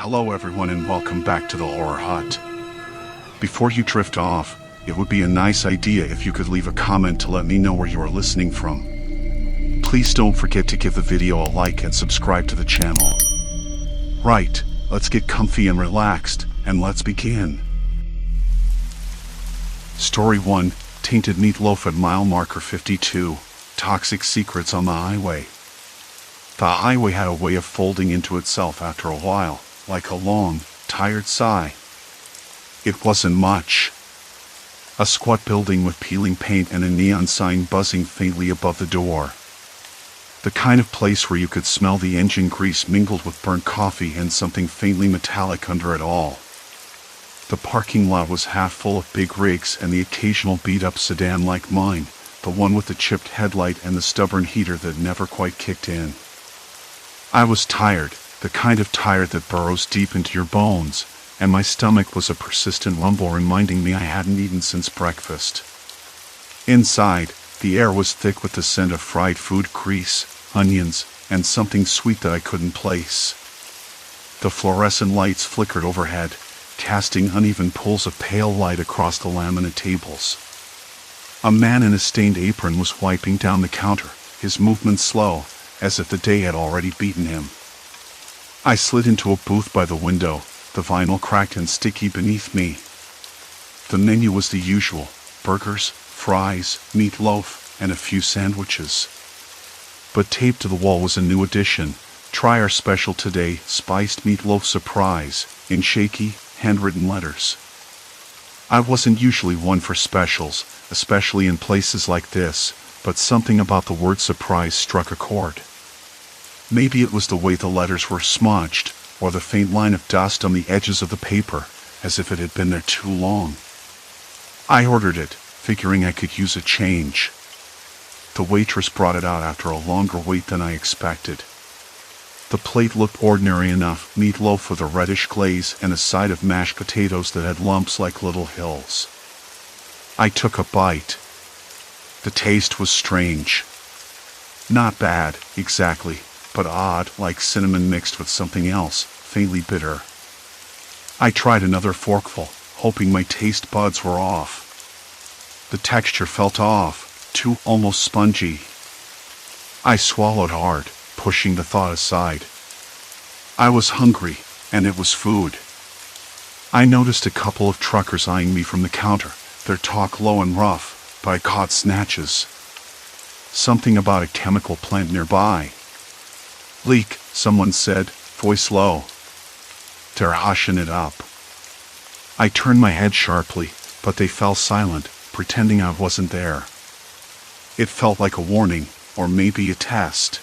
Hello everyone and welcome back to the Horror Hut. Before you drift off, it would be a nice idea if you could leave a comment to let me know where you are listening from. Please don't forget to give the video a like and subscribe to the channel. Right, let's get comfy and relaxed, and let's begin. Story 1, Tainted Meatloaf at mile marker 52, Toxic Secrets on the Highway. The highway had a way of folding into itself after a while, like a long, tired sigh. It wasn't much. A squat building with peeling paint and a neon sign buzzing faintly above the door. The kind of place where you could smell the engine grease mingled with burnt coffee and something faintly metallic under it all. The parking lot was half full of big rigs and the occasional beat-up sedan like mine, the one with the chipped headlight and the stubborn heater that never quite kicked in. I was tired, the kind of tired that burrows deep into your bones, and my stomach was a persistent rumble reminding me I hadn't eaten since breakfast. Inside, the air was thick with the scent of fried food grease, onions, and something sweet that I couldn't place. The fluorescent lights flickered overhead, casting uneven pools of pale light across the laminate tables. A man in a stained apron was wiping down the counter, his movements slow, as if the day had already beaten him. I slid into a booth by the window, the vinyl cracked and sticky beneath me. The menu was the usual: burgers, fries, meatloaf, and a few sandwiches. But taped to the wall was a new addition: try our special today, spiced meatloaf surprise, in shaky, handwritten letters. I wasn't usually one for specials, especially in places like this, but something about the word surprise struck a chord. Maybe it was the way the letters were smudged, or the faint line of dust on the edges of the paper, as if it had been there too long. I ordered it, figuring I could use a change. The waitress brought it out after a longer wait than I expected. The plate looked ordinary enough: meatloaf with a reddish glaze and a side of mashed potatoes that had lumps like little hills. I took a bite. The taste was strange. Not bad, exactly, but odd, like cinnamon mixed with something else, faintly bitter. I tried another forkful, hoping my taste buds were off. The texture felt off, too almost spongy. I swallowed hard, pushing the thought aside. I was hungry, and it was food. I noticed a couple of truckers eyeing me from the counter, their talk low and rough, but I caught snatches. Something about a chemical plant nearby. "Leak," someone said, voice low. "They're hushing it up." I turned my head sharply, but they fell silent, pretending I wasn't there. It felt like a warning, or maybe a test.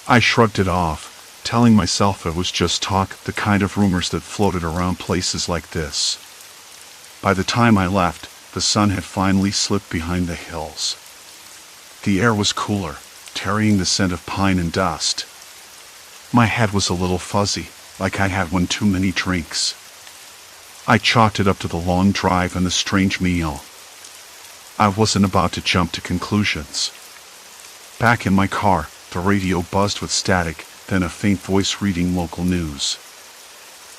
I shrugged it off, telling myself it was just talk, the kind of rumors that floated around places like this. By the time I left, the sun had finally slipped behind the hills. The air was cooler, carrying the scent of pine and dust. My head was a little fuzzy, like I had one too many drinks. I chalked it up to the long drive and the strange meal. I wasn't about to jump to conclusions. Back in my car, the radio buzzed with static, then a faint voice reading local news.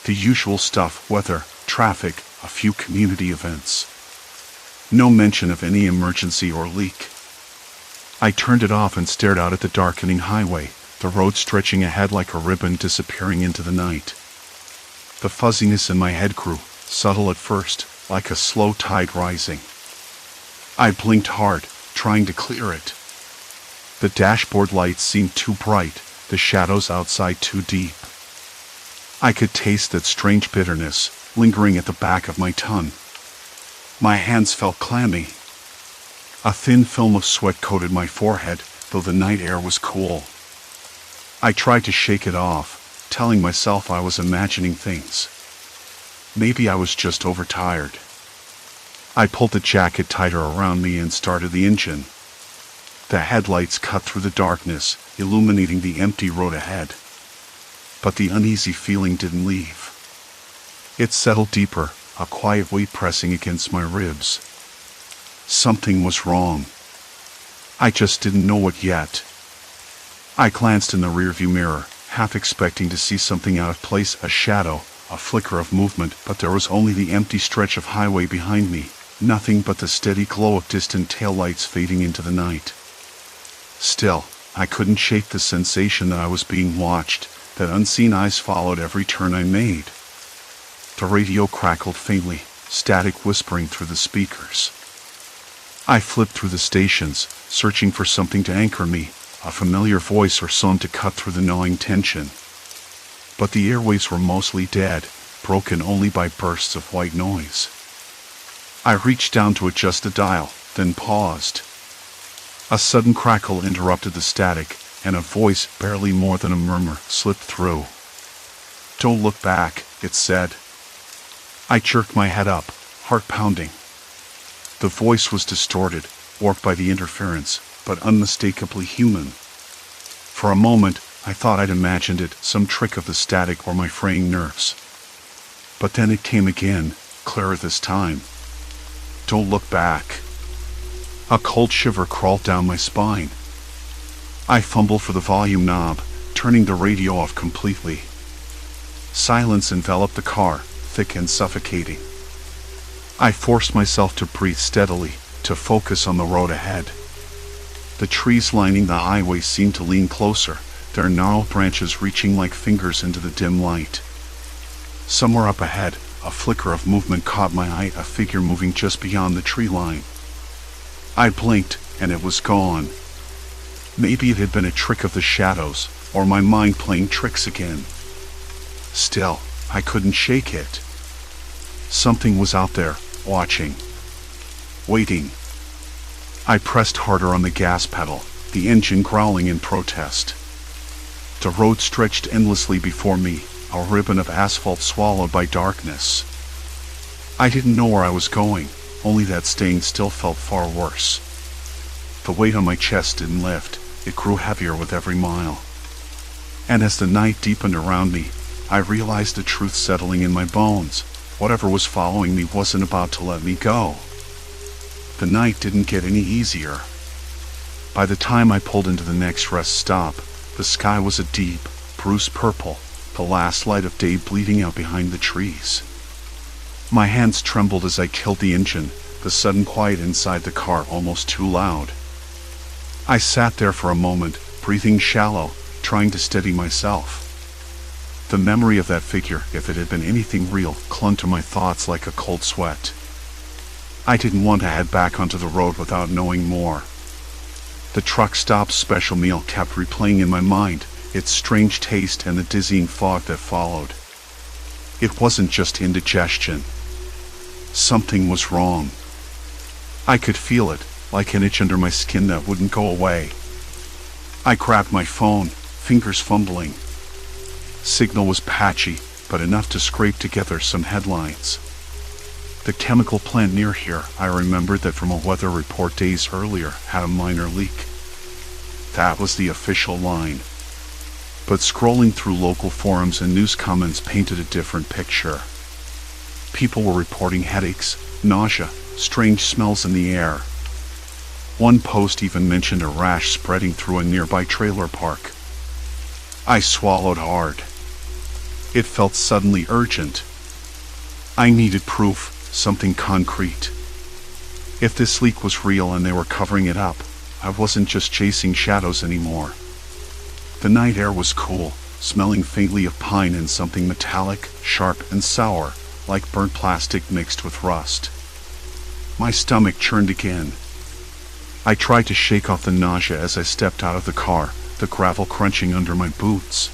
The usual stuff: weather, traffic, a few community events. No mention of any emergency or leak. I turned it off and stared out at the darkening highway, the road stretching ahead like a ribbon disappearing into the night. The fuzziness in my head grew, subtle at first, like a slow tide rising. I blinked hard, trying to clear it. The dashboard lights seemed too bright, the shadows outside too deep. I could taste that strange bitterness, lingering at the back of my tongue. My hands felt clammy. A thin film of sweat coated my forehead, though the night air was cool. I tried to shake it off, telling myself I was imagining things. Maybe I was just overtired. I pulled the jacket tighter around me and started the engine. The headlights cut through the darkness, illuminating the empty road ahead. But the uneasy feeling didn't leave. It settled deeper, a quiet weight pressing against my ribs. Something was wrong. I just didn't know it yet. I glanced in the rearview mirror, half expecting to see something out of place, a shadow, a flicker of movement, but there was only the empty stretch of highway behind me, nothing but the steady glow of distant taillights fading into the night. Still, I couldn't shake the sensation that I was being watched, that unseen eyes followed every turn I made. The radio crackled faintly, static whispering through the speakers. I flipped through the stations, searching for something to anchor me, a familiar voice or song to cut through the gnawing tension. But the airwaves were mostly dead, broken only by bursts of white noise. I reached down to adjust the dial, then paused. A sudden crackle interrupted the static, and a voice, barely more than a murmur, slipped through. "Don't look back," it said. I jerked my head up, heart pounding. The voice was distorted, warped by the interference, but unmistakably human. For a moment, I thought I'd imagined it, some trick of the static or my fraying nerves. But then it came again, clearer this time. "Don't look back." A cold shiver crawled down my spine. I fumbled for the volume knob, turning the radio off completely. Silence enveloped the car, thick and suffocating. I forced myself to breathe steadily, to focus on the road ahead. The trees lining the highway seemed to lean closer, their gnarled branches reaching like fingers into the dim light. Somewhere up ahead, a flicker of movement caught my eye, a figure moving just beyond the tree line. I blinked, and it was gone. Maybe it had been a trick of the shadows, or my mind playing tricks again. Still, I couldn't shake it. Something was out there, watching. Waiting. I pressed harder on the gas pedal, the engine growling in protest. The road stretched endlessly before me, a ribbon of asphalt swallowed by darkness. I didn't know where I was going, only that staying still felt far worse. The weight on my chest didn't lift, it grew heavier with every mile. And as the night deepened around me, I realized the truth settling in my bones. Whatever was following me wasn't about to let me go. The night didn't get any easier. By the time I pulled into the next rest stop, the sky was a deep, bruised purple, the last light of day bleeding out behind the trees. My hands trembled as I killed the engine, the sudden quiet inside the car almost too loud. I sat there for a moment, breathing shallow, trying to steady myself. The memory of that figure, if it had been anything real, clung to my thoughts like a cold sweat. I didn't want to head back onto the road without knowing more. The truck stop special meal kept replaying in my mind, its strange taste and the dizzying fog that followed. It wasn't just indigestion. Something was wrong. I could feel it, like an itch under my skin that wouldn't go away. I grabbed my phone, fingers fumbling. Signal was patchy, but enough to scrape together some headlines. The chemical plant near here, I remembered that from a weather report days earlier, had a minor leak. That was the official line. But scrolling through local forums and news comments painted a different picture. People were reporting headaches, nausea, strange smells in the air. One post even mentioned a rash spreading through a nearby trailer park. I swallowed hard. It felt suddenly urgent. I needed proof, something concrete. If this leak was real and they were covering it up, I wasn't just chasing shadows anymore. The night air was cool, smelling faintly of pine and something metallic, sharp and sour, like burnt plastic mixed with rust. My stomach churned again. I tried to shake off the nausea as I stepped out of the car, the gravel crunching under my boots.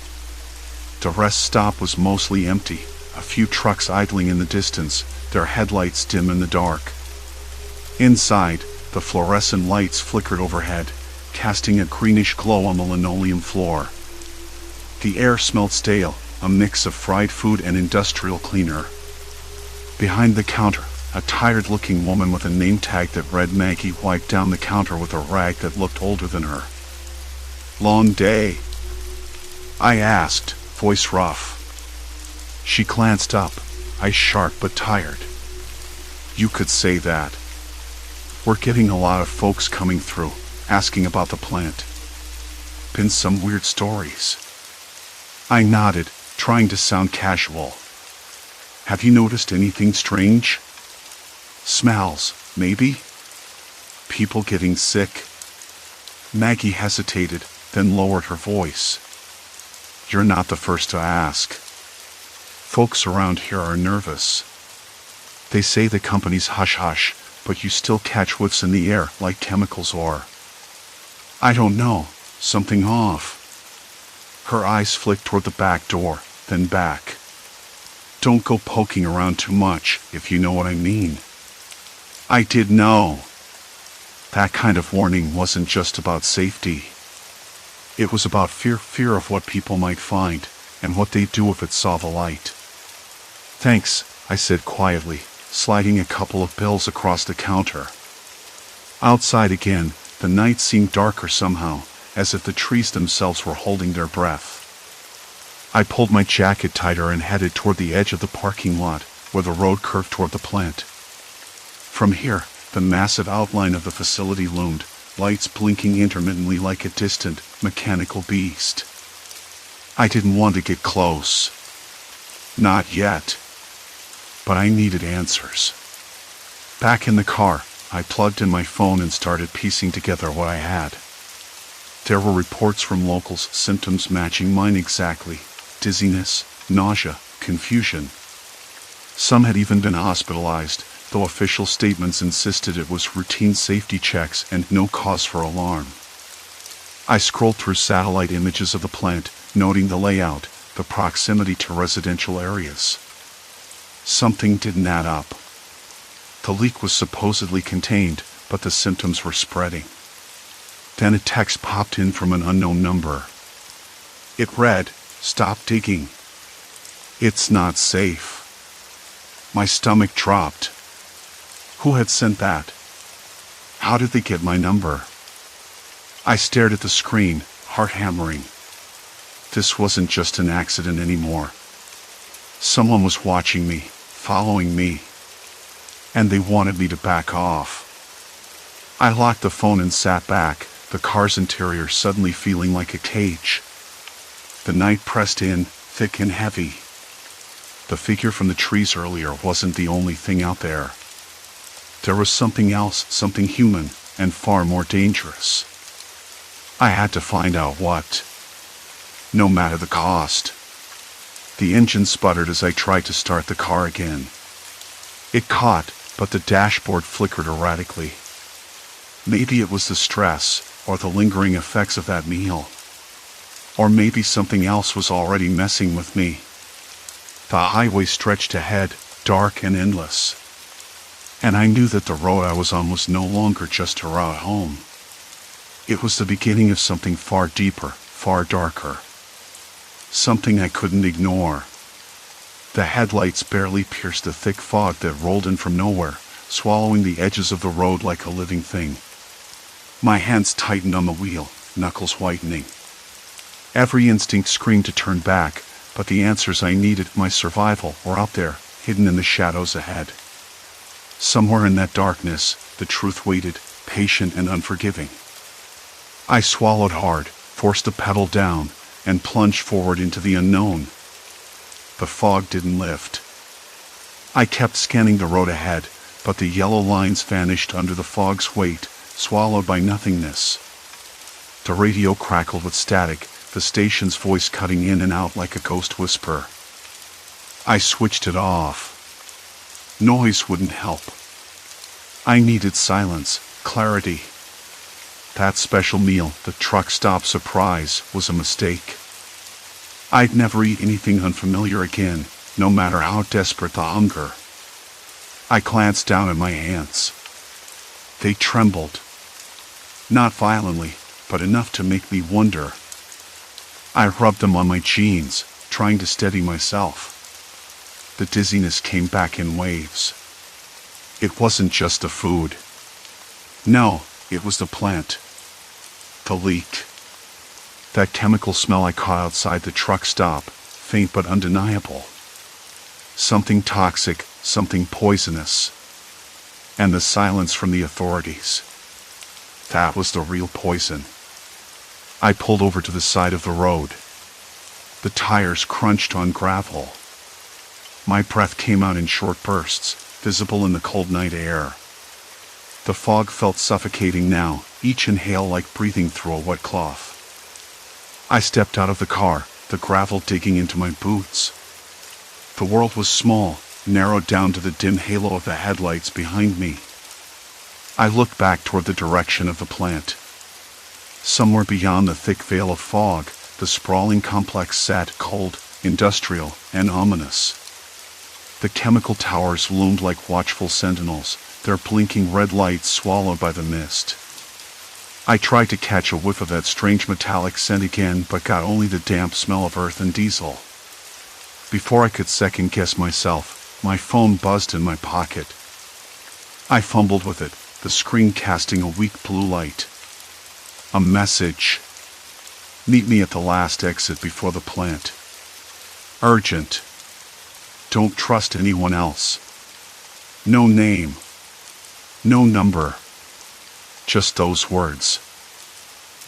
The rest stop was mostly empty, a few trucks idling in the distance, their headlights dim in the dark. Inside, the fluorescent lights flickered overhead, casting a greenish glow on the linoleum floor. The air smelled stale, a mix of fried food and industrial cleaner. Behind the counter, a tired-looking woman with a name tag that read Maggie wiped down the counter with a rag that looked older than her. "Long day?" I asked, voice rough. She glanced up, eyes sharp but tired. "You could say that. We're getting a lot of folks coming through, asking about the plant. Been some weird stories." I nodded, trying to sound casual. Have you noticed anything strange? Smells, maybe? People getting sick? Maggie hesitated, then lowered her voice. You're not the first to ask. Folks around here are nervous. They say the company's hush-hush, but you still catch whiffs in the air like chemicals or... I don't know, something off. Her eyes flicked toward the back door, then back. Don't go poking around too much, if you know what I mean. I did know. That kind of warning wasn't just about safety. It was about fear of what people might find, and what they'd do if it saw the light. Thanks, I said quietly, sliding a couple of bills across the counter. Outside again, the night seemed darker somehow, as if the trees themselves were holding their breath. I pulled my jacket tighter and headed toward the edge of the parking lot, where the road curved toward the plant. From here, the massive outline of the facility loomed, lights blinking intermittently like a distant, mechanical beast. I didn't want to get close. Not yet. But I needed answers. Back in the car, I plugged in my phone and started piecing together what I had. There were reports from locals, symptoms matching mine exactly. Dizziness, nausea, confusion. Some had even been hospitalized, though official statements insisted it was routine safety checks and no cause for alarm. I scrolled through satellite images of the plant, noting the layout, the proximity to residential areas. Something didn't add up. The leak was supposedly contained, but the symptoms were spreading. Then a text popped in from an unknown number. It read, "Stop digging. It's not safe." My stomach dropped. Who had sent that? How did they get my number? I stared at the screen, heart hammering. This wasn't just an accident anymore. Someone was watching me, following me. And they wanted me to back off. I locked the phone and sat back, the car's interior suddenly feeling like a cage. The night pressed in, thick and heavy. The figure from the trees earlier wasn't the only thing out there. There was something else, something human, and far more dangerous. I had to find out what. No matter the cost. The engine sputtered as I tried to start the car again. It caught, but the dashboard flickered erratically. Maybe it was the stress, or the lingering effects of that meal. Or maybe something else was already messing with me. The highway stretched ahead, dark and endless. And I knew that the road I was on was no longer just a route home. It was the beginning of something far deeper, far darker. Something I couldn't ignore. The headlights barely pierced the thick fog that rolled in from nowhere, swallowing the edges of the road like a living thing. My hands tightened on the wheel, knuckles whitening. Every instinct screamed to turn back, but the answers I needed, my survival, were out there, hidden in the shadows ahead. Somewhere in that darkness, the truth waited, patient and unforgiving. I swallowed hard, forced the pedal down, and plunged forward into the unknown. The fog didn't lift. I kept scanning the road ahead, but the yellow lines vanished under the fog's weight, swallowed by nothingness. The radio crackled with static, the station's voice cutting in and out like a ghost whisper. I switched it off. Noise wouldn't help. I needed silence, clarity. That special meal, the truck stop surprise, was a mistake. I'd never eat anything unfamiliar again, no matter how desperate the hunger. I glanced down at my hands. They trembled. Not violently, but enough to make me wonder. I rubbed them on my jeans, trying to steady myself. The dizziness came back in waves. It wasn't just the food. No, it was the plant. The leak. That chemical smell I caught outside the truck stop, faint but undeniable. Something toxic, something poisonous. And the silence from the authorities. That was the real poison. I pulled over to the side of the road. The tires crunched on gravel. My breath came out in short bursts, visible in the cold night air. The fog felt suffocating now, each inhale like breathing through a wet cloth. I stepped out of the car, the gravel digging into my boots. The world was small, narrowed down to the dim halo of the headlights behind me. I looked back toward the direction of the plant. Somewhere beyond the thick veil of fog, the sprawling complex sat cold, industrial, and ominous. The chemical towers loomed like watchful sentinels, their blinking red lights swallowed by the mist. I tried to catch a whiff of that strange metallic scent again, but got only the damp smell of earth and diesel. Before I could second-guess myself, my phone buzzed in my pocket. I fumbled with it, the screen casting a weak blue light. A message. Meet me at the last exit before the plant. Urgent. Don't trust anyone else. No name. No number. Just those words.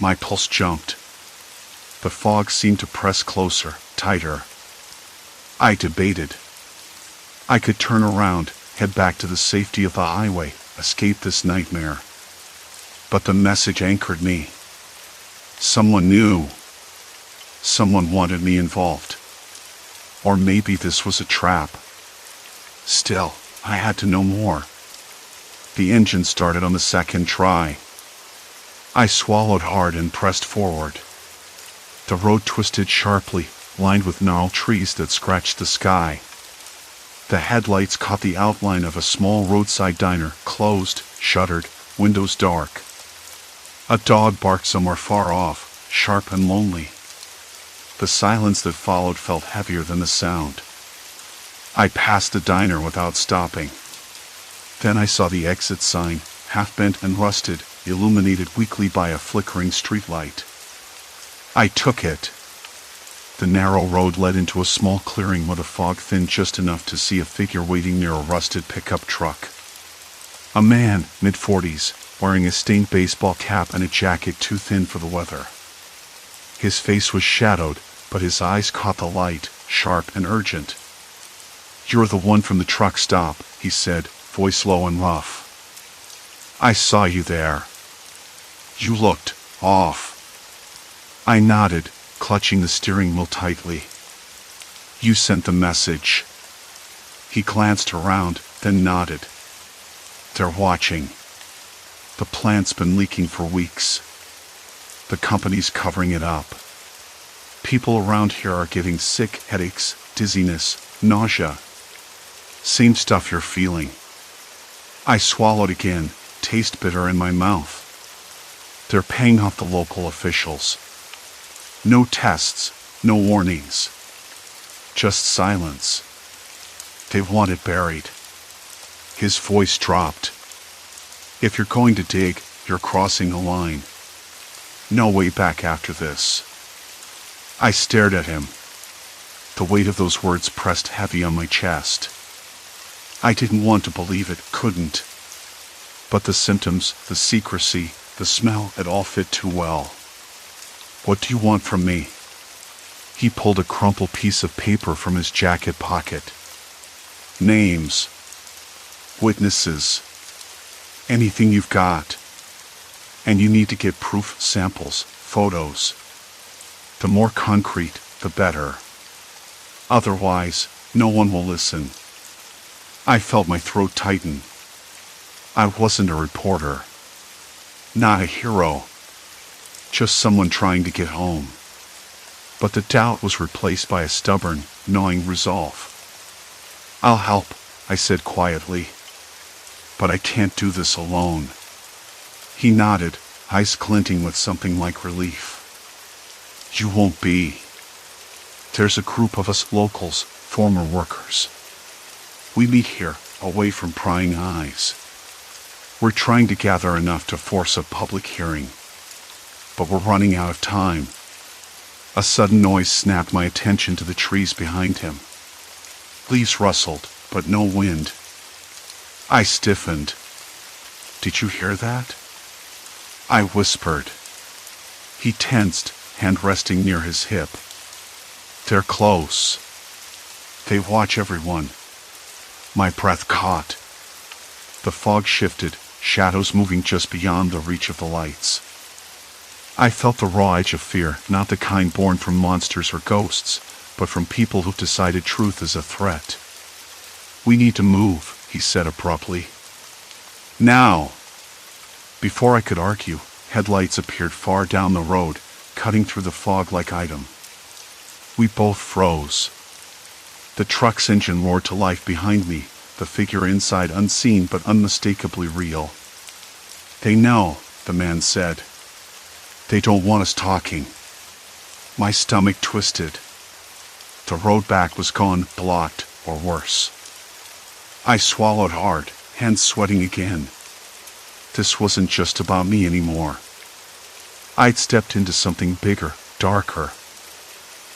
My pulse jumped. The fog seemed to press closer, tighter. I debated. I could turn around, head back to the safety of the highway, escape this nightmare. But the message anchored me. Someone knew. Someone wanted me involved. Or maybe this was a trap. Still, I had to know more. The engine started on the second try. I swallowed hard and pressed forward. The road twisted sharply, lined with gnarled trees that scratched the sky. The headlights caught the outline of a small roadside diner, closed, shuttered, windows dark. A dog barked somewhere far off, sharp and lonely. The silence that followed felt heavier than the sound. I passed the diner without stopping. Then I saw the exit sign, half-bent and rusted, illuminated weakly by a flickering streetlight. I took it. The narrow road led into a small clearing where the fog thinned just enough to see a figure waiting near a rusted pickup truck. A man, mid-40s, wearing a stained baseball cap and a jacket too thin for the weather. His face was shadowed, but his eyes caught the light, sharp and urgent. "You're the one from the truck stop," he said, voice low and rough. "I saw you there. You looked off." I nodded, clutching the steering wheel tightly. "You sent the message." He glanced around, then nodded. "They're watching. The plant's been leaking for weeks. The company's covering it up. People around here are getting sick, headaches, dizziness, nausea. Same stuff you're feeling." I swallowed again, taste bitter in my mouth. They're paying off the local officials. No tests, no warnings. Just silence. They want it buried. His voice dropped. "If you're going to dig, you're crossing a line. No way back after this." I stared at him. The weight of those words pressed heavy on my chest. I didn't want to believe it, couldn't. But the symptoms, the secrecy, the smell, it all fit too well. "What do you want from me?" He pulled a crumpled piece of paper from his jacket pocket. "Names. Witnesses. Anything you've got. And you need to get proof samples, photos. The more concrete, the better. Otherwise, no one will listen." I felt my throat tighten. I wasn't a reporter. Not a hero. Just someone trying to get home. But the doubt was replaced by a stubborn, gnawing resolve. "I'll help," I said quietly. "But I can't do this alone." He nodded, eyes glinting with something like relief. "You won't be. There's a group of us locals, former workers. We meet here, away from prying eyes. We're trying to gather enough to force a public hearing. But we're running out of time." A sudden noise snapped my attention to the trees behind him. Leaves rustled, but no wind. I stiffened. "Did you hear that?" I whispered. He tensed, hand resting near his hip. They're close. They watch everyone. My breath caught. The fog shifted, shadows moving just beyond the reach of the lights. I felt the raw edge of fear, not the kind born from monsters or ghosts, but from people who've decided truth is a threat. "We need to move," he said abruptly. "Now!" Before I could argue, headlights appeared far down the road, cutting through the fog like item. We both froze. The truck's engine roared to life behind me, the figure inside unseen but unmistakably real. "They know," the man said. "They don't want us talking." My stomach twisted. The road back was gone, blocked, or worse. I swallowed hard, hands sweating again. This wasn't just about me anymore. I'd stepped into something bigger, darker.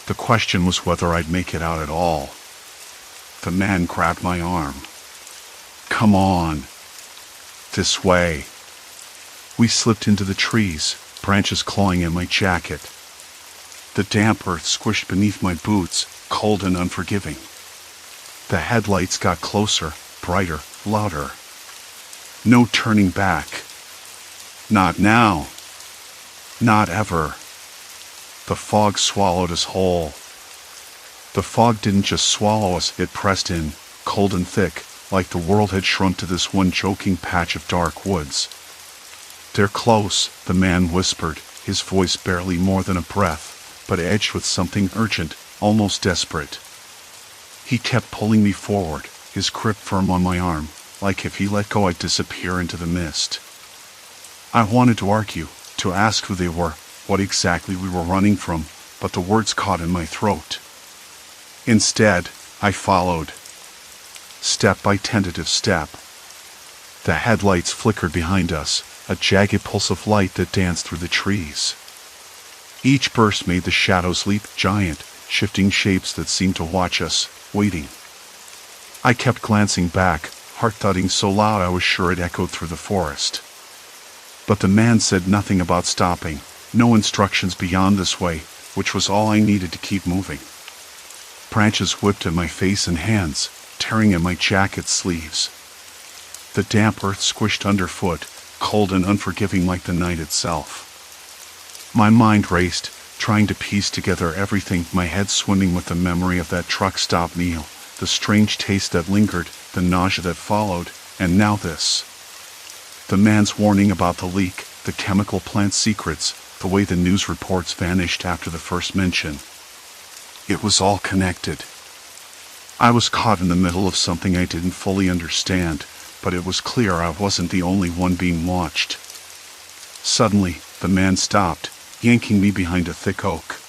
The question was whether I'd make it out at all. The man grabbed my arm. "Come on. This way." We slipped into the trees, branches clawing at my jacket. The damp earth squished beneath my boots, cold and unforgiving. The headlights got closer, brighter, louder. No turning back. Not now. Not ever. The fog swallowed us whole. The fog didn't just swallow us, it pressed in, cold and thick, like the world had shrunk to this one choking patch of dark woods. "They're close," the man whispered, his voice barely more than a breath, but edged with something urgent, almost desperate. He kept pulling me forward, his grip firm on my arm, like if he let go I'd disappear into the mist. I wanted to argue, to ask who they were, what exactly we were running from, but the words caught in my throat. Instead, I followed. Step by tentative step. The headlights flickered behind us, a jagged pulse of light that danced through the trees. Each burst made the shadows leap, giant, shifting shapes that seemed to watch us, waiting. I kept glancing back, heart thudding so loud I was sure it echoed through the forest. But the man said nothing about stopping, no instructions beyond this way, which was all I needed to keep moving. Branches whipped at my face and hands, tearing at my jacket sleeves. The damp earth squished underfoot, cold and unforgiving like the night itself. My mind raced, trying to piece together everything, my head swimming with the memory of that truck stop meal, the strange taste that lingered, the nausea that followed, and now this. The man's warning about the leak, the chemical plant secrets, the way the news reports vanished after the first mention. It was all connected. I was caught in the middle of something I didn't fully understand, but it was clear I wasn't the only one being watched. Suddenly, the man stopped, yanking me behind a thick oak.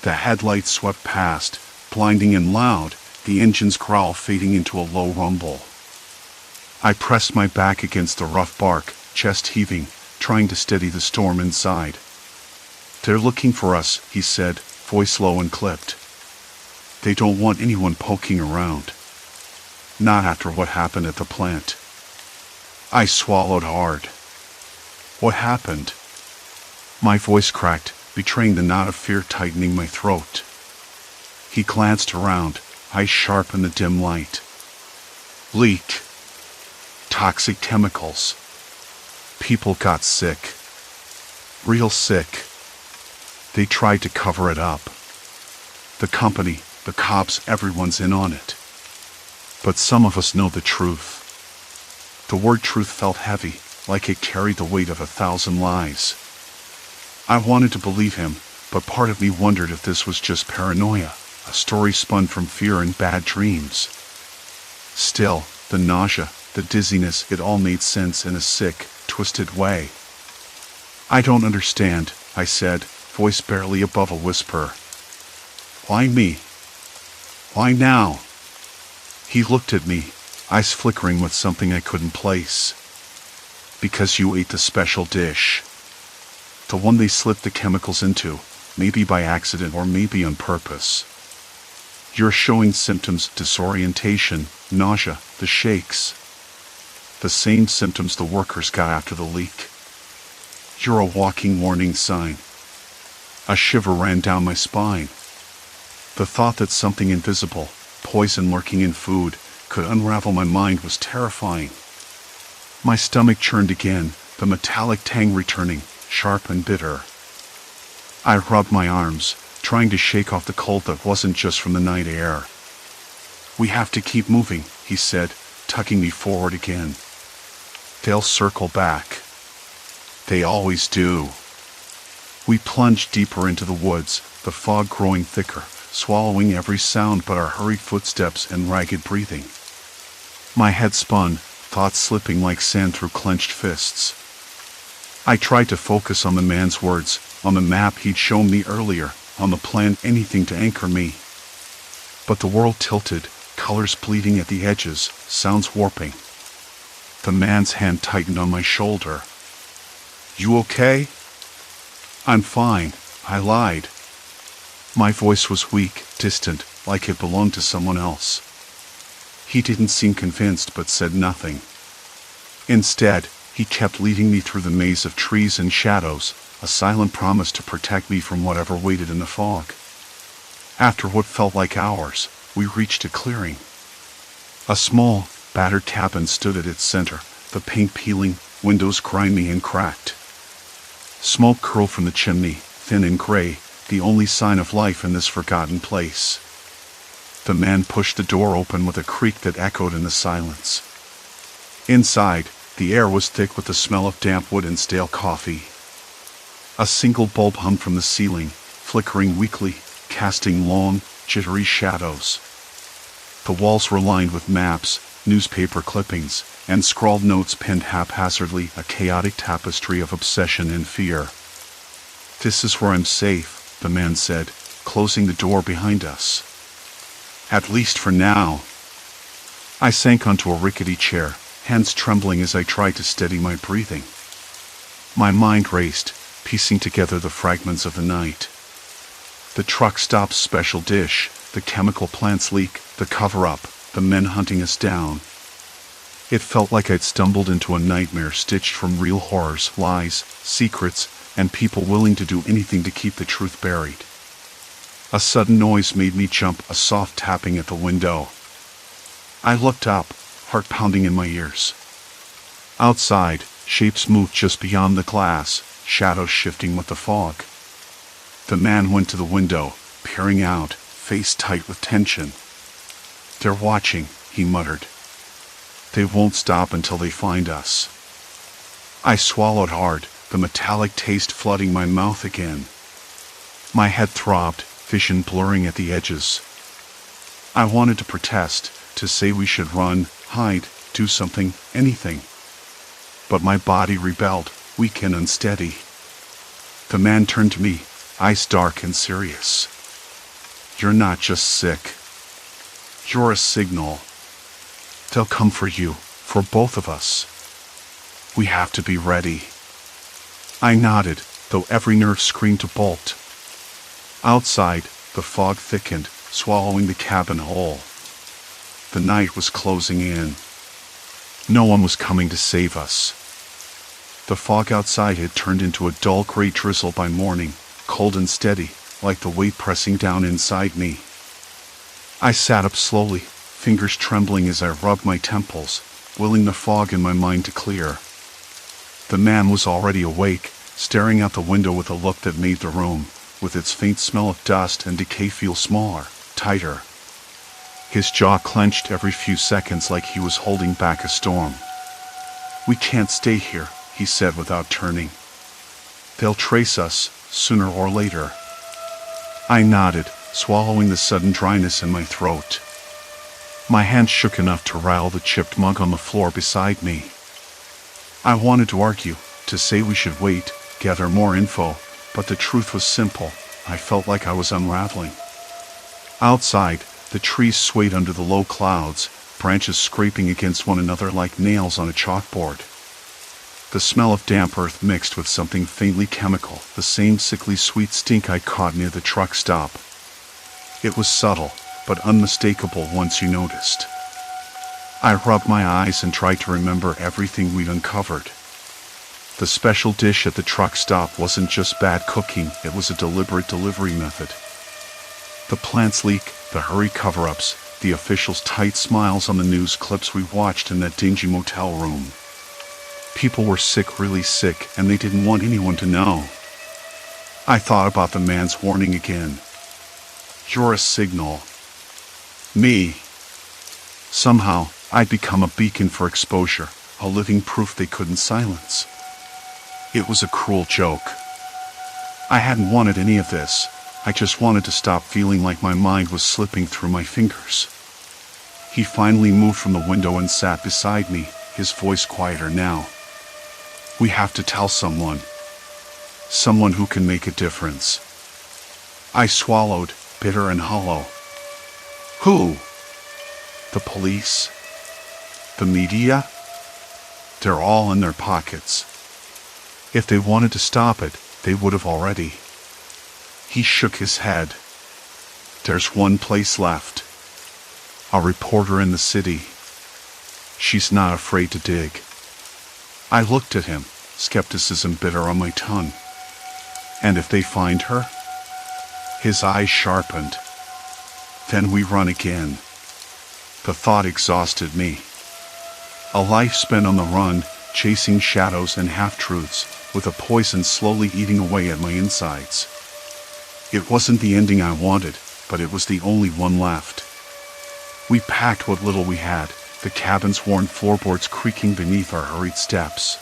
The headlights swept past, blinding and loud, the engine's growl fading into a low rumble. I pressed my back against the rough bark, chest heaving, trying to steady the storm inside. "They're looking for us," he said, voice low and clipped. "They don't want anyone poking around. Not after what happened at the plant." I swallowed hard. "What happened?" My voice cracked, betraying the knot of fear tightening my throat. He glanced around, eyes sharp in the dim light. "Leak. Toxic chemicals. People got sick. Real sick. They tried to cover it up. The company, the cops, everyone's in on it. But some of us know the truth." The word truth felt heavy, like it carried the weight of 1,000 lies. I wanted to believe him, but part of me wondered if this was just paranoia, a story spun from fear and bad dreams. Still, the nausea, the dizziness, it all made sense in a sick, twisted way. "I don't understand," I said, voice barely above a whisper. "Why me? Why now?" He looked at me, eyes flickering with something I couldn't place. "Because you ate the special dish. The one they slipped the chemicals into, maybe by accident or maybe on purpose. You're showing symptoms, disorientation, nausea, the shakes. The same symptoms the workers got after the leak. You're a walking warning sign." A shiver ran down my spine. The thought that something invisible, poison lurking in food, could unravel my mind was terrifying. My stomach churned again, the metallic tang returning, sharp and bitter. I rubbed my arms, trying to shake off the cold that wasn't just from the night air. "We have to keep moving," he said, tugging me forward again. "They'll circle back. They always do." We plunged deeper into the woods, the fog growing thicker, swallowing every sound but our hurried footsteps and ragged breathing. My head spun, thoughts slipping like sand through clenched fists. I tried to focus on the man's words, on the map he'd shown me earlier, on the plan, anything to anchor me. But the world tilted, colors bleeding at the edges, sounds warping. The man's hand tightened on my shoulder. "You okay?" "I'm fine," I lied. My voice was weak, distant, like it belonged to someone else. He didn't seem convinced but said nothing. Instead, he kept leading me through the maze of trees and shadows, a silent promise to protect me from whatever waited in the fog. After what felt like hours, we reached a clearing. A small, battered cabin stood at its center, the paint peeling, windows grimy and cracked. Smoke curled from the chimney, thin and gray, the only sign of life in this forgotten place. The man pushed the door open with a creak that echoed in the silence. Inside, the air was thick with the smell of damp wood and stale coffee. A single bulb hung from the ceiling, flickering weakly, casting long, jittery shadows. The walls were lined with maps, newspaper clippings, and scrawled notes pinned haphazardly, a chaotic tapestry of obsession and fear. "This is where I'm safe," the man said, closing the door behind us. "At least for now." I sank onto a rickety chair, hands trembling as I tried to steady my breathing. My mind raced, piecing together the fragments of the night. The truck stop's special dish, the chemical plant's leak, the cover-up, the men hunting us down. It felt like I'd stumbled into a nightmare stitched from real horrors, lies, secrets, and people willing to do anything to keep the truth buried. A sudden noise made me jump, a soft tapping at the window. I looked up, heart pounding in my ears. Outside, shapes moved just beyond the glass, shadows shifting with the fog. The man went to the window, peering out, face tight with tension. "They're watching," he muttered. "They won't stop until they find us." I swallowed hard, the metallic taste flooding my mouth again. My head throbbed, vision blurring at the edges. I wanted to protest, to say we should run, hide, do something, anything. But my body rebelled, weak and unsteady. The man turned to me, eyes dark and serious. "You're not just sick. You're a signal. They'll come for you, for both of us. We have to be ready." I nodded, though every nerve screamed to bolt. Outside, the fog thickened, swallowing the cabin whole. The night was closing in. No one was coming to save us. The fog outside had turned into a dull gray drizzle by morning, cold and steady, like the weight pressing down inside me. I sat up slowly, fingers trembling as I rubbed my temples, willing the fog in my mind to clear. The man was already awake, staring out the window with a look that made the room, with its faint smell of dust and decay, feel smaller, tighter. His jaw clenched every few seconds like he was holding back a storm. "We can't stay here," he said without turning. "They'll trace us, sooner or later." I nodded, swallowing the sudden dryness in my throat. My hand shook enough to rattle the chipped mug on the floor beside me. I wanted to argue, to say we should wait, gather more info, but the truth was simple. I felt like I was unraveling. Outside, the trees swayed under the low clouds, branches scraping against one another like nails on a chalkboard. The smell of damp earth mixed with something faintly chemical, the same sickly sweet stink I caught near the truck stop. It was subtle, but unmistakable once you noticed. I rubbed my eyes and tried to remember everything we'd uncovered. The special dish at the truck stop wasn't just bad cooking, it was a deliberate delivery method. The plants leak, the hurry cover-ups, the officials' tight smiles on the news clips we watched in that dingy motel room. People were sick, really sick, and they didn't want anyone to know. I thought about the man's warning again. You're a signal. Me. Somehow, I'd become a beacon for exposure, a living proof they couldn't silence. It was a cruel joke. I hadn't wanted any of this. I just wanted to stop feeling like my mind was slipping through my fingers. He finally moved from the window and sat beside me, his voice quieter now. We have to tell someone. Someone who can make a difference. I swallowed, bitter and hollow. Who? The police? The media? They're all in their pockets. If they wanted to stop it, they would have already. He shook his head. There's one place left. A reporter in the city. She's not afraid to dig. I looked at him, skepticism bitter on my tongue. And if they find her? His eyes sharpened. Then we run again. The thought exhausted me. A life spent on the run, chasing shadows and half-truths, with a poison slowly eating away at my insides. It wasn't the ending I wanted, but it was the only one left. We packed what little we had, the cabin's worn floorboards creaking beneath our hurried steps.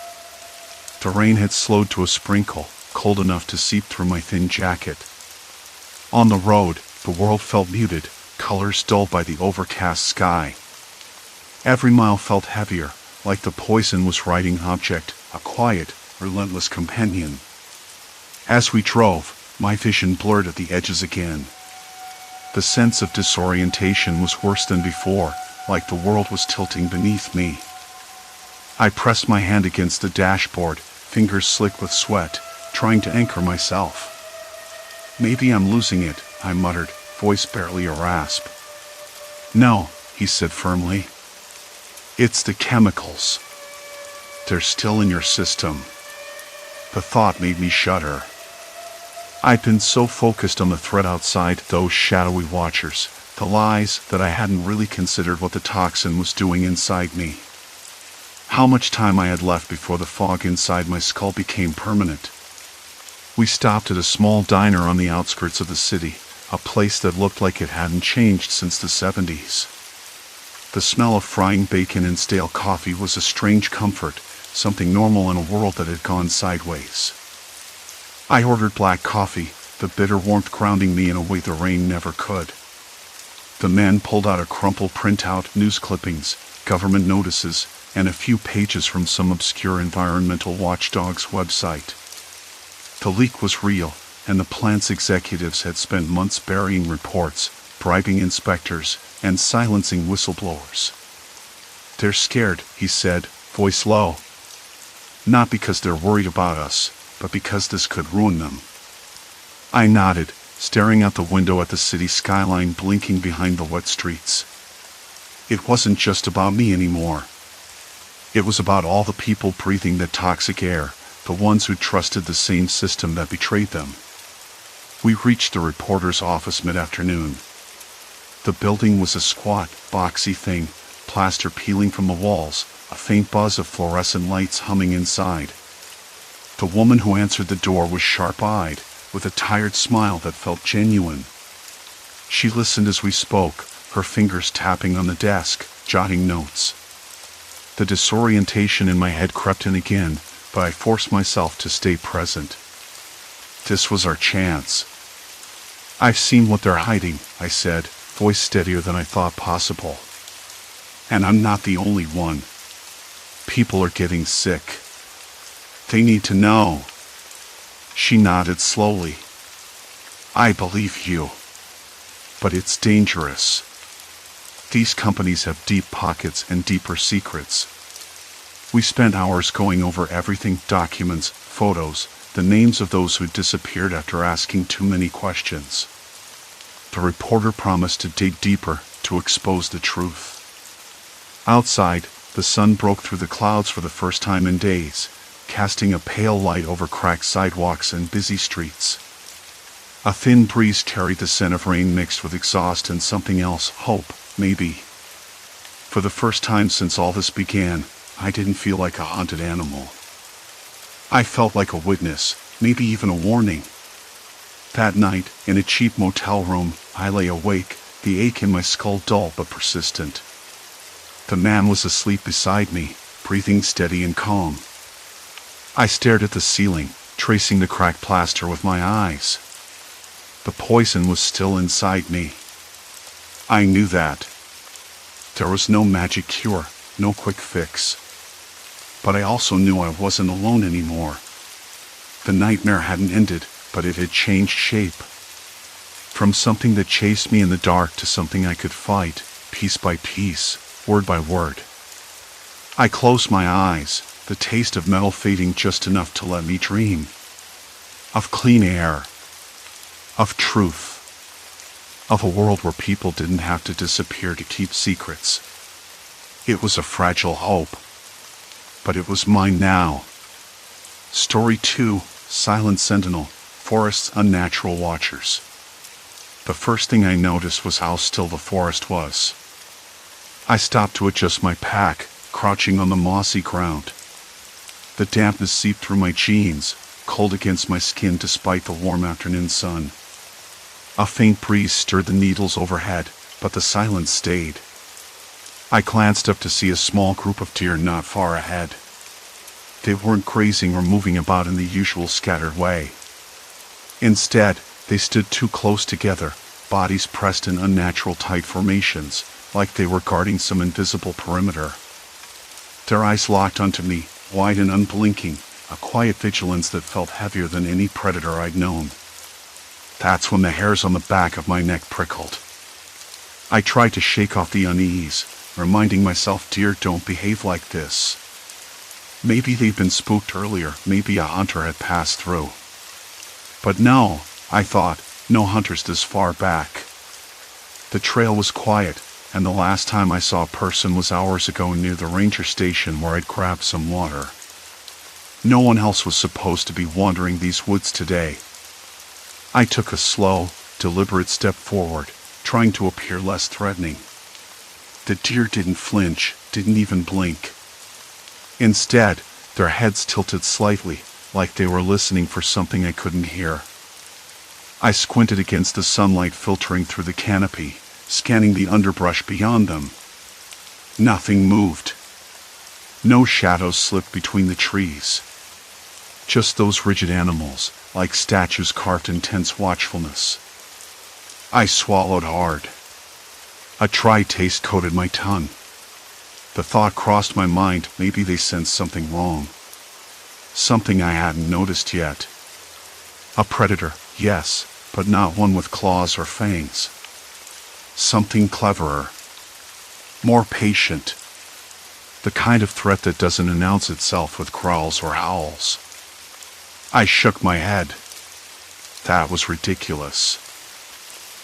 The rain had slowed to a sprinkle, cold enough to seep through my thin jacket. On the road, the world felt muted, colors dulled by the overcast sky. Every mile felt heavier, like the poison was riding object, a quiet, relentless companion. As we drove, my vision blurred at the edges again. The sense of disorientation was worse than before, like the world was tilting beneath me. I pressed my hand against the dashboard, fingers slick with sweat, trying to anchor myself. Maybe I'm losing it, I muttered, voice barely a rasp. No, he said firmly. It's the chemicals. They're still in your system. The thought made me shudder. I'd been so focused on the threat outside, those shadowy watchers, the lies, that I hadn't really considered what the toxin was doing inside me. How much time I had left before the fog inside my skull became permanent. We stopped at a small diner on the outskirts of the city, a place that looked like it hadn't changed since the 70s. The smell of frying bacon and stale coffee was a strange comfort, something normal in a world that had gone sideways. I ordered black coffee, the bitter warmth grounding me in a way the rain never could. The man pulled out a crumpled printout, news clippings, government notices, and a few pages from some obscure environmental watchdog's website. The leak was real, and the plant's executives had spent months burying reports, bribing inspectors, and silencing whistleblowers. They're scared, he said, voice low. Not because they're worried about us, but because this could ruin them. I nodded, staring out the window at the city skyline blinking behind the wet streets. It wasn't just about me anymore. It was about all the people breathing that toxic air, the ones who trusted the same system that betrayed them. We reached the reporter's office mid-afternoon. The building was a squat, boxy thing, plaster peeling from the walls, a faint buzz of fluorescent lights humming inside. The woman who answered the door was sharp-eyed, with a tired smile that felt genuine. She listened as we spoke, her fingers tapping on the desk, jotting notes. The disorientation in my head crept in again, but I forced myself to stay present. This was our chance. I've seen what they're hiding, I said, voice steadier than I thought possible. And I'm not the only one. People are getting sick. They need to know. She nodded slowly. I believe you. But it's dangerous. These companies have deep pockets and deeper secrets. We spent hours going over everything, documents, photos, the names of those who disappeared after asking too many questions. The reporter promised to dig deeper, to expose the truth. Outside, the sun broke through the clouds for the first time in days, casting a pale light over cracked sidewalks and busy streets. A thin breeze carried the scent of rain mixed with exhaust and something else, hope, maybe. For the first time since all this began, I didn't feel like a haunted animal. I felt like a witness, maybe even a warning. That night, in a cheap motel room, I lay awake, the ache in my skull dull but persistent. The man was asleep beside me, breathing steady and calm. I stared at the ceiling, tracing the cracked plaster with my eyes. The poison was still inside me. I knew that. There was no magic cure, no quick fix. But I also knew I wasn't alone anymore. The nightmare hadn't ended, but it had changed shape. From something that chased me in the dark to something I could fight, piece by piece, word by word. I closed my eyes, the taste of metal fading just enough to let me dream. Of clean air. Of truth. Of a world where people didn't have to disappear to keep secrets. It was a fragile hope. But it was mine now. Story 2, Silent Sentinel, Forest's Unnatural Watchers. The first thing I noticed was how still the forest was. I stopped to adjust my pack, crouching on the mossy ground. The dampness seeped through my jeans, cold against my skin despite the warm afternoon sun. A faint breeze stirred the needles overhead, but the silence stayed. I glanced up to see a small group of deer not far ahead. They weren't grazing or moving about in the usual scattered way. Instead, they stood too close together, bodies pressed in unnatural tight formations, like they were guarding some invisible perimeter. Their eyes locked onto me, wide and unblinking, a quiet vigilance that felt heavier than any predator I'd known. That's when the hairs on the back of my neck prickled. I tried to shake off the unease, reminding myself deer don't behave like this. Maybe they'd been spooked earlier, maybe a hunter had passed through. But no, I thought, no hunters this far back. The trail was quiet, and the last time I saw a person was hours ago near the ranger station where I'd grabbed some water. No one else was supposed to be wandering these woods today. I took a slow, deliberate step forward, trying to appear less threatening. The deer didn't flinch, didn't even blink. Instead, their heads tilted slightly, like they were listening for something I couldn't hear. I squinted against the sunlight filtering through the canopy, scanning the underbrush beyond them. Nothing moved. No shadows slipped between the trees. Just those rigid animals, like statues carved in tense watchfulness. I swallowed hard. A dry taste coated my tongue. The thought crossed my mind, maybe they sensed something wrong. Something I hadn't noticed yet. A predator, yes, but not one with claws or fangs. Something cleverer. More patient. The kind of threat that doesn't announce itself with growls or howls. I shook my head. That was ridiculous.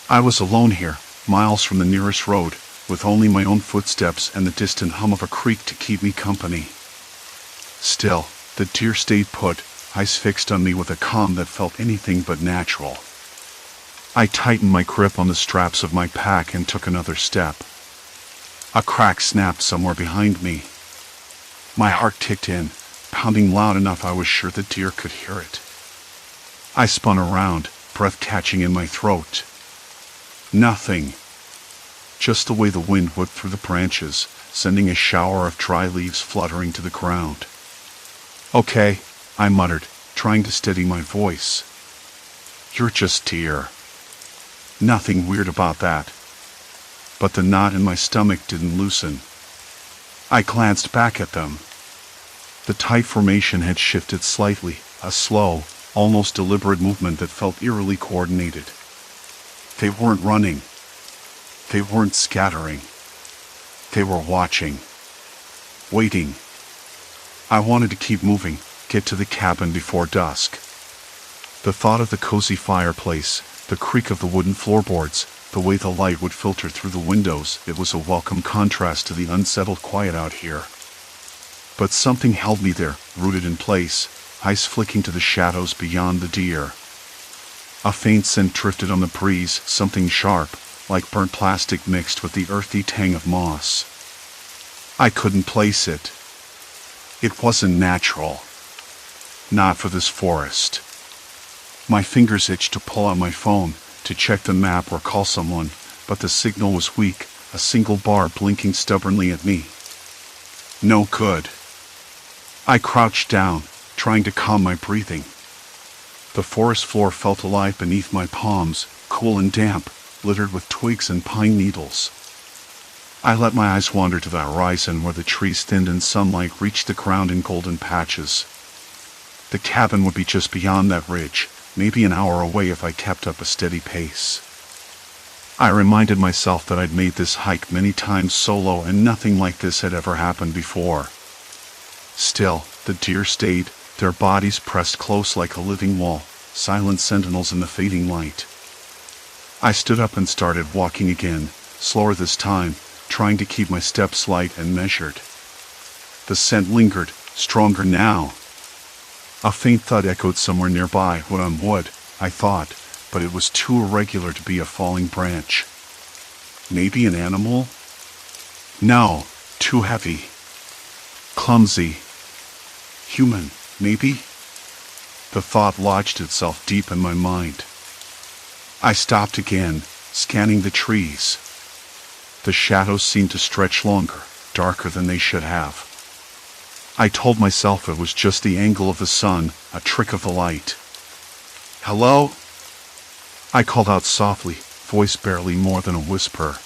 I was alone here, miles from the nearest road, with only my own footsteps and the distant hum of a creek to keep me company. Still, the deer stayed put, eyes fixed on me with a calm that felt anything but natural. I tightened my grip on the straps of my pack and took another step. A crack snapped somewhere behind me. My heart ticked in, pounding loud enough I was sure the deer could hear it. I spun around, breath catching in my throat. Nothing. Just the way the wind whipped through the branches, sending a shower of dry leaves fluttering to the ground. Okay, I muttered, trying to steady my voice. You're just deer. Nothing weird about that. But the knot in my stomach didn't loosen. I glanced back at them. The tight formation had shifted slightly, a slow, almost deliberate movement that felt eerily coordinated. They weren't running. They weren't scattering. They were watching. Waiting. I wanted to keep moving, get to the cabin before dusk. The thought of the cozy fireplace, the creak of the wooden floorboards, the way the light would filter through the windows, it was a welcome contrast to the unsettled quiet out here. But something held me there, rooted in place, eyes flicking to the shadows beyond the deer. A faint scent drifted on the breeze, something sharp, like burnt plastic mixed with the earthy tang of moss. I couldn't place it. It wasn't natural. Not for this forest. My fingers itched to pull out my phone, to check the map or call someone, but the signal was weak, a single bar blinking stubbornly at me. No good. I crouched down, trying to calm my breathing. The forest floor felt alive beneath my palms, cool and damp, littered with twigs and pine needles. I let my eyes wander to the horizon where the trees thinned and sunlight reached the ground in golden patches. The cabin would be just beyond that ridge, maybe an hour away if I kept up a steady pace. I reminded myself that I'd made this hike many times solo and nothing like this had ever happened before. Still, the deer stayed, their bodies pressed close like a living wall, silent sentinels in the fading light. I stood up and started walking again, slower this time, trying to keep my steps light and measured. The scent lingered, stronger now. A faint thud echoed somewhere nearby, wood on wood, I thought, but it was too irregular to be a falling branch. Maybe an animal? No, too heavy. Clumsy. Human, maybe? The thought lodged itself deep in my mind. I stopped again, scanning the trees. The shadows seemed to stretch longer, darker than they should have. I told myself it was just the angle of the sun, a trick of the light. Hello? I called out softly, voice barely more than a whisper.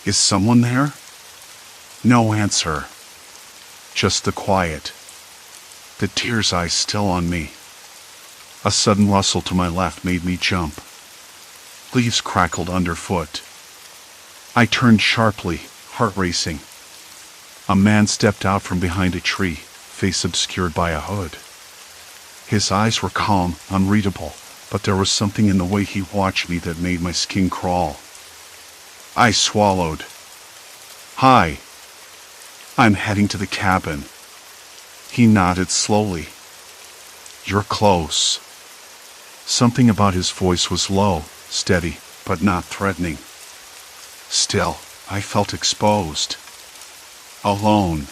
Is someone there? No answer. Just the quiet. The deer's eyes still on me. A sudden rustle to my left made me jump. Leaves crackled underfoot. I turned sharply, heart racing. A man stepped out from behind a tree, face obscured by a hood. His eyes were calm, unreadable, but there was something in the way he watched me that made my skin crawl. I swallowed. Hi. I'm heading to the cabin. He nodded slowly. You're close. Something about his voice was low, steady, but not threatening. Still, I felt exposed. Alone.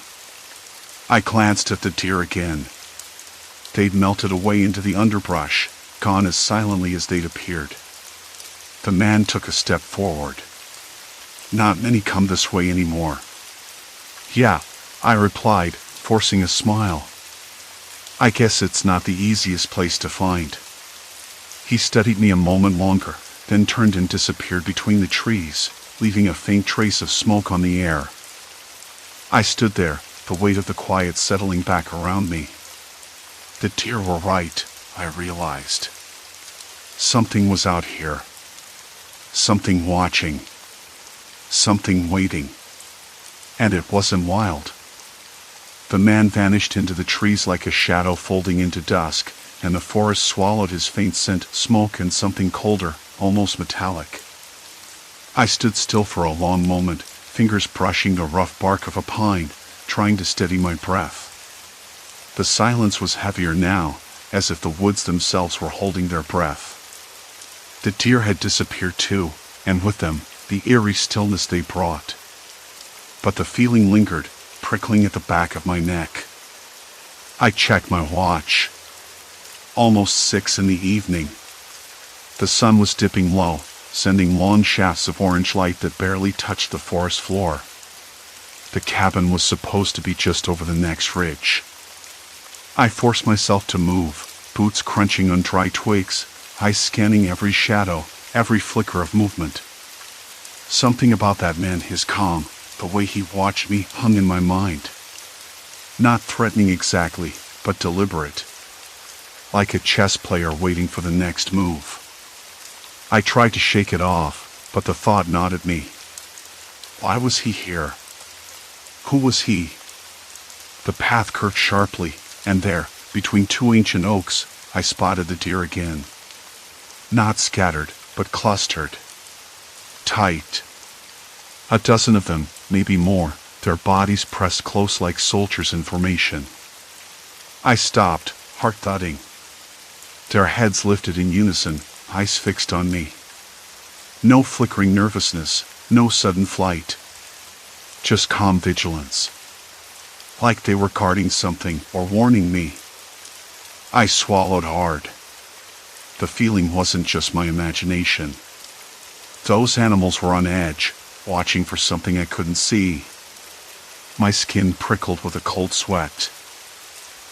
I glanced at the deer again. They'd melted away into the underbrush, gone as silently as they'd appeared. The man took a step forward. Not many come this way anymore. Yeah, I replied, forcing a smile. I guess it's not the easiest place to find. He studied me a moment longer, then turned and disappeared between the trees, leaving a faint trace of smoke on the air. I stood there, the weight of the quiet settling back around me. The deer were right, I realized. Something was out here. Something watching. Something waiting. And it wasn't wild. The man vanished into the trees like a shadow folding into dusk, and the forest swallowed his faint scent, smoke, and something colder, almost metallic. I stood still for a long moment, fingers brushing the rough bark of a pine, trying to steady my breath. The silence was heavier now, as if the woods themselves were holding their breath. The deer had disappeared too, and with them, the eerie stillness they brought. But the feeling lingered, prickling at the back of my neck. I checked my watch. Almost 6 in the evening. The sun was dipping low, sending long shafts of orange light that barely touched the forest floor. The cabin was supposed to be just over the next ridge. I forced myself to move, boots crunching on dry twigs, eyes scanning every shadow, every flicker of movement. Something about that man, his calm, the way he watched me, hung in my mind. Not threatening exactly, but deliberate. Like a chess player waiting for the next move. I tried to shake it off, but the thought gnawed at me. Why was he here? Who was he? The path curved sharply, and there, between 2 ancient oaks, I spotted the deer again. Not scattered, but clustered. Tight. A dozen of them, maybe more, their bodies pressed close like soldiers in formation. I stopped, heart thudding. Their heads lifted in unison, eyes fixed on me. No flickering nervousness, no sudden flight. Just calm vigilance. Like they were guarding something or warning me. I swallowed hard. The feeling wasn't just my imagination. Those animals were on edge, watching for something I couldn't see. My skin prickled with a cold sweat.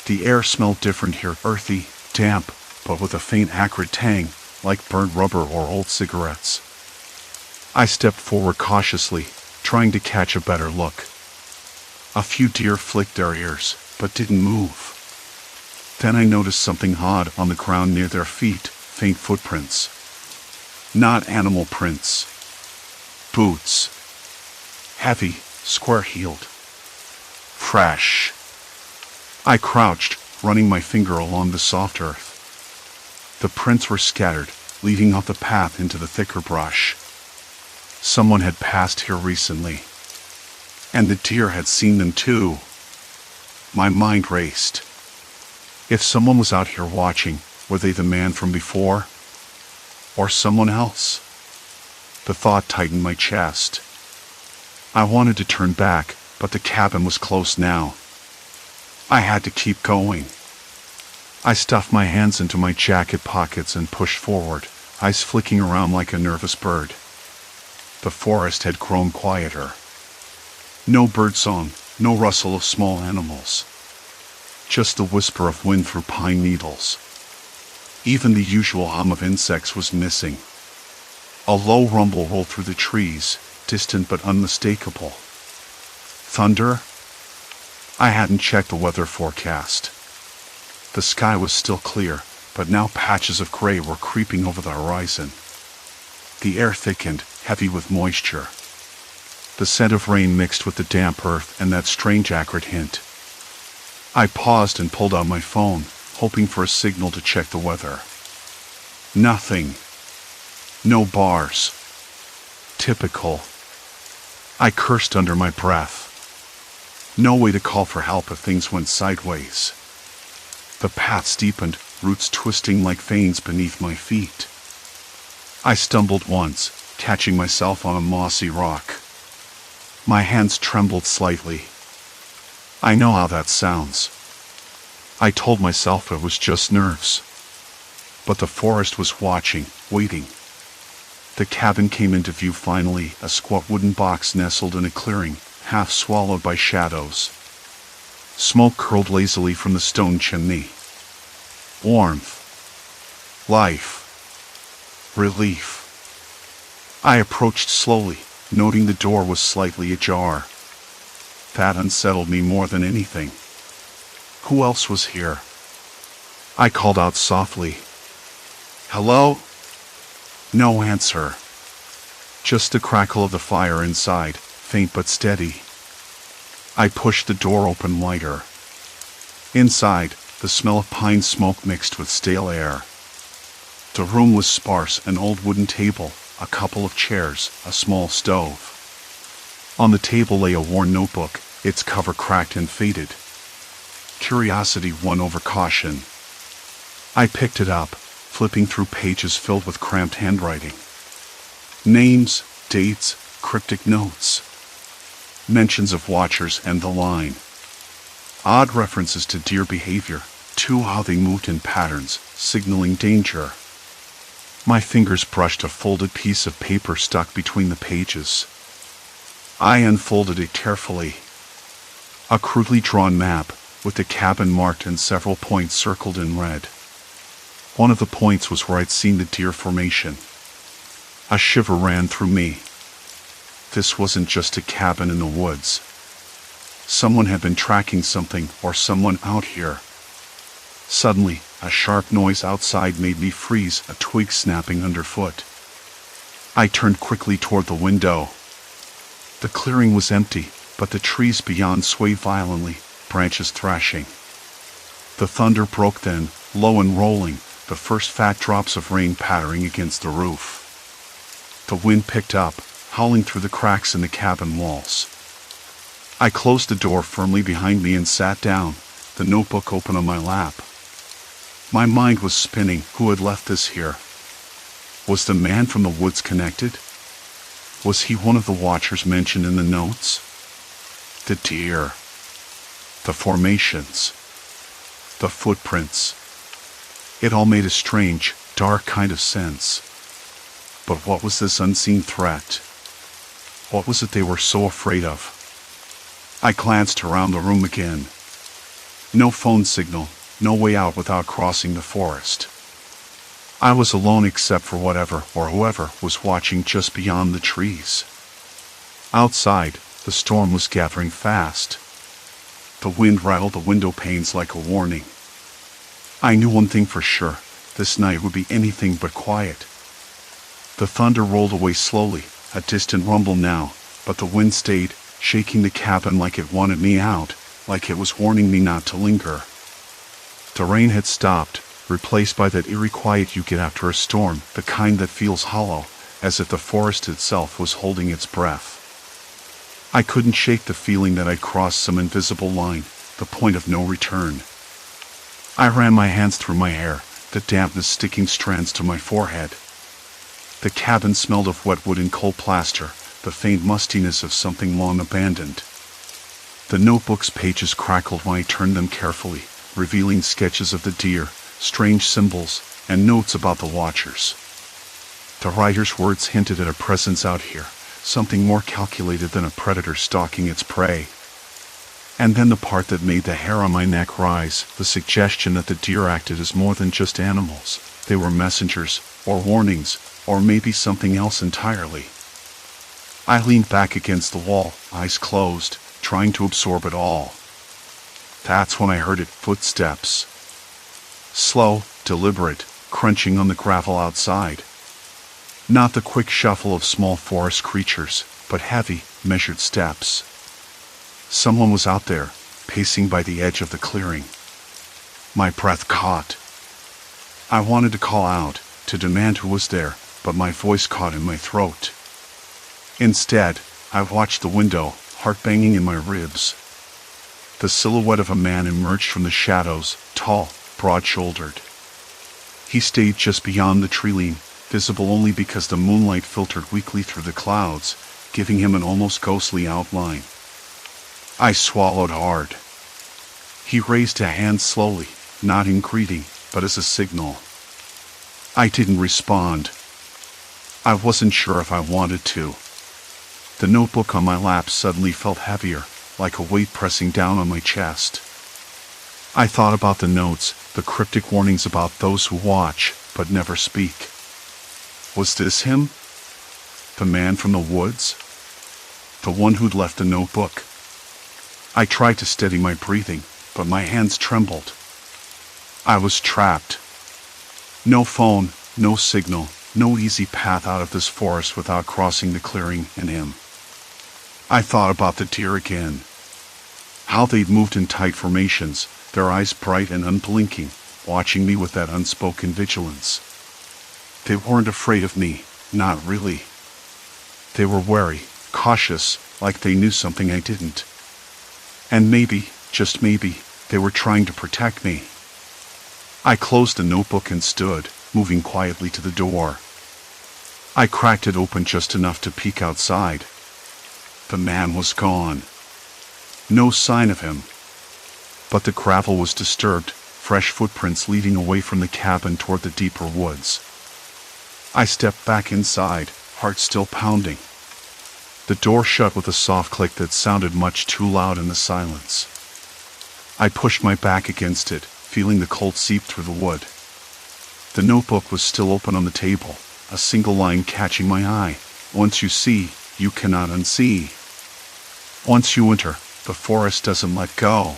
The air smelled different here, earthy, damp, but with a faint acrid tang, like burnt rubber or old cigarettes. I stepped forward cautiously, trying to catch a better look. A few deer flicked their ears, but didn't move. Then I noticed something odd on the ground near their feet, faint footprints. Not animal prints. Boots. Heavy, square-heeled. Fresh. I crouched, running my finger along the soft earth. The prints were scattered, leading off the path into the thicker brush. Someone had passed here recently. And the deer had seen them too. My mind raced. If someone was out here watching, were they the man from before? Or someone else? The thought tightened my chest. I wanted to turn back, but the cabin was close now. I had to keep going. I stuffed my hands into my jacket pockets and pushed forward, eyes flicking around like a nervous bird. The forest had grown quieter. No birdsong, no rustle of small animals. Just the whisper of wind through pine needles. Even the usual hum of insects was missing. A low rumble rolled through the trees, distant but unmistakable. Thunder? I hadn't checked the weather forecast. The sky was still clear, but now patches of gray were creeping over the horizon. The air thickened, heavy with moisture. The scent of rain mixed with the damp earth and that strange acrid hint. I paused and pulled out my phone, hoping for a signal to check the weather. Nothing. No bars. Typical. I cursed under my breath. No way to call for help if things went sideways. The path steepened, roots twisting like veins beneath my feet. I stumbled once, catching myself on a mossy rock. My hands trembled slightly. I know how that sounds. I told myself it was just nerves. But the forest was watching, waiting. The cabin came into view finally, a squat wooden box nestled in a clearing, half swallowed by shadows. Smoke curled lazily from the stone chimney. Warmth. Life. Relief. I approached slowly, noting the door was slightly ajar. That unsettled me more than anything. Who else was here? I called out softly. Hello? No answer. Just the crackle of the fire inside, faint but steady. I pushed the door open wider. Inside, the smell of pine smoke mixed with stale air. The room was sparse, an old wooden table, a couple of chairs, a small stove. On the table lay a worn notebook, its cover cracked and faded. Curiosity won over caution. I picked it up, flipping through pages filled with cramped handwriting. Names, dates, cryptic notes. Mentions of watchers and the line. Odd references to deer behavior, to how they moved in patterns, signaling danger. My fingers brushed a folded piece of paper stuck between the pages. I unfolded it carefully. A crudely drawn map, with the cabin marked and several points circled in red. One of the points was where I'd seen the deer formation. A shiver ran through me. This wasn't just a cabin in the woods. Someone had been tracking something or someone out here. Suddenly, a sharp noise outside made me freeze, a twig snapping underfoot. I turned quickly toward the window. The clearing was empty, but the trees beyond swayed violently, branches thrashing. The thunder broke then, low and rolling, the first fat drops of rain pattering against the roof. The wind picked up, howling through the cracks in the cabin walls. I closed the door firmly behind me and sat down, the notebook open on my lap. My mind was spinning. Who had left this here? Was the man from the woods connected? Was he one of the watchers mentioned in the notes? The deer. The formations. The footprints. It all made a strange, dark kind of sense. But what was this unseen threat? What was it they were so afraid of? I glanced around the room again. No phone signal, no way out without crossing the forest. I was alone except for whatever or whoever was watching just beyond the trees. Outside, the storm was gathering fast. The wind rattled the window panes like a warning. I knew one thing for sure, this night would be anything but quiet. The thunder rolled away slowly, a distant rumble now, but the wind stayed, shaking the cabin like it wanted me out, like it was warning me not to linger. The rain had stopped, replaced by that eerie quiet you get after a storm, the kind that feels hollow, as if the forest itself was holding its breath. I couldn't shake the feeling that I'd crossed some invisible line, the point of no return. I ran my hands through my hair, the dampness sticking strands to my forehead. The cabin smelled of wet wood and cold plaster, the faint mustiness of something long abandoned. The notebook's pages crackled when I turned them carefully, revealing sketches of the deer, strange symbols, and notes about the watchers. The writer's words hinted at a presence out here, something more calculated than a predator stalking its prey. And then the part that made the hair on my neck rise, the suggestion that the deer acted as more than just animals. They were messengers, or warnings, or maybe something else entirely. I leaned back against the wall, eyes closed, trying to absorb it all. That's when I heard it, footsteps. Slow, deliberate, crunching on the gravel outside. Not the quick shuffle of small forest creatures, but heavy, measured steps. Someone was out there, pacing by the edge of the clearing. My breath caught. I wanted to call out, to demand who was there, but my voice caught in my throat. Instead, I watched the window, heart banging in my ribs. The silhouette of a man emerged from the shadows, tall, broad-shouldered. He stayed just beyond the tree line, visible only because the moonlight filtered weakly through the clouds, giving him an almost ghostly outline. I swallowed hard. He raised a hand slowly, not in greeting, but as a signal. I didn't respond. I wasn't sure if I wanted to. The notebook on my lap suddenly felt heavier, like a weight pressing down on my chest. I thought about the notes, the cryptic warnings about those who watch, but never speak. Was this him? The man from the woods? The one who'd left the notebook? I tried to steady my breathing, but my hands trembled. I was trapped. No phone, no signal, no easy path out of this forest without crossing the clearing and him. I thought about the deer again. How they'd moved in tight formations, their eyes bright and unblinking, watching me with that unspoken vigilance. They weren't afraid of me, not really. They were wary, cautious, like they knew something I didn't. And maybe, just maybe, they were trying to protect me. I closed the notebook and stood, moving quietly to the door. I cracked it open just enough to peek outside. The man was gone. No sign of him. But the gravel was disturbed, fresh footprints leading away from the cabin toward the deeper woods. I stepped back inside, heart still pounding. The door shut with a soft click that sounded much too loud in the silence. I pushed my back against it, feeling the cold seep through the wood. The notebook was still open on the table, a single line catching my eye. Once you see, you cannot unsee. Once you enter, the forest doesn't let go.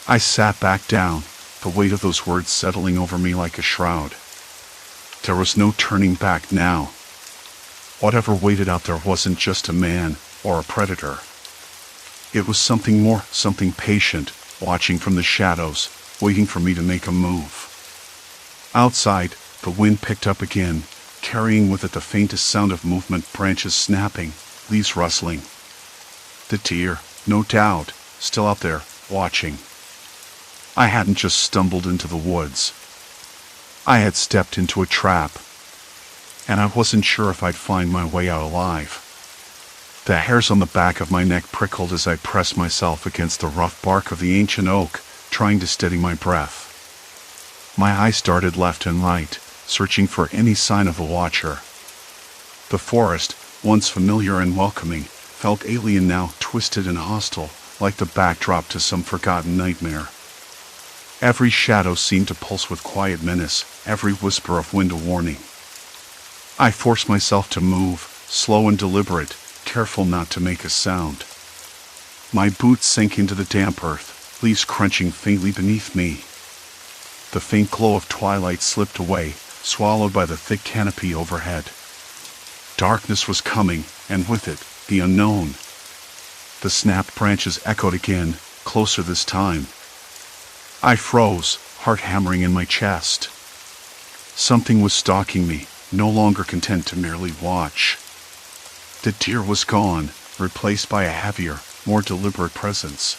I sat back down, the weight of those words settling over me like a shroud. There was no turning back now. Whatever waited out there wasn't just a man or a predator. It was something more, something patient, watching from the shadows, waiting for me to make a move. Outside, the wind picked up again, carrying with it the faintest sound of movement, branches snapping, leaves rustling. The deer, no doubt, still out there, watching. I hadn't just stumbled into the woods. I had stepped into a trap. and I wasn't sure if I'd find my way out alive. The hairs on the back of my neck prickled as I pressed myself against the rough bark of the ancient oak, trying to steady my breath. My eyes darted left and right, searching for any sign of a watcher. The forest, once familiar and welcoming, felt alien now, twisted and hostile, like the backdrop to some forgotten nightmare. Every shadow seemed to pulse with quiet menace, every whisper of wind a warning. I forced myself to move, slow and deliberate, careful not to make a sound. My boots sank into the damp earth, leaves crunching faintly beneath me. The faint glow of twilight slipped away, swallowed by the thick canopy overhead. Darkness was coming, and with it, the unknown. The snapped branches echoed again, closer this time. I froze, heart hammering in my chest. Something was stalking me, no longer content to merely watch. The deer was gone, replaced by a heavier, more deliberate presence.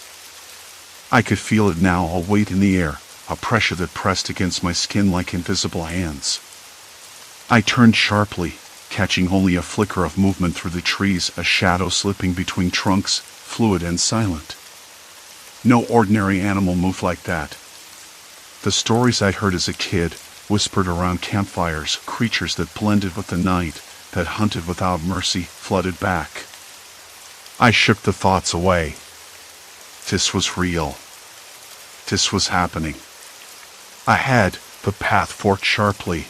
I could feel it now, a weight in the air, a pressure that pressed against my skin like invisible hands. I turned sharply, catching only a flicker of movement through the trees, a shadow slipping between trunks, fluid and silent. No ordinary animal moved like that. The stories I'd heard as a kid, whispered around campfires, creatures that blended with the night, that hunted without mercy, flooded back. I shook the thoughts away. This was real. This was happening. Ahead, the path forked sharply.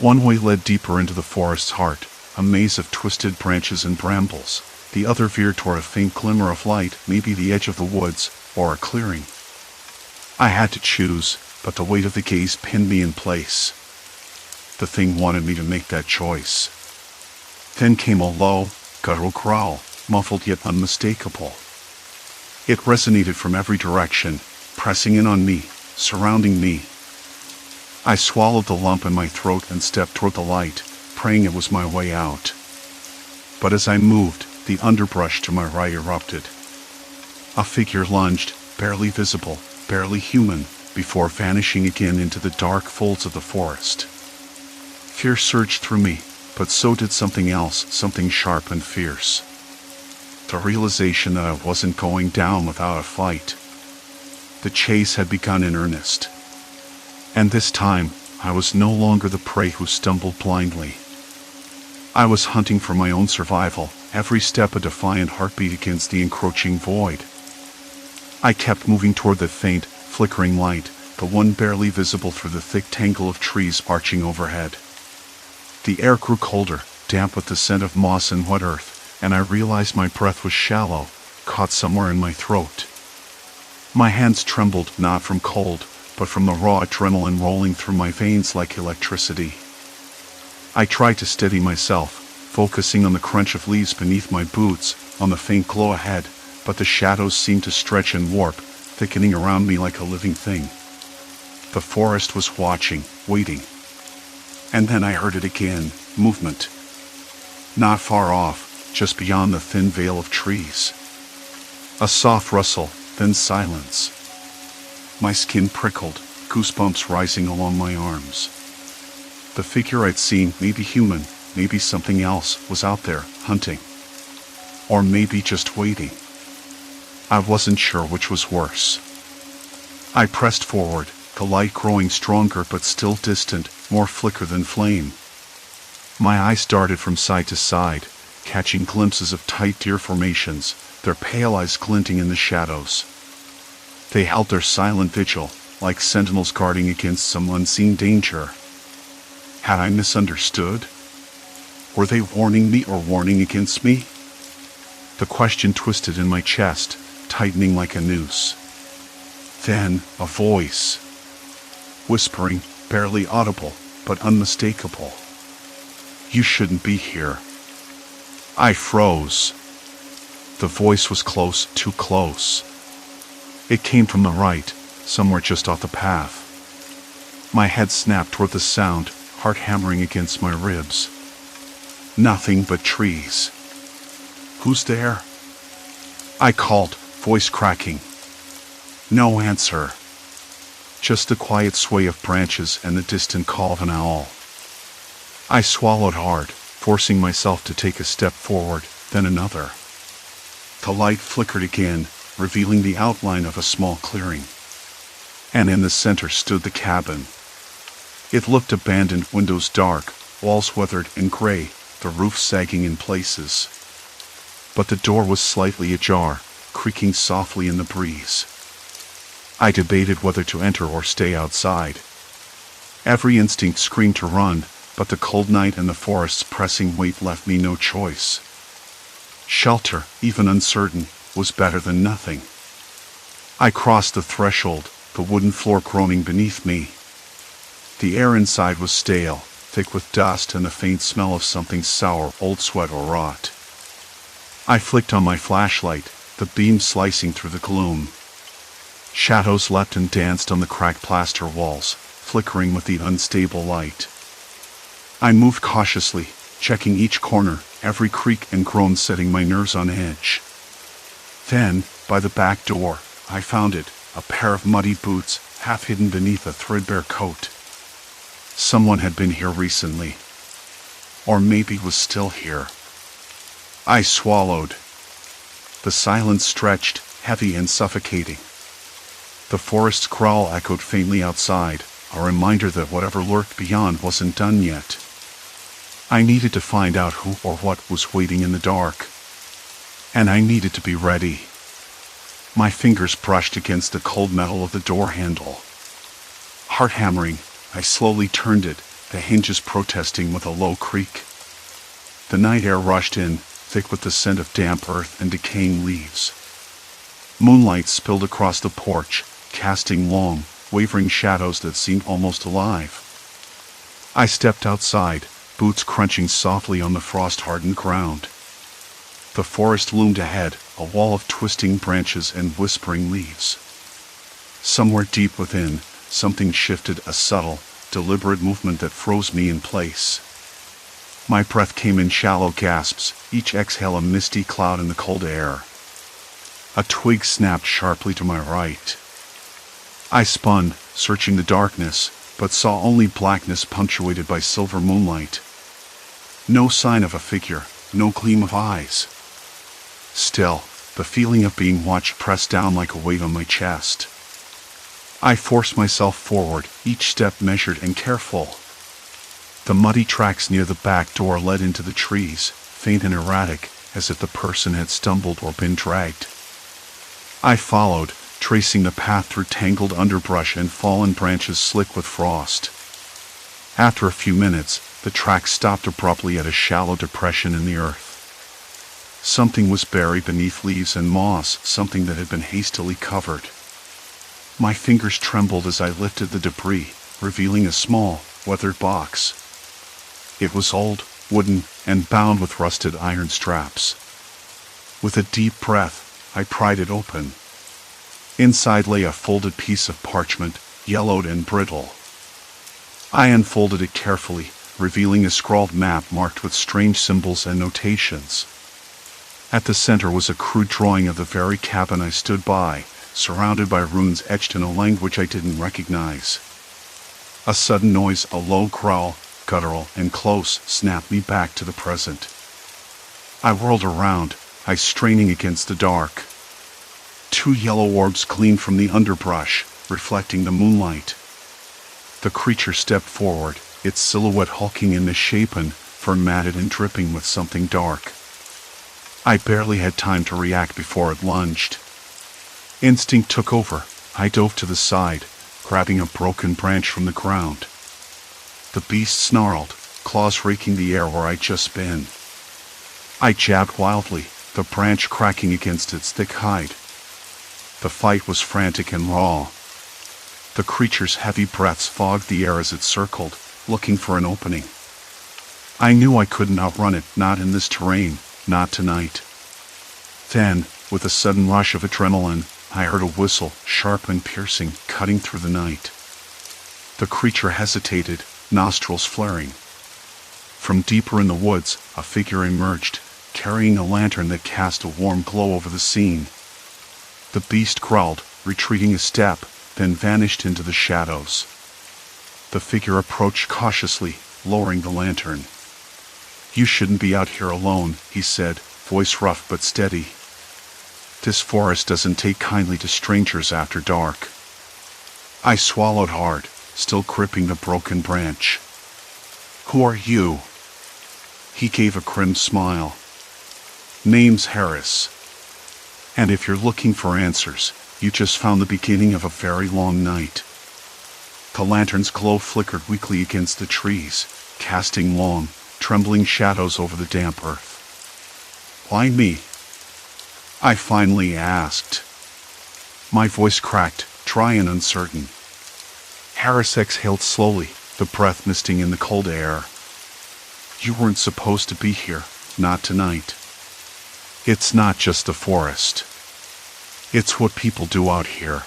One way led deeper into the forest's heart, a maze of twisted branches and brambles. The other veered toward a faint glimmer of light, maybe the edge of the woods, or a clearing. I had to choose, but the weight of the gaze pinned me in place. The thing wanted me to make that choice. Then came a low, guttural growl, muffled yet unmistakable. It resonated from every direction, pressing in on me, surrounding me. I swallowed the lump in my throat and stepped toward the light, praying it was my way out. But as I moved, the underbrush to my right erupted. A figure lunged, barely visible, barely human, before vanishing again into the dark folds of the forest. Fear surged through me, but so did something else, something sharp and fierce. The realization that I wasn't going down without a fight. The chase had begun in earnest. And this time, I was no longer the prey who stumbled blindly. I was hunting for my own survival, every step a defiant heartbeat against the encroaching void. I kept moving toward the faint, flickering light, the one barely visible through the thick tangle of trees arching overhead. The air grew colder, damp with the scent of moss and wet earth, and I realized my breath was shallow, caught somewhere in my throat. My hands trembled, not from cold, but from the raw adrenaline rolling through my veins like electricity. I tried to steady myself, focusing on the crunch of leaves beneath my boots, on the faint glow ahead, but the shadows seemed to stretch and warp, thickening around me like a living thing. The forest was watching, waiting. And then I heard it again, movement. Not far off, just beyond the thin veil of trees. A soft rustle, then silence. My skin prickled, goosebumps rising along my arms. The figure I'd seen, maybe human, maybe something else, was out there, hunting. Or maybe just waiting. I wasn't sure which was worse. I pressed forward, the light growing stronger but still distant, more flicker than flame. My eyes darted from side to side, catching glimpses of tight deer formations, their pale eyes glinting in the shadows. They held their silent vigil, like sentinels guarding against some unseen danger. Had I misunderstood? Were they warning me or warning against me? The question twisted in my chest, tightening like a noose. Then, a voice. Whispering, barely audible, but unmistakable. You shouldn't be here. I froze. The voice was close, too close. It came from the right, somewhere just off the path. My head snapped toward the sound, heart hammering against my ribs. Nothing but trees. Who's there? I called, voice cracking. No answer. Just the quiet sway of branches and the distant call of an owl. I swallowed hard, forcing myself to take a step forward, then another. The light flickered again, revealing the outline of a small clearing. And in the center stood the cabin. It looked abandoned, windows dark, walls weathered and gray, the roof sagging in places. But the door was slightly ajar, creaking softly in the breeze. I debated whether to enter or stay outside. Every instinct screamed to run, but the cold night and the forest's pressing weight left me no choice. Shelter, even uncertain, was better than nothing. I crossed the threshold, the wooden floor groaning beneath me. The air inside was stale, thick with dust and the faint smell of something sour, old sweat or rot. I flicked on my flashlight, the beam slicing through the gloom. Shadows leapt and danced on the cracked plaster walls, flickering with the unstable light. I moved cautiously, checking each corner, every creak and groan setting my nerves on edge. Then, by the back door, I found it, a pair of muddy boots, half hidden beneath a threadbare coat. Someone had been here recently. Or maybe was still here. I swallowed. The silence stretched, heavy and suffocating. The forest's growl echoed faintly outside, a reminder that whatever lurked beyond wasn't done yet. I needed to find out who or what was waiting in the dark. And I needed to be ready. My fingers brushed against the cold metal of the door handle. Heart hammering, I slowly turned it, the hinges protesting with a low creak. The night air rushed in, thick with the scent of damp earth and decaying leaves. Moonlight spilled across the porch, casting long, wavering shadows that seemed almost alive. I stepped outside, boots crunching softly on the frost-hardened ground. The forest loomed ahead, a wall of twisting branches and whispering leaves. Somewhere deep within, something shifted, a subtle, deliberate movement that froze me in place. My breath came in shallow gasps, each exhale a misty cloud in the cold air. A twig snapped sharply to my right. I spun, searching the darkness, but saw only blackness punctuated by silver moonlight. No sign of a figure, no gleam of eyes. Still, the feeling of being watched pressed down like a weight on my chest. I forced myself forward, each step measured and careful. The muddy tracks near the back door led into the trees, faint and erratic, as if the person had stumbled or been dragged. I followed, tracing the path through tangled underbrush and fallen branches slick with frost. After a few minutes, the tracks stopped abruptly at a shallow depression in the earth. Something was buried beneath leaves and moss, something that had been hastily covered. My fingers trembled as I lifted the debris, revealing a small, weathered box. It was old, wooden, and bound with rusted iron straps. With a deep breath, I pried it open. Inside lay a folded piece of parchment, yellowed and brittle. I unfolded it carefully, revealing a scrawled map marked with strange symbols and notations. At the center was a crude drawing of the very cabin I stood by, surrounded by runes etched in a language I didn't recognize. A sudden noise, a low growl, guttural and close, snapped me back to the present. I whirled around, eyes straining against the dark. Two yellow orbs gleamed from the underbrush, reflecting the moonlight. The creature stepped forward, its silhouette hulking and misshapen, fur-matted and dripping with something dark. I barely had time to react before it lunged. Instinct took over. I dove to the side, grabbing a broken branch from the ground. The beast snarled, claws raking the air where I'd just been. I jabbed wildly, the branch cracking against its thick hide. The fight was frantic and raw. The creature's heavy breaths fogged the air as it circled, looking for an opening. I knew I couldn't outrun it, not in this terrain, not tonight. Then, with a sudden rush of adrenaline, I heard a whistle, sharp and piercing, cutting through the night. The creature hesitated, nostrils flaring. From deeper in the woods, a figure emerged, carrying a lantern that cast a warm glow over the scene. The beast growled, retreating a step, then vanished into the shadows. The figure approached cautiously, lowering the lantern. "You shouldn't be out here alone," he said, voice rough but steady. "This forest doesn't take kindly to strangers after dark." I swallowed hard, still gripping the broken branch. "Who are you?" He gave a grim smile. "Name's Harris. And if you're looking for answers, you just found the beginning of a very long night." The lantern's glow flickered weakly against the trees, casting long, trembling shadows over the damp earth. "Why me?" I finally asked. My voice cracked, dry and uncertain. Harris exhaled slowly, the breath misting in the cold air. "You weren't supposed to be here, not tonight. It's not just the forest. It's what people do out here.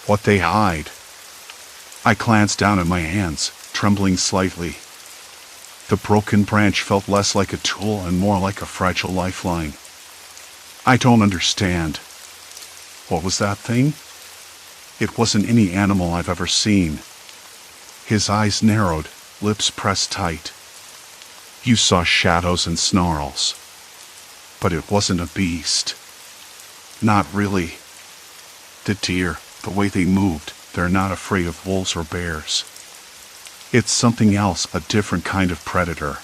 What they hide." I glanced down at my hands, trembling slightly. The broken branch felt less like a tool and more like a fragile lifeline. "I don't understand." "What was that thing?" It wasn't any animal I've ever seen. His eyes narrowed, lips pressed tight. "You saw shadows and snarls. But it wasn't a beast." "Not really. The deer, the way they moved, they're not afraid of wolves or bears. It's something else, a different kind of predator."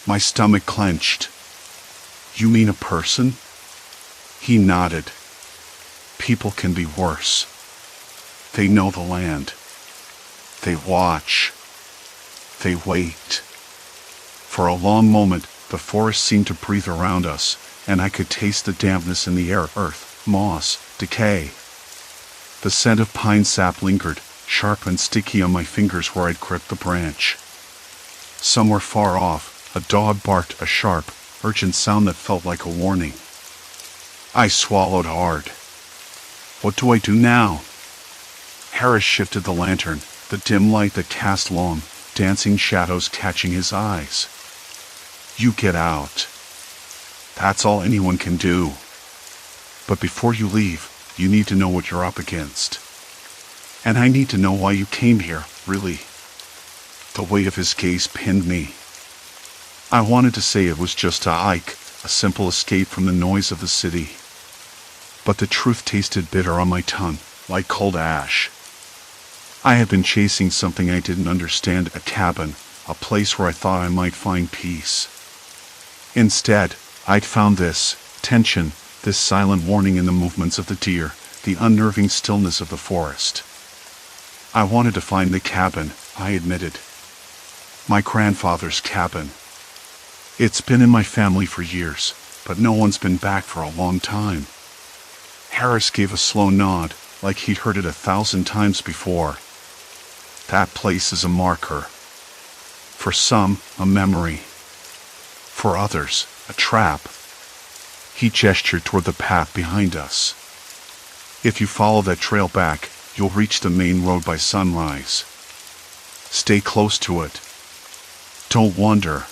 My stomach clenched. "You mean a person?" He nodded. "People can be worse. They know the land. They watch. They wait." For a long moment, the forest seemed to breathe around us, and I could taste the dampness in the air, earth, moss, decay. The scent of pine sap lingered, sharp and sticky on my fingers where I'd gripped the branch. Somewhere far off, a dog barked, a sharp, urgent sound that felt like a warning. I swallowed hard. What do I do now? Harris shifted the lantern, the dim light that cast long, dancing shadows catching his eyes. "You get out. That's all anyone can do. But before you leave, you need to know what you're up against. And I need to know why you came here, really." The weight of his gaze pinned me. I wanted to say it was just a hike, a simple escape from the noise of the city. But the truth tasted bitter on my tongue, like cold ash. I had been chasing something I didn't understand, a cabin, a place where I thought I might find peace. Instead, I'd found this tension, this silent warning in the movements of the deer, the unnerving stillness of the forest. I wanted to find the cabin, I admitted. My grandfather's cabin. It's been in my family for years, but no one's been back for a long time. Harris gave a slow nod, like he'd heard it 1,000 times before. That place is a marker. For some, a memory. For others, a trap. He gestured toward the path behind us. If you follow that trail back, you'll reach the main road by sunrise. Stay close to it. Don't wander.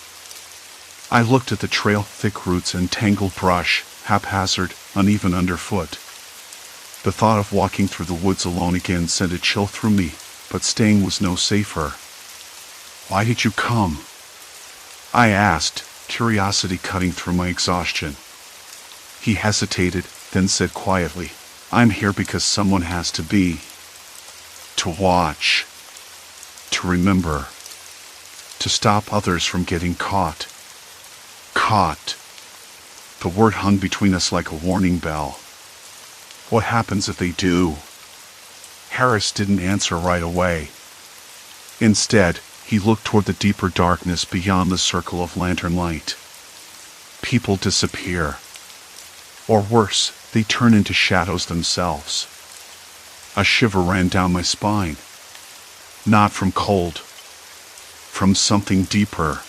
I looked at the trail, thick roots and tangled brush, haphazard, uneven underfoot. The thought of walking through the woods alone again sent a chill through me, but staying was no safer. "Why did you come?" I asked, curiosity cutting through my exhaustion. He hesitated, then said quietly, "I'm here because someone has to be. To watch. To remember. To stop others from getting caught." Caught. The word hung between us like a warning bell. What happens if they do? Harris didn't answer right away. Instead, he looked toward the deeper darkness beyond the circle of lantern light. People disappear. Or worse, they turn into shadows themselves. A shiver ran down my spine. Not from cold. From something deeper.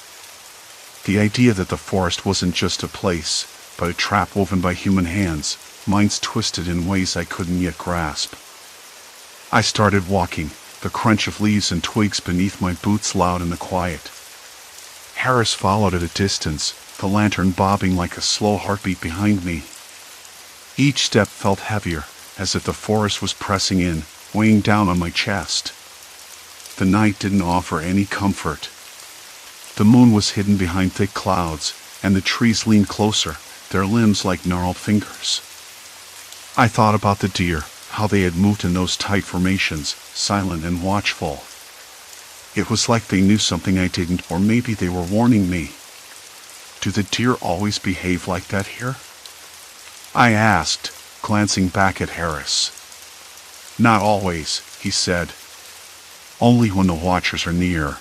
The idea that the forest wasn't just a place, but a trap woven by human hands, minds twisted in ways I couldn't yet grasp. I started walking, the crunch of leaves and twigs beneath my boots loud in the quiet. Harris followed at a distance, the lantern bobbing like a slow heartbeat behind me. Each step felt heavier, as if the forest was pressing in, weighing down on my chest. The night didn't offer any comfort. The moon was hidden behind thick clouds, and the trees leaned closer, their limbs like gnarled fingers. I thought about the deer, how they had moved in those tight formations, silent and watchful. It was like they knew something I didn't, or maybe they were warning me. Do the deer always behave like that here? I asked, glancing back at Harris. Not always, he said. Only when the watchers are near.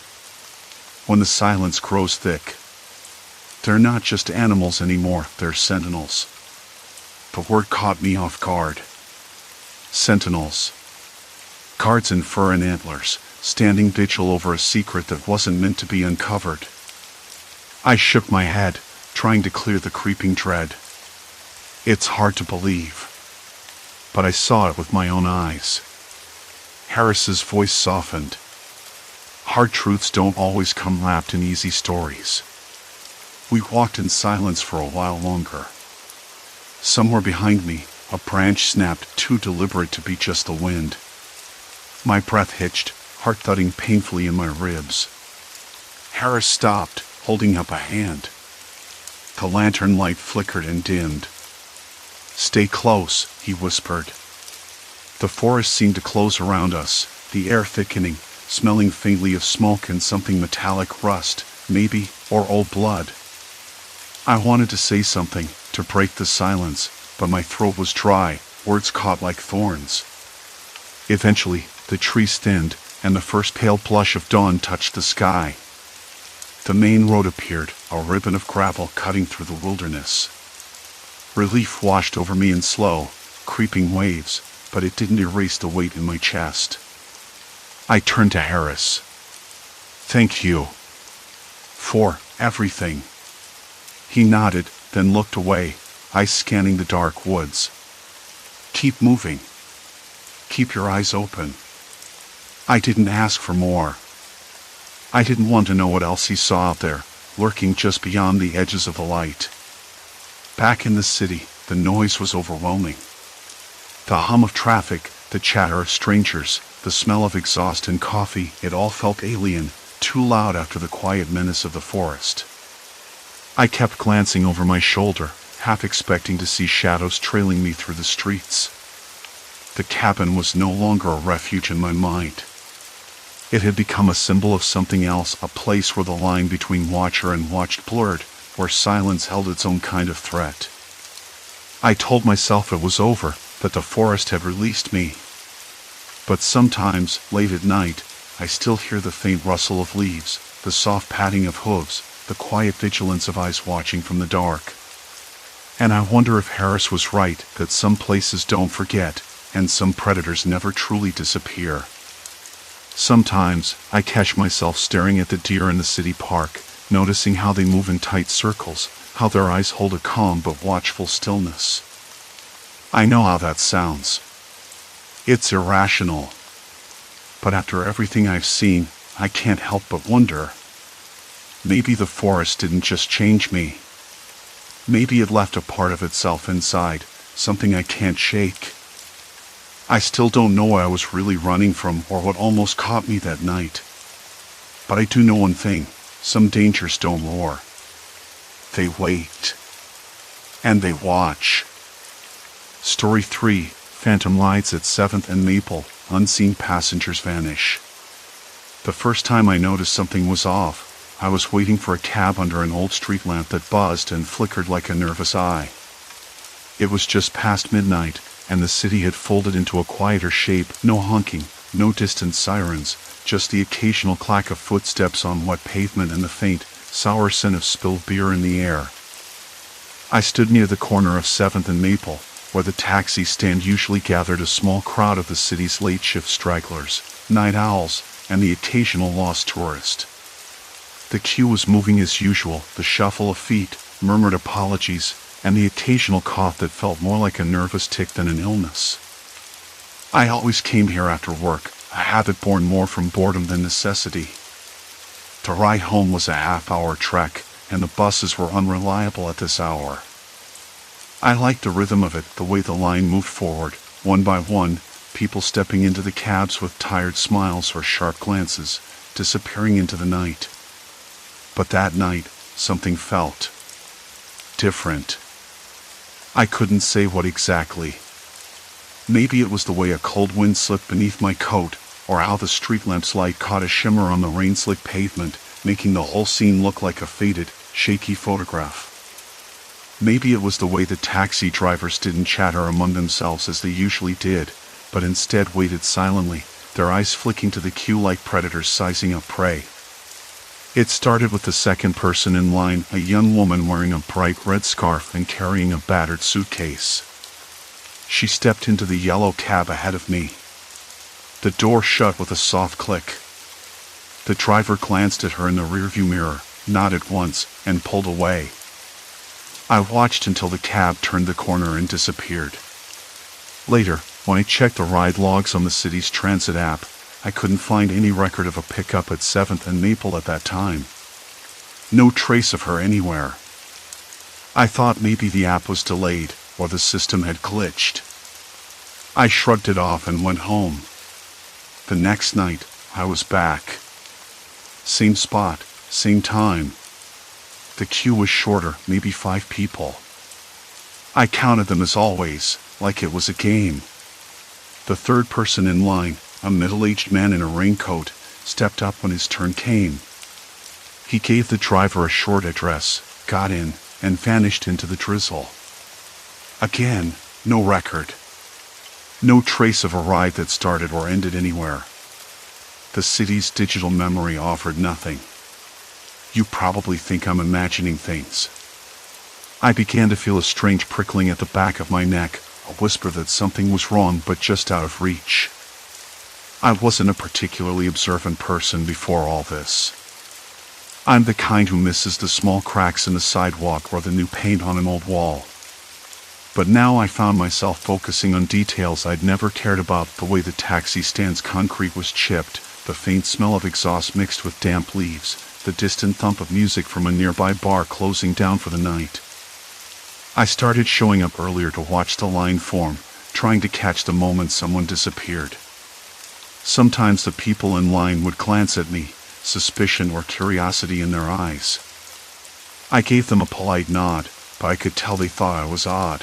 When the silence grows thick. They're not just animals anymore, they're sentinels. The word caught me off guard. Sentinels. Guards in fur and antlers, standing vigil over a secret that wasn't meant to be uncovered. I shook my head, trying to clear the creeping dread. It's hard to believe. But I saw it with my own eyes. Harris's voice softened. Hard truths don't always come wrapped in easy stories. We walked in silence for a while longer. Somewhere behind me, a branch snapped, too deliberate to be just the wind. My breath hitched, heart thudding painfully in my ribs. Harris stopped, holding up a hand. The lantern light flickered and dimmed. Stay close, he whispered. The forest seemed to close around us, the air thickening, smelling faintly of smoke and something metallic, rust, maybe, or old blood. I wanted to say something, to break the silence, but my throat was dry, words caught like thorns. Eventually, the trees thinned, and the first pale blush of dawn touched the sky. The main road appeared, a ribbon of gravel cutting through the wilderness. Relief washed over me in slow, creeping waves, but it didn't erase the weight in my chest. I turned to Harris. Thank you. For everything. He nodded, then looked away, eyes scanning the dark woods. Keep moving. Keep your eyes open. I didn't ask for more. I didn't want to know what else he saw out there, lurking just beyond the edges of the light. Back in the city, the noise was overwhelming. The hum of traffic, the chatter of strangers, the smell of exhaust and coffee, it all felt alien, too loud after the quiet menace of the forest. I kept glancing over my shoulder, half expecting to see shadows trailing me through the streets. The cabin was no longer a refuge in my mind. It had become a symbol of something else, a place where the line between watcher and watched blurred, where silence held its own kind of threat. I told myself it was over, that the forest had released me. But sometimes, late at night, I still hear the faint rustle of leaves, the soft patting of hooves, the quiet vigilance of eyes watching from the dark. And I wonder if Harris was right, that some places don't forget, and some predators never truly disappear. Sometimes, I catch myself staring at the deer in the city park, noticing how they move in tight circles, how their eyes hold a calm but watchful stillness. I know how that sounds. It's irrational. But after everything I've seen, I can't help but wonder. Maybe the forest didn't just change me. Maybe it left a part of itself inside, something I can't shake. I still don't know what I was really running from or what almost caught me that night. But I do know one thing, some dangers don't roar. They wait. And they watch. Story 3, Phantom Lights at 7th and Maple, Unseen Passengers Vanish. The first time I noticed something was off, I was waiting for a cab under an old street lamp that buzzed and flickered like a nervous eye. It was just past midnight, and the city had folded into a quieter shape, no honking, no distant sirens, just the occasional clack of footsteps on wet pavement and the faint, sour scent of spilled beer in the air. I stood near the corner of 7th and Maple, where the taxi stand usually gathered a small crowd of the city's late-shift stragglers, night owls, and the occasional lost tourist. The queue was moving as usual, the shuffle of feet, murmured apologies, and the occasional cough that felt more like a nervous tic than an illness. I always came here after work, a habit born more from boredom than necessity. The ride home was a half-hour trek, and the buses were unreliable at this hour. I liked the rhythm of it, the way the line moved forward, one by one, people stepping into the cabs with tired smiles or sharp glances, disappearing into the night. But that night, something felt different. I couldn't say what exactly. Maybe it was the way a cold wind slipped beneath my coat, or how the street lamp's light caught a shimmer on the rain-slick pavement, making the whole scene look like a faded, shaky photograph. Maybe it was the way the taxi drivers didn't chatter among themselves as they usually did, but instead waited silently, their eyes flicking to the queue like predators sizing up prey. It started with the second person in line, a young woman wearing a bright red scarf and carrying a battered suitcase. She stepped into the yellow cab ahead of me. The door shut with a soft click. The driver glanced at her in the rearview mirror, nodded once, and pulled away. I watched until the cab turned the corner and disappeared. Later, when I checked the ride logs on the city's transit app, I couldn't find any record of a pickup at 7th and Maple at that time. No trace of her anywhere. I thought maybe the app was delayed, or the system had glitched. I shrugged it off and went home. The next night, I was back. Same spot, same time. The queue was shorter, maybe 5 people. I counted them as always, like it was a game. The third person in line, a middle-aged man in a raincoat, stepped up when his turn came. He gave the driver a short address, got in, and vanished into the drizzle. Again, no record. No trace of a ride that started or ended anywhere. The city's digital memory offered nothing. You probably think I'm imagining things. I began to feel a strange prickling at the back of my neck, a whisper that something was wrong but just out of reach. I wasn't a particularly observant person before all this. I'm the kind who misses the small cracks in the sidewalk or the new paint on an old wall. But now I found myself focusing on details I'd never cared about, the way the taxi stand's concrete was chipped, the faint smell of exhaust mixed with damp leaves, the distant thump of music from a nearby bar closing down for the night. I started showing up earlier to watch the line form, trying to catch the moment someone disappeared. Sometimes the people in line would glance at me, suspicion or curiosity in their eyes. I gave them a polite nod, but I could tell they thought I was odd.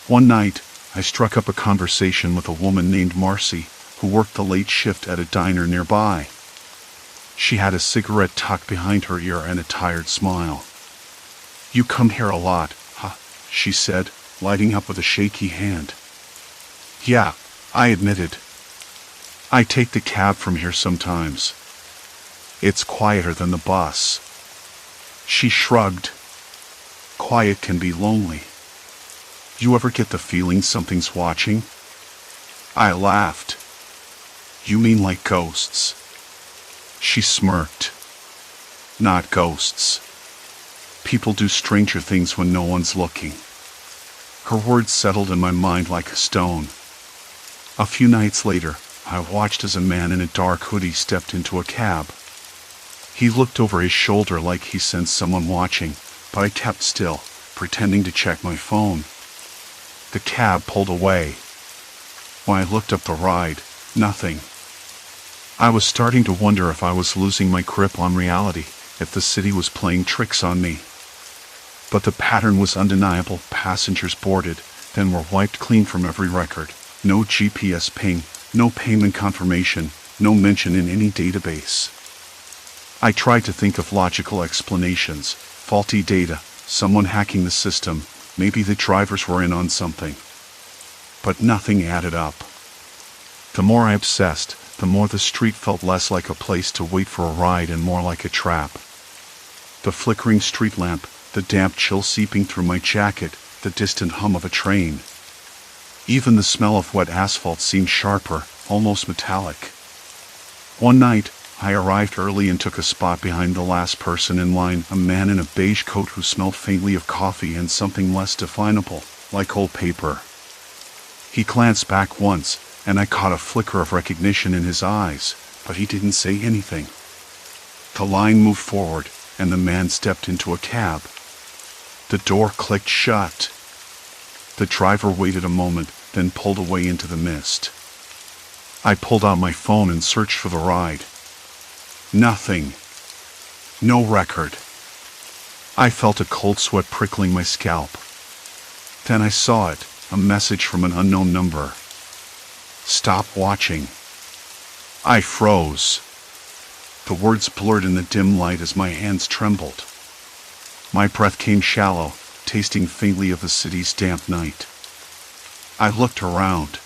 One night, I struck up a conversation with a woman named Marcy, who worked the late shift at a diner nearby. She had a cigarette tucked behind her ear and a tired smile. "You come here a lot, huh?" she said, lighting up with a shaky hand. "Yeah," I admitted. "I take the cab from here sometimes. It's quieter than the bus." She shrugged. "Quiet can be lonely. You ever get the feeling something's watching?" I laughed. "You mean like ghosts?" She smirked. "Not ghosts. People do stranger things when no one's looking." Her words settled in my mind like a stone. A few nights later, I watched as a man in a dark hoodie stepped into a cab. He looked over his shoulder like he sensed someone watching, but I kept still, pretending to check my phone. The cab pulled away. When I looked up the ride, nothing. I was starting to wonder if I was losing my grip on reality, if the city was playing tricks on me. But the pattern was undeniable. Passengers boarded, then were wiped clean from every record. No GPS ping, no payment confirmation, no mention in any database. I tried to think of logical explanations. Faulty data, someone hacking the system, maybe the drivers were in on something. But nothing added up. The more I obsessed, the more the street felt less like a place to wait for a ride and more like a trap. The flickering street lamp, the damp chill seeping through my jacket, the distant hum of a train. Even the smell of wet asphalt seemed sharper, almost metallic. One night, I arrived early and took a spot behind the last person in line, a man in a beige coat who smelled faintly of coffee and something less definable, like old paper. He glanced back once, and I caught a flicker of recognition in his eyes, but he didn't say anything. The line moved forward, and the man stepped into a cab. The door clicked shut. The driver waited a moment, then pulled away into the mist. I pulled out my phone and searched for the ride. Nothing. No record. I felt a cold sweat prickling my scalp. Then I saw it, a message from an unknown number. Stop watching. I froze. The words blurred in the dim light as my hands trembled. My breath came shallow, tasting faintly of the city's damp night. I looked around.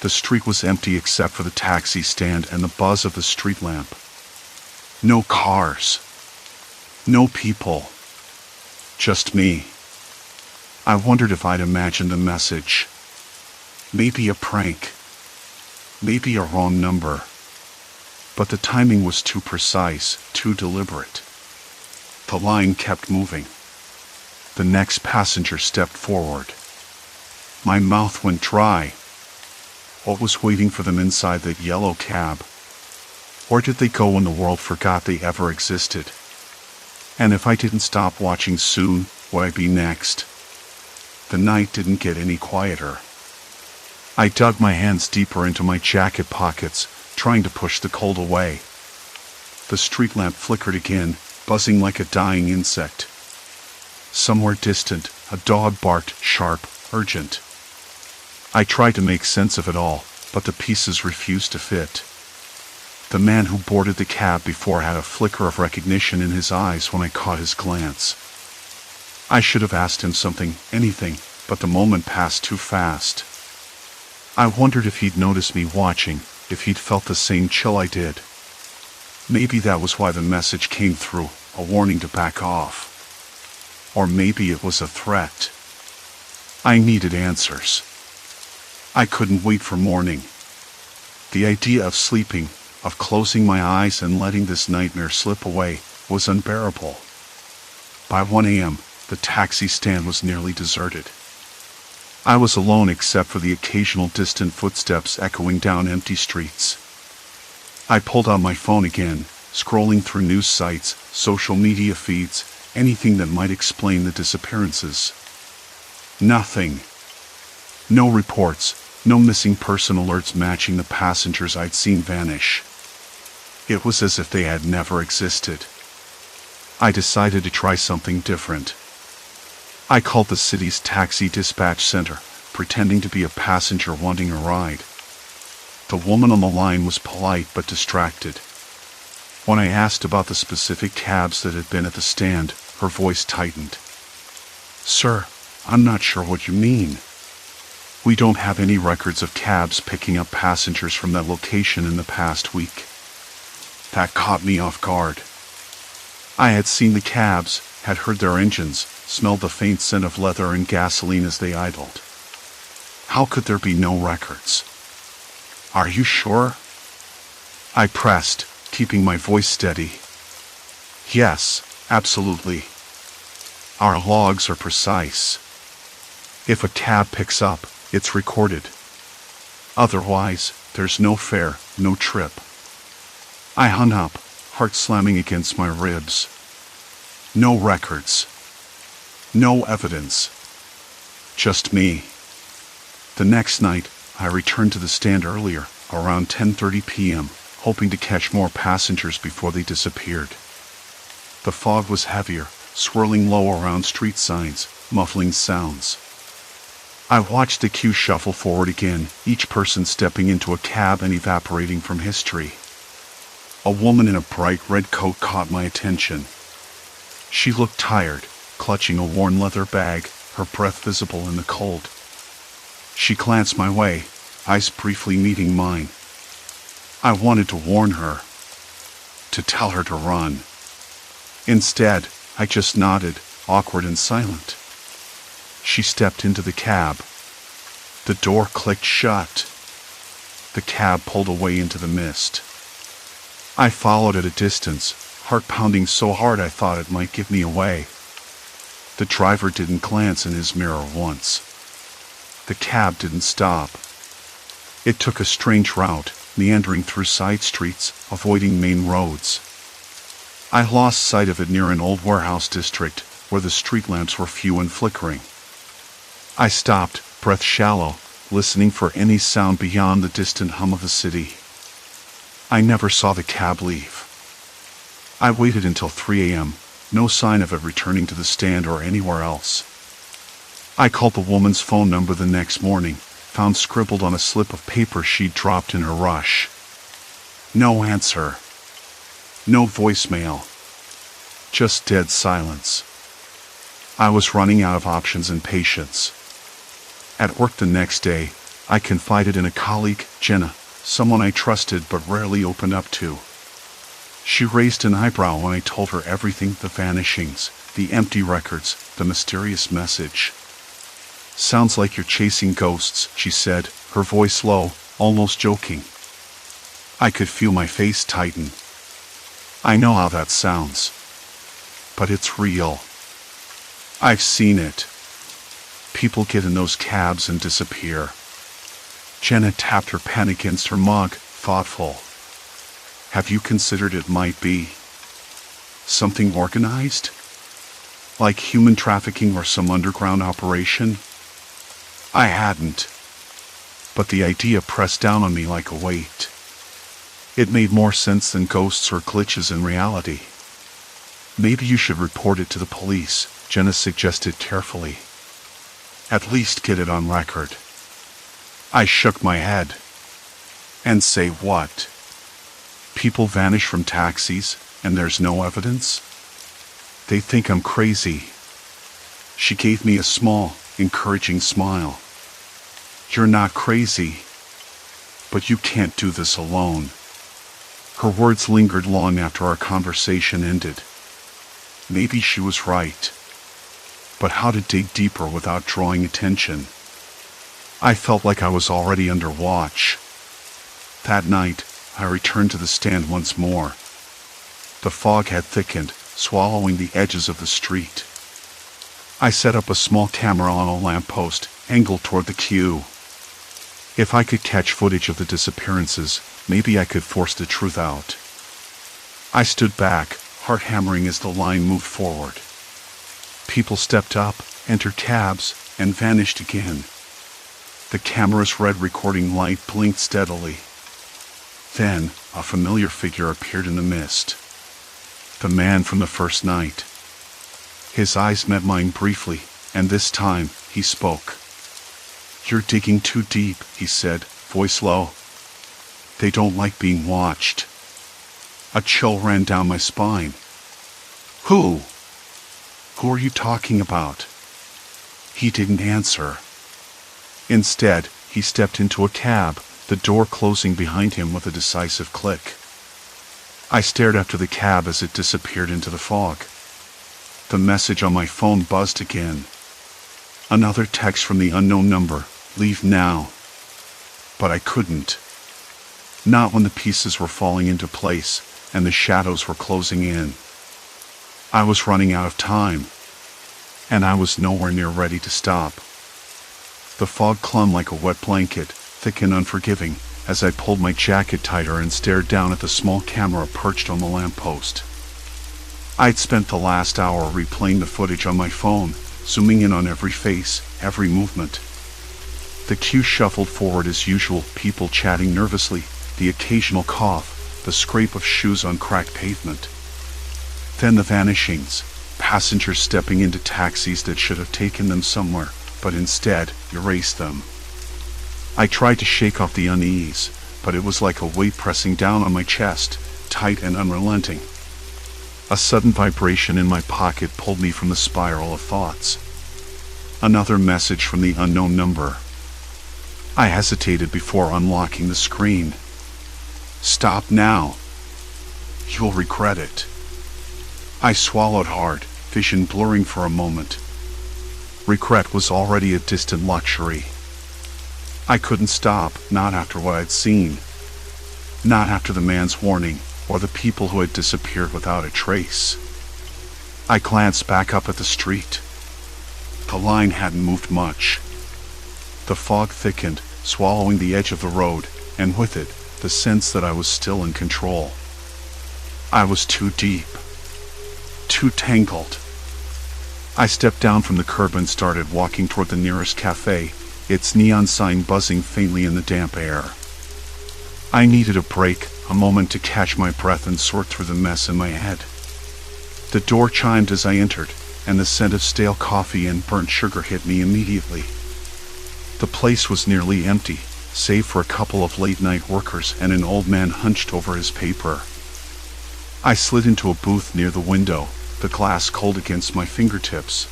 The street was empty except for the taxi stand and the buzz of the street lamp. No cars. No people. Just me. I wondered if I'd imagined the message. Maybe a prank. Maybe a wrong number. But the timing was too precise, too deliberate. The line kept moving. The next passenger stepped forward. My mouth went dry. What was waiting for them inside that yellow cab? Where did they go when the world forgot they ever existed? And if I didn't stop watching soon, would I be next? The night didn't get any quieter. I dug my hands deeper into my jacket pockets, trying to push the cold away. The street lamp flickered again, buzzing like a dying insect. Somewhere distant, a dog barked, sharp, urgent. I tried to make sense of it all, but the pieces refused to fit. The man who boarded the cab before had a flicker of recognition in his eyes when I caught his glance. I should have asked him something, anything, but the moment passed too fast. I wondered if he'd noticed me watching, if he'd felt the same chill I did. Maybe that was why the message came through, a warning to back off. Or maybe it was a threat. I needed answers. I couldn't wait for morning. The idea of sleeping, of closing my eyes and letting this nightmare slip away, was unbearable. By 1 a.m., the taxi stand was nearly deserted. I was alone except for the occasional distant footsteps echoing down empty streets. I pulled out my phone again, scrolling through news sites, social media feeds, anything that might explain the disappearances. Nothing. No reports, no missing person alerts matching the passengers I'd seen vanish. It was as if they had never existed. I decided to try something different. I called the city's taxi dispatch center, pretending to be a passenger wanting a ride. The woman on the line was polite but distracted. When I asked about the specific cabs that had been at the stand, her voice tightened. "Sir, I'm not sure what you mean. We don't have any records of cabs picking up passengers from that location in the past week." That caught me off guard. I had seen the cabs, had heard their engines, smelled the faint scent of leather and gasoline as they idled. How could there be no records? "Are you sure?" I pressed, keeping my voice steady. "Yes, absolutely. Our logs are precise. If a cab picks up, it's recorded. Otherwise, there's no fare, no trip." I hung up, heart slamming against my ribs. No records. No evidence. Just me. The next night, I returned to the stand earlier, around 10:30 p.m., hoping to catch more passengers before they disappeared. The fog was heavier, swirling low around street signs, muffling sounds. I watched the queue shuffle forward again, each person stepping into a cab and evaporating from history. A woman in a bright red coat caught my attention. She looked tired, clutching a worn leather bag, her breath visible in the cold. She glanced my way, eyes briefly meeting mine. I wanted to warn her, to tell her to run. Instead, I just nodded, awkward and silent. She stepped into the cab. The door clicked shut. The cab pulled away into the mist. I followed at a distance, heart pounding so hard I thought it might give me away. The driver didn't glance in his mirror once. The cab didn't stop. It took a strange route, meandering through side streets, avoiding main roads. I lost sight of it near an old warehouse district, where the street lamps were few and flickering. I stopped, breath shallow, listening for any sound beyond the distant hum of the city. I never saw the cab leave. I waited until 3 a.m., no sign of it returning to the stand or anywhere else. I called the woman's phone number the next morning, found scribbled on a slip of paper she'd dropped in her rush. No answer. No voicemail. Just dead silence. I was running out of options and patience. At work the next day, I confided in a colleague, Jenna, someone I trusted but rarely opened up to. She raised an eyebrow when I told her everything: the vanishings, the empty records, the mysterious message. "Sounds like you're chasing ghosts," she said, her voice low, almost joking. I could feel my face tighten. I know how that sounds. But it's real. I've seen it. People get in those cabs and disappear. Jenna tapped her pen against her mug, thoughtful. Have you considered it might be something organized? Like human trafficking or some underground operation? I hadn't. But the idea pressed down on me like a weight. It made more sense than ghosts or glitches in reality. Maybe you should report it to the police, Jenna suggested carefully. At least get it on record. I shook my head. And say what? People vanish from taxis, and there's no evidence? They think I'm crazy. She gave me a small, encouraging smile. You're not crazy. But you can't do this alone. Her words lingered long after our conversation ended. Maybe she was right. But how to dig deeper without drawing attention? I felt like I was already under watch. That night, I returned to the stand once more. The fog had thickened, swallowing the edges of the street. I set up a small camera on a lamppost, angled toward the queue. If I could catch footage of the disappearances, maybe I could force the truth out. I stood back, heart hammering as the line moved forward. People stepped up, entered cabs, and vanished again. The camera's red recording light blinked steadily. Then, a familiar figure appeared in the mist. The man from the first night. His eyes met mine briefly, and this time, he spoke. You're digging too deep, he said, voice low. They don't like being watched. A chill ran down my spine. Who? Who are you talking about? He didn't answer. Instead, he stepped into a cab, the door closing behind him with a decisive click. I stared after the cab as it disappeared into the fog. The message on my phone buzzed again. Another text from the unknown number, leave now. But I couldn't. Not when the pieces were falling into place and the shadows were closing in. I was running out of time, and I was nowhere near ready to stop. The fog clung like a wet blanket, thick and unforgiving, as I pulled my jacket tighter and stared down at the small camera perched on the lamppost. I'd spent the last hour replaying the footage on my phone, zooming in on every face, every movement. The queue shuffled forward as usual, people chatting nervously, the occasional cough, the scrape of shoes on cracked pavement. Then the vanishings, passengers stepping into taxis that should have taken them somewhere, but instead erased them. I tried to shake off the unease, but it was like a weight pressing down on my chest, tight and unrelenting. A sudden vibration in my pocket pulled me from the spiral of thoughts. Another message from the unknown number. I hesitated before unlocking the screen. Stop now. You'll regret it. I swallowed hard, vision blurring for a moment. Regret was already a distant luxury. I couldn't stop, not after what I'd seen. Not after the man's warning, or the people who had disappeared without a trace. I glanced back up at the street. The line hadn't moved much. The fog thickened, swallowing the edge of the road, and with it, the sense that I was still in control. I was too deep. Too tangled. I stepped down from the curb and started walking toward the nearest cafe, its neon sign buzzing faintly in the damp air. I needed a break, a moment to catch my breath and sort through the mess in my head. The door chimed as I entered, and the scent of stale coffee and burnt sugar hit me immediately. The place was nearly empty, save for a couple of late-night workers and an old man hunched over his paper. I slid into a booth near the window, the glass cold against my fingertips.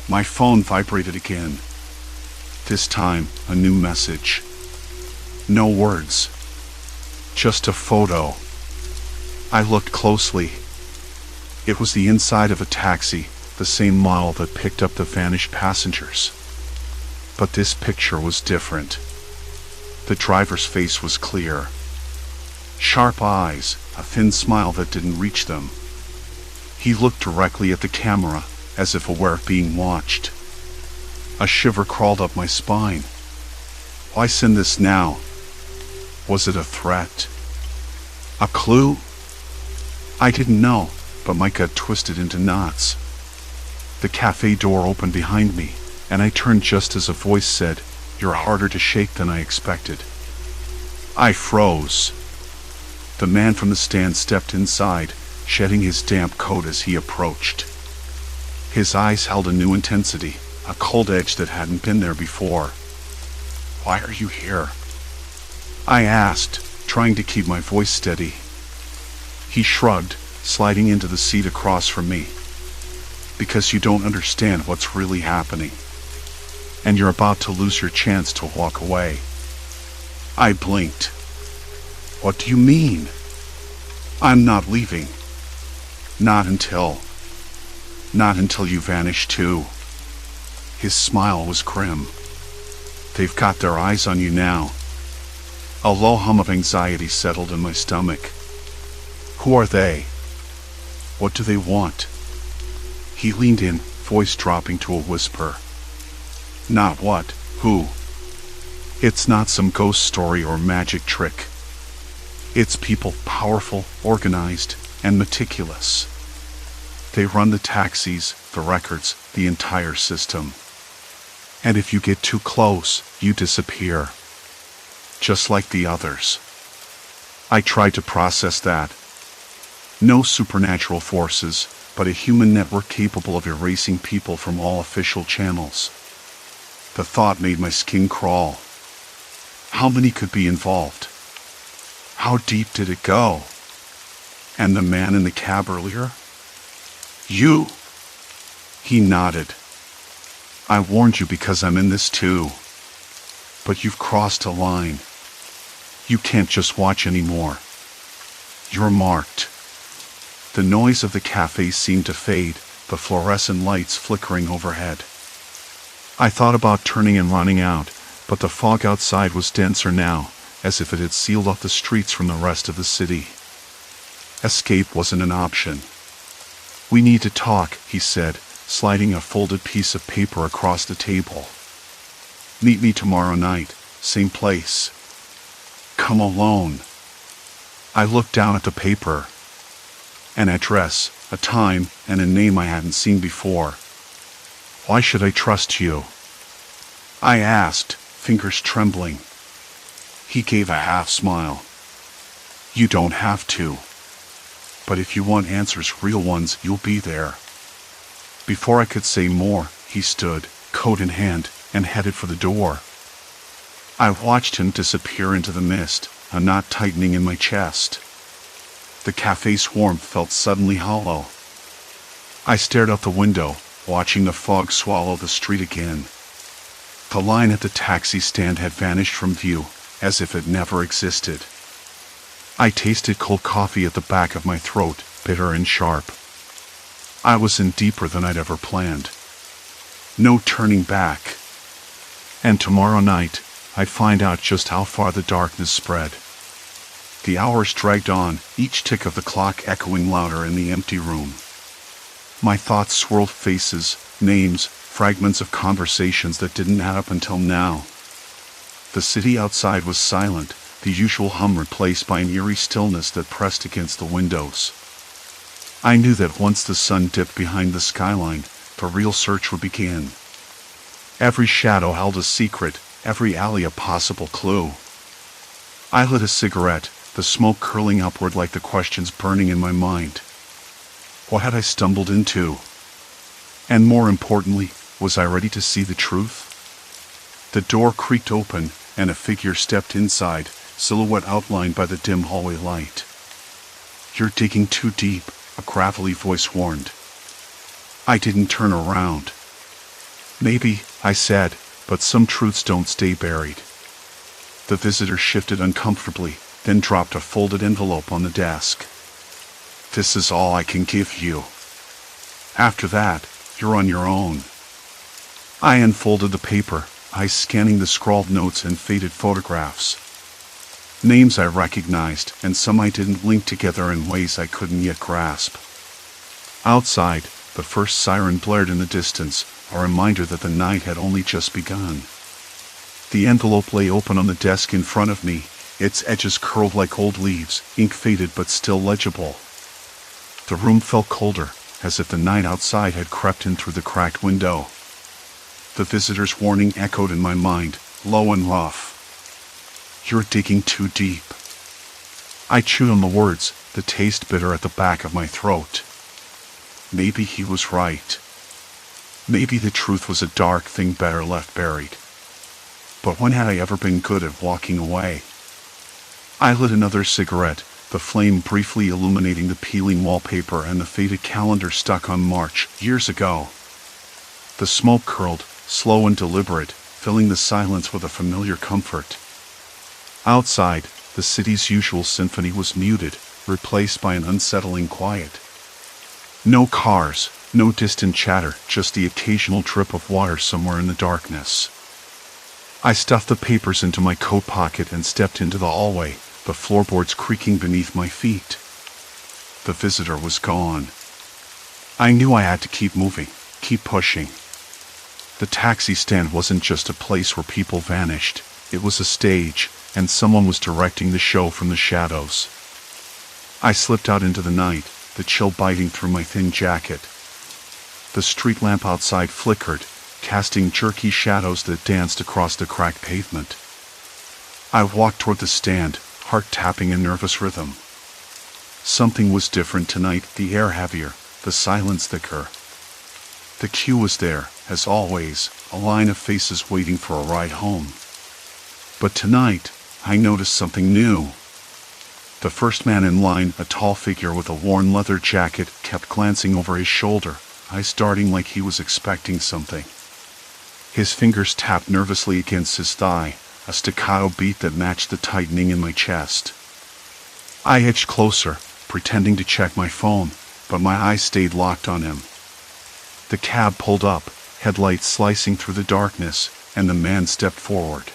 My phone vibrated again. This time, a new message. No words. Just a photo. I looked closely. It was the inside of a taxi, the same model that picked up the vanished passengers. But this picture was different. The driver's face was clear. Sharp eyes, a thin smile that didn't reach them. He looked directly at the camera, as if aware of being watched. A shiver crawled up my spine. Why send this now? Was it a threat? A clue? I didn't know, but my gut twisted into knots. The cafe door opened behind me, and I turned just as a voice said, "You're harder to shake than I expected." I froze. The man from the stand stepped inside, shedding his damp coat as he approached. His eyes held a new intensity, a cold edge that hadn't been there before. "Why are you here?" I asked, trying to keep my voice steady. He shrugged, sliding into the seat across from me. "Because you don't understand what's really happening. And you're about to lose your chance to walk away." I blinked. "What do you mean?" "I'm not leaving. Not until you vanish too." His smile was grim. "They've got their eyes on you now." A low hum of anxiety settled in my stomach. "Who are they? What do they want?" He leaned in, voice dropping to a whisper. "Not what, who. It's not some ghost story or magic trick. It's people powerful, organized, and meticulous. They run the taxis, the records, the entire system. And if you get too close, you disappear. Just like the others." I tried to process that. No supernatural forces, but a human network capable of erasing people from all official channels. The thought made my skin crawl. How many could be involved? How deep did it go? And the man in the cab earlier? "You?" He nodded. "I warned you because I'm in this too. But you've crossed a line. You can't just watch anymore. You're marked." The noise of the cafe seemed to fade, the fluorescent lights flickering overhead. I thought about turning and running out, but the fog outside was denser now, as if it had sealed off the streets from the rest of the city. Escape wasn't an option. "We need to talk," he said, sliding a folded piece of paper across the table. "Meet me tomorrow night, same place. Come alone." I looked down at the paper. An address, a time, and a name I hadn't seen before. "Why should I trust you?" I asked, fingers trembling. He gave a half smile. "You don't have to. But if you want answers, real ones, you'll be there." Before I could say more, he stood, coat in hand, and headed for the door. I watched him disappear into the mist, a knot tightening in my chest. The cafe's warmth felt suddenly hollow. I stared out the window, watching the fog swallow the street again. The line at the taxi stand had vanished from view, as if it never existed. I tasted cold coffee at the back of my throat, bitter and sharp. I was in deeper than I'd ever planned. No turning back. And tomorrow night, I'd find out just how far the darkness spread. The hours dragged on, each tick of the clock echoing louder in the empty room. My thoughts swirled faces, names, fragments of conversations that didn't add up until now. The city outside was silent, the usual hum replaced by an eerie stillness that pressed against the windows. I knew that once the sun dipped behind the skyline, the real search would begin. Every shadow held a secret, every alley a possible clue. I lit a cigarette, the smoke curling upward like the questions burning in my mind. What had I stumbled into? And more importantly, was I ready to see the truth? The door creaked open, and a figure stepped inside, silhouette outlined by the dim hallway light. "You're digging too deep," a gravelly voice warned. I didn't turn around. "Maybe," I said, "but some truths don't stay buried." The visitor shifted uncomfortably, then dropped a folded envelope on the desk. "This is all I can give you. After that, you're on your own." I unfolded the paper, eyes scanning the scrawled notes and faded photographs. Names I recognized, and some I didn't link together in ways I couldn't yet grasp. Outside, the first siren blared in the distance, a reminder that the night had only just begun. The envelope lay open on the desk in front of me, its edges curled like old leaves, ink faded but still legible. The room felt colder, as if the night outside had crept in through the cracked window. The visitor's warning echoed in my mind, low and rough. "You're digging too deep." I chewed on the words, the taste bitter at the back of my throat. Maybe he was right. Maybe the truth was a dark thing better left buried. But when had I ever been good at walking away? I lit another cigarette, the flame briefly illuminating the peeling wallpaper and the faded calendar stuck on March, years ago. The smoke curled, slow and deliberate, filling the silence with a familiar comfort. Outside, the city's usual symphony was muted, replaced by an unsettling quiet. No cars, no distant chatter, just the occasional drip of water somewhere in the darkness. I stuffed the papers into my coat pocket and stepped into the hallway, the floorboards creaking beneath my feet. The visitor was gone. I knew I had to keep moving, keep pushing. The taxi stand wasn't just a place where people vanished, it was a stage, and someone was directing the show from the shadows. I slipped out into the night, the chill biting through my thin jacket. The street lamp outside flickered, casting jerky shadows that danced across the cracked pavement. I walked toward the stand, heart tapping in nervous rhythm. Something was different tonight, the air heavier, the silence thicker. The queue was there, as always, a line of faces waiting for a ride home. But tonight, I noticed something new. The first man in line, a tall figure with a worn leather jacket, kept glancing over his shoulder, eyes darting like he was expecting something. His fingers tapped nervously against his thigh, a staccato beat that matched the tightening in my chest. I edged closer, pretending to check my phone, but my eyes stayed locked on him. The cab pulled up, headlights slicing through the darkness, and the man stepped forward.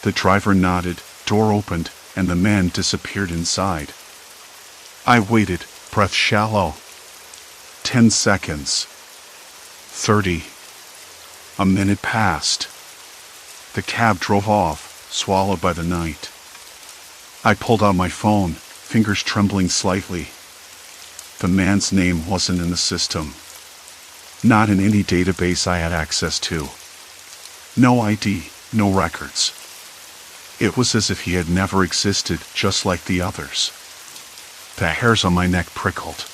The driver nodded, door opened, and the man disappeared inside. I waited, breath shallow. 10 seconds. 30. A minute passed. The cab drove off, swallowed by the night. I pulled out my phone, fingers trembling slightly. The man's name wasn't in the system. Not in any database I had access to. No ID, no records. It was as if he had never existed, just like the others. The hairs on my neck prickled.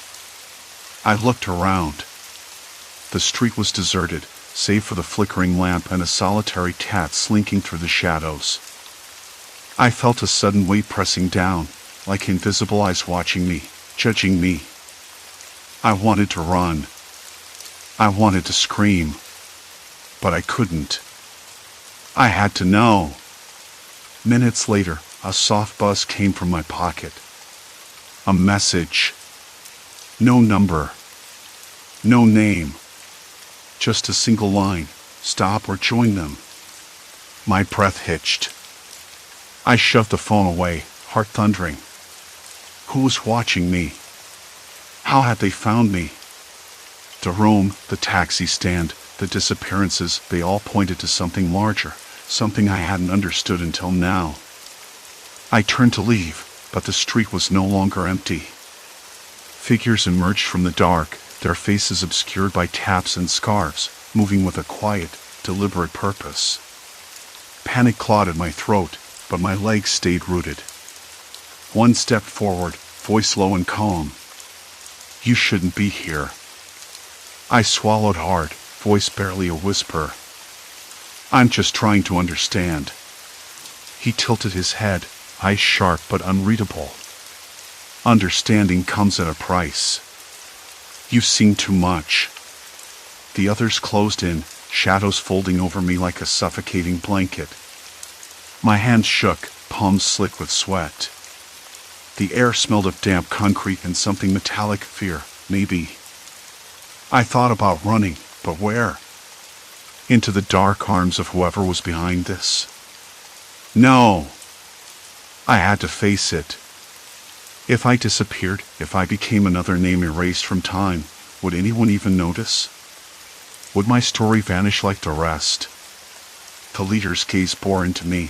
I looked around. The street was deserted, save for the flickering lamp and a solitary cat slinking through the shadows. I felt a sudden weight pressing down, like invisible eyes watching me, judging me. I wanted to run. I wanted to scream. But I couldn't. I had to know. Minutes later, a soft buzz came from my pocket. A message. No number. No name. Just a single line. Stop or join them. My breath hitched. I shoved the phone away, heart thundering. Who was watching me? How had they found me? The room, the taxi stand, the disappearances, they all pointed to something larger, something I hadn't understood until now. I turned to leave, but the street was no longer empty. Figures emerged from the dark, their faces obscured by taps and scarves, moving with a quiet, deliberate purpose. Panic clawed at my throat, but my legs stayed rooted. One step forward, voice low and calm. You shouldn't be here. I swallowed hard, voice barely a whisper. I'm just trying to understand. He tilted his head, eyes sharp but unreadable. Understanding comes at a price. You've seen too much. The others closed in, shadows folding over me like a suffocating blanket. My hands shook, palms slick with sweat. The air smelled of damp concrete and something metallic. Fear, maybe. I thought about running, but where? Into the dark arms of whoever was behind this? No. I had to face it. If I disappeared, if I became another name erased from time, would anyone even notice? Would my story vanish like the rest? The leader's gaze bore into me.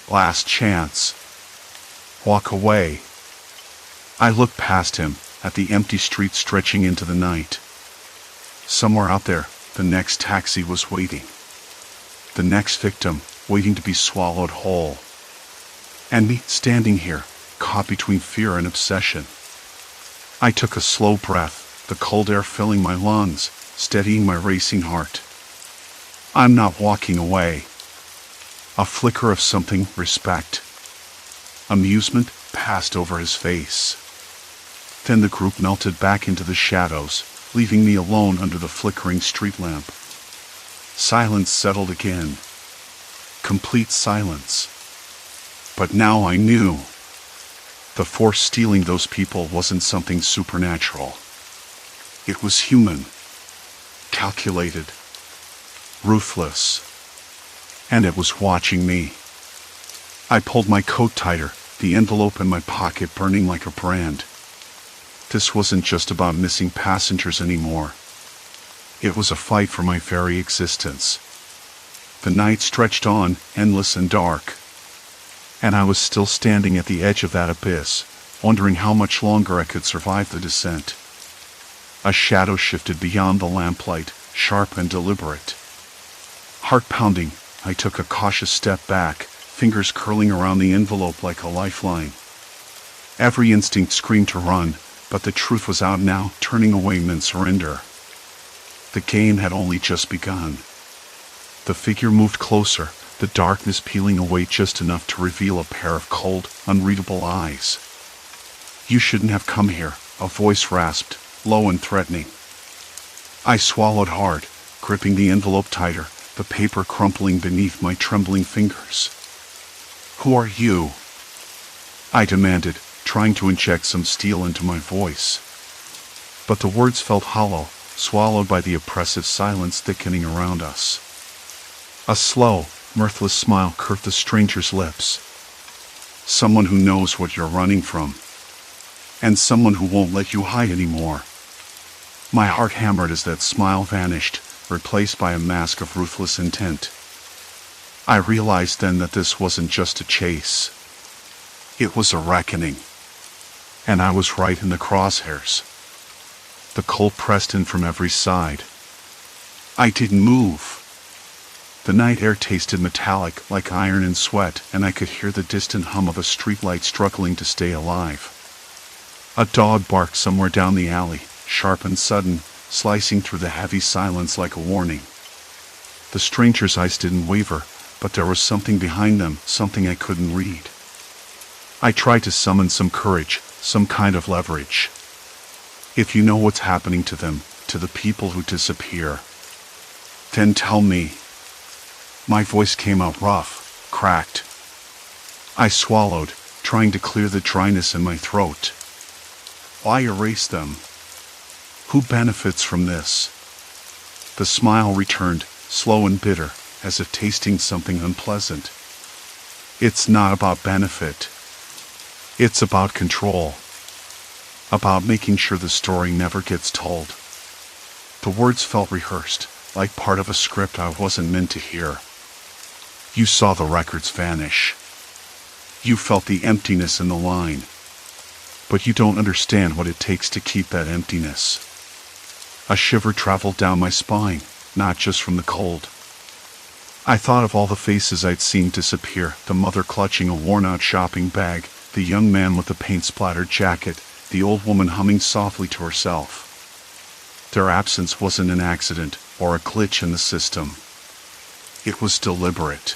Last chance. Walk away. I looked past him, at the empty street stretching into the night. Somewhere out there, the next taxi was waiting. The next victim, waiting to be swallowed whole. And me, standing here, caught between fear and obsession. I took a slow breath, the cold air filling my lungs, steadying my racing heart. I'm not walking away. A flicker of something, respect. Amusement passed over his face. Then the group melted back into the shadows, leaving me alone under the flickering street lamp. Silence settled again. Complete silence. But now I knew. The force stealing those people wasn't something supernatural. It was human. Calculated. Ruthless. And it was watching me. I pulled my coat tighter, the envelope in my pocket burning like a brand. This wasn't just about missing passengers anymore. It was a fight for my very existence. The night stretched on, endless and dark. And I was still standing at the edge of that abyss, wondering how much longer I could survive the descent. A shadow shifted beyond the lamplight, sharp and deliberate. Heart pounding, I took a cautious step back, fingers curling around the envelope like a lifeline. Every instinct screamed to run, but the truth was out now. Turning away meant surrender. The game had only just begun. The figure moved closer, the darkness peeling away just enough to reveal a pair of cold, unreadable eyes. You shouldn't have come here, a voice rasped, low and threatening. I swallowed hard, gripping the envelope tighter, the paper crumpling beneath my trembling fingers. Who are you? I demanded, trying to inject some steel into my voice. But the words felt hollow, swallowed by the oppressive silence thickening around us. A slow, mirthless smile curved the stranger's lips. Someone who knows what you're running from. And someone who won't let you hide anymore. My heart hammered as that smile vanished, replaced by a mask of ruthless intent. I realized then that this wasn't just a chase. It was a reckoning. And I was right in the crosshairs. The cold pressed in from every side. I didn't move. The night air tasted metallic, like iron and sweat, and I could hear the distant hum of a streetlight struggling to stay alive. A dog barked somewhere down the alley, sharp and sudden, slicing through the heavy silence like a warning. The stranger's eyes didn't waver, but there was something behind them, something I couldn't read. I tried to summon some courage, some kind of leverage. If you know what's happening to them, to the people who disappear, then tell me. My voice came out rough, cracked. I swallowed, trying to clear the dryness in my throat. Why erase them? Who benefits from this? The smile returned, slow and bitter, as if tasting something unpleasant. It's not about benefit. It's about control. About making sure the story never gets told. The words felt rehearsed, like part of a script I wasn't meant to hear. You saw the records vanish. You felt the emptiness in the line. But you don't understand what it takes to keep that emptiness. A shiver traveled down my spine, not just from the cold, I thought of all the faces I'd seen disappear, the mother clutching a worn-out shopping bag, the young man with the paint-splattered jacket, the old woman humming softly to herself. Their absence wasn't an accident or a glitch in the system. It was deliberate.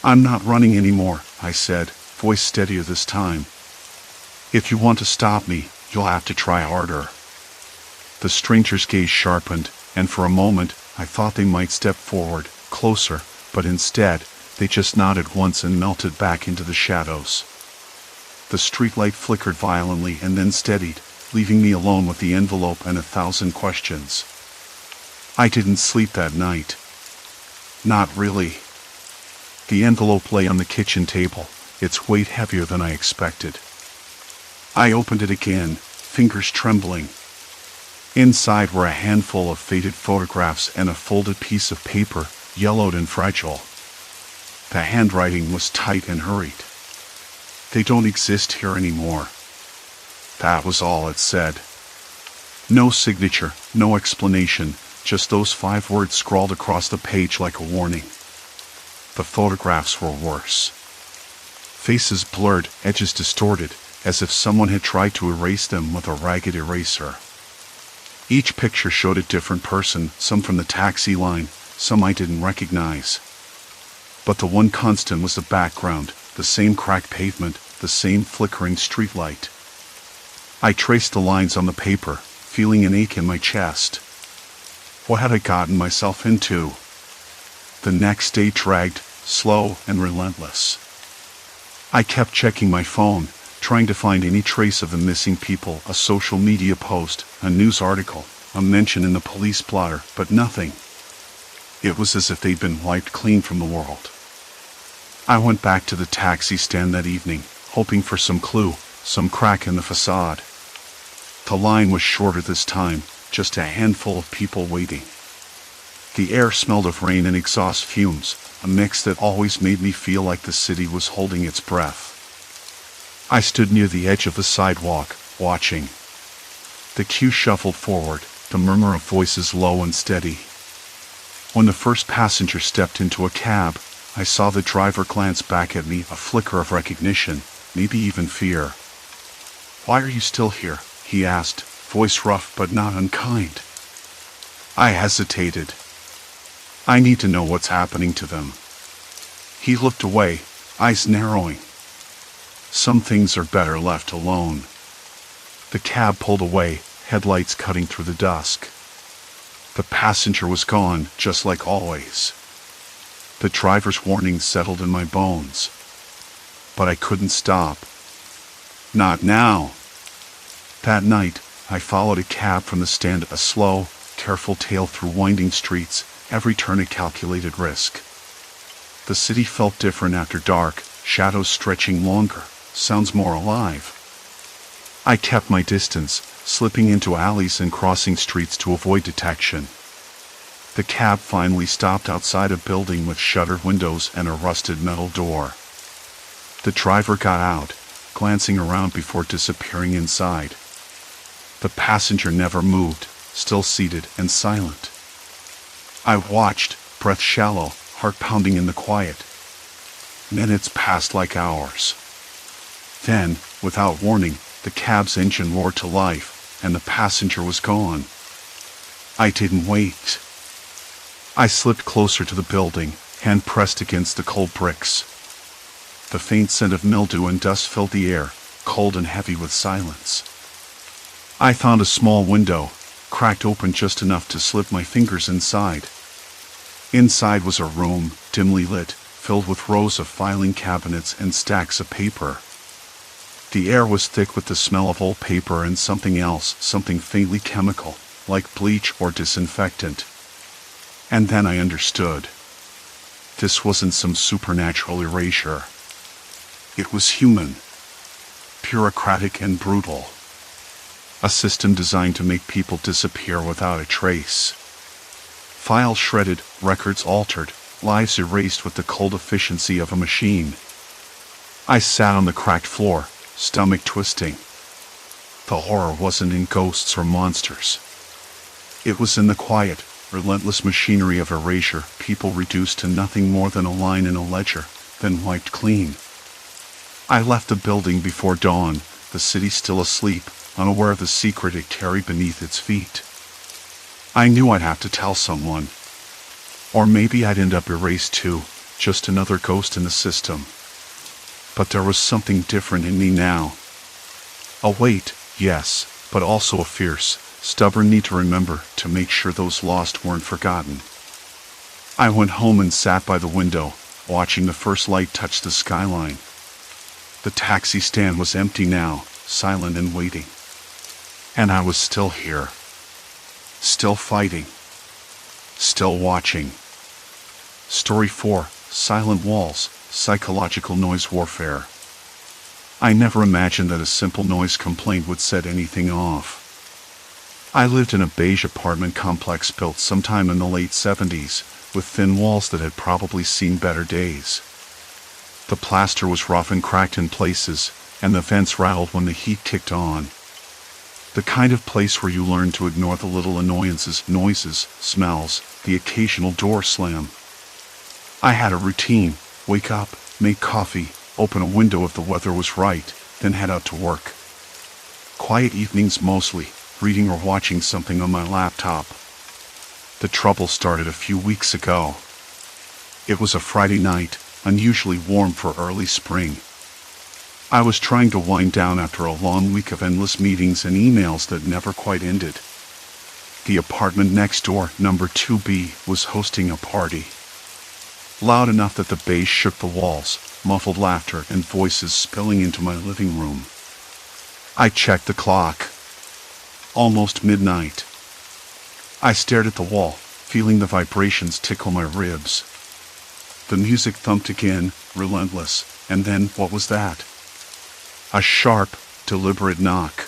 "I'm not running anymore," I said, voice steadier this time. "If you want to stop me, you'll have to try harder." The stranger's gaze sharpened, and for a moment I thought they might step forward, closer, but instead, they just nodded once and melted back into the shadows. The streetlight flickered violently and then steadied, leaving me alone with the envelope and 1,000 questions. I didn't sleep that night. Not really. The envelope lay on the kitchen table, its weight heavier than I expected. I opened it again, fingers trembling. Inside were a handful of faded photographs and a folded piece of paper, yellowed and fragile. The handwriting was tight and hurried. "They don't exist here anymore." That was all it said. No signature, no explanation, just those 5 words scrawled across the page like a warning. The photographs were worse. Faces blurred, edges distorted, as if someone had tried to erase them with a ragged eraser. Each picture showed a different person, some from the taxi line, some I didn't recognize. But the one constant was the background, the same cracked pavement, the same flickering streetlight. I traced the lines on the paper, feeling an ache in my chest. What had I gotten myself into? The next day dragged, slow and relentless. I kept checking my phone, trying to find any trace of the missing people, a social media post, a news article, a mention in the police blotter, but nothing. It was as if they'd been wiped clean from the world. I went back to the taxi stand that evening, hoping for some clue, some crack in the facade. The line was shorter this time, just a handful of people waiting. The air smelled of rain and exhaust fumes, a mix that always made me feel like the city was holding its breath. I stood near the edge of the sidewalk, watching. The queue shuffled forward, the murmur of voices low and steady. When the first passenger stepped into a cab, I saw the driver glance back at me, a flicker of recognition, maybe even fear. "Why are you still here?" he asked, voice rough but not unkind. I hesitated. I need to know what's happening to them. He looked away, eyes narrowing. Some things are better left alone. The cab pulled away, headlights cutting through the dusk. The passenger was gone, just like always. The driver's warning settled in my bones. But I couldn't stop. Not now. That night, I followed a cab from the stand, a slow, careful tale through winding streets, every turn a calculated risk. The city felt different after dark, shadows stretching longer, sounds more alive. I kept my distance, slipping into alleys and crossing streets to avoid detection. The cab finally stopped outside a building with shuttered windows and a rusted metal door. The driver got out, glancing around before disappearing inside. The passenger never moved, still seated and silent. I watched, breath shallow, heart pounding in the quiet. Minutes passed like hours. Then, without warning, the cab's engine roared to life, and the passenger was gone. I didn't wait. I slipped closer to the building, hand pressed against the cold bricks. The faint scent of mildew and dust filled the air, cold and heavy with silence. I found a small window, cracked open just enough to slip my fingers inside. Inside was a room, dimly lit, filled with rows of filing cabinets and stacks of paper. The air was thick with the smell of old paper and something else, something faintly chemical, like bleach or disinfectant. And then I understood. This wasn't some supernatural erasure. It was human, bureaucratic and brutal. A system designed to make people disappear without a trace. Files shredded, records altered, lives erased with the cold efficiency of a machine. I sat on the cracked floor, stomach twisting. The horror wasn't in ghosts or monsters. It was in the quiet, relentless machinery of erasure, people reduced to nothing more than a line in a ledger, then wiped clean. I left the building before dawn, the city still asleep, unaware of the secret it carried beneath its feet. I knew I'd have to tell someone. Or maybe I'd end up erased too, just another ghost in the system. But there was something different in me now. A weight, yes, but also a fierce, stubborn need to remember, to make sure those lost weren't forgotten. I went home and sat by the window, watching the first light touch the skyline. The taxi stand was empty now, silent and waiting. And I was still here. Still fighting. Still watching. Story 4, Silent Walls, Psychological Noise Warfare. I never imagined that a simple noise complaint would set anything off. I lived in a beige apartment complex built sometime in the late 70s, with thin walls that had probably seen better days. The plaster was rough and cracked in places, and the vents rattled when the heat kicked on. The kind of place where you learn to ignore the little annoyances, noises, smells, the occasional door slam. I had a routine: wake up, make coffee, open a window if the weather was right, then head out to work. Quiet evenings mostly, reading or watching something on my laptop. The trouble started a few weeks ago. It was a Friday night, unusually warm for early spring. I was trying to wind down after a long week of endless meetings and emails that never quite ended. The apartment next door, number 2B, was hosting a party. Loud enough that the bass shook the walls, muffled laughter and voices spilling into my living room. I checked the clock. Almost midnight. I stared at the wall, feeling the vibrations tickle my ribs. The music thumped again, relentless, and then what was that? A sharp, deliberate knock.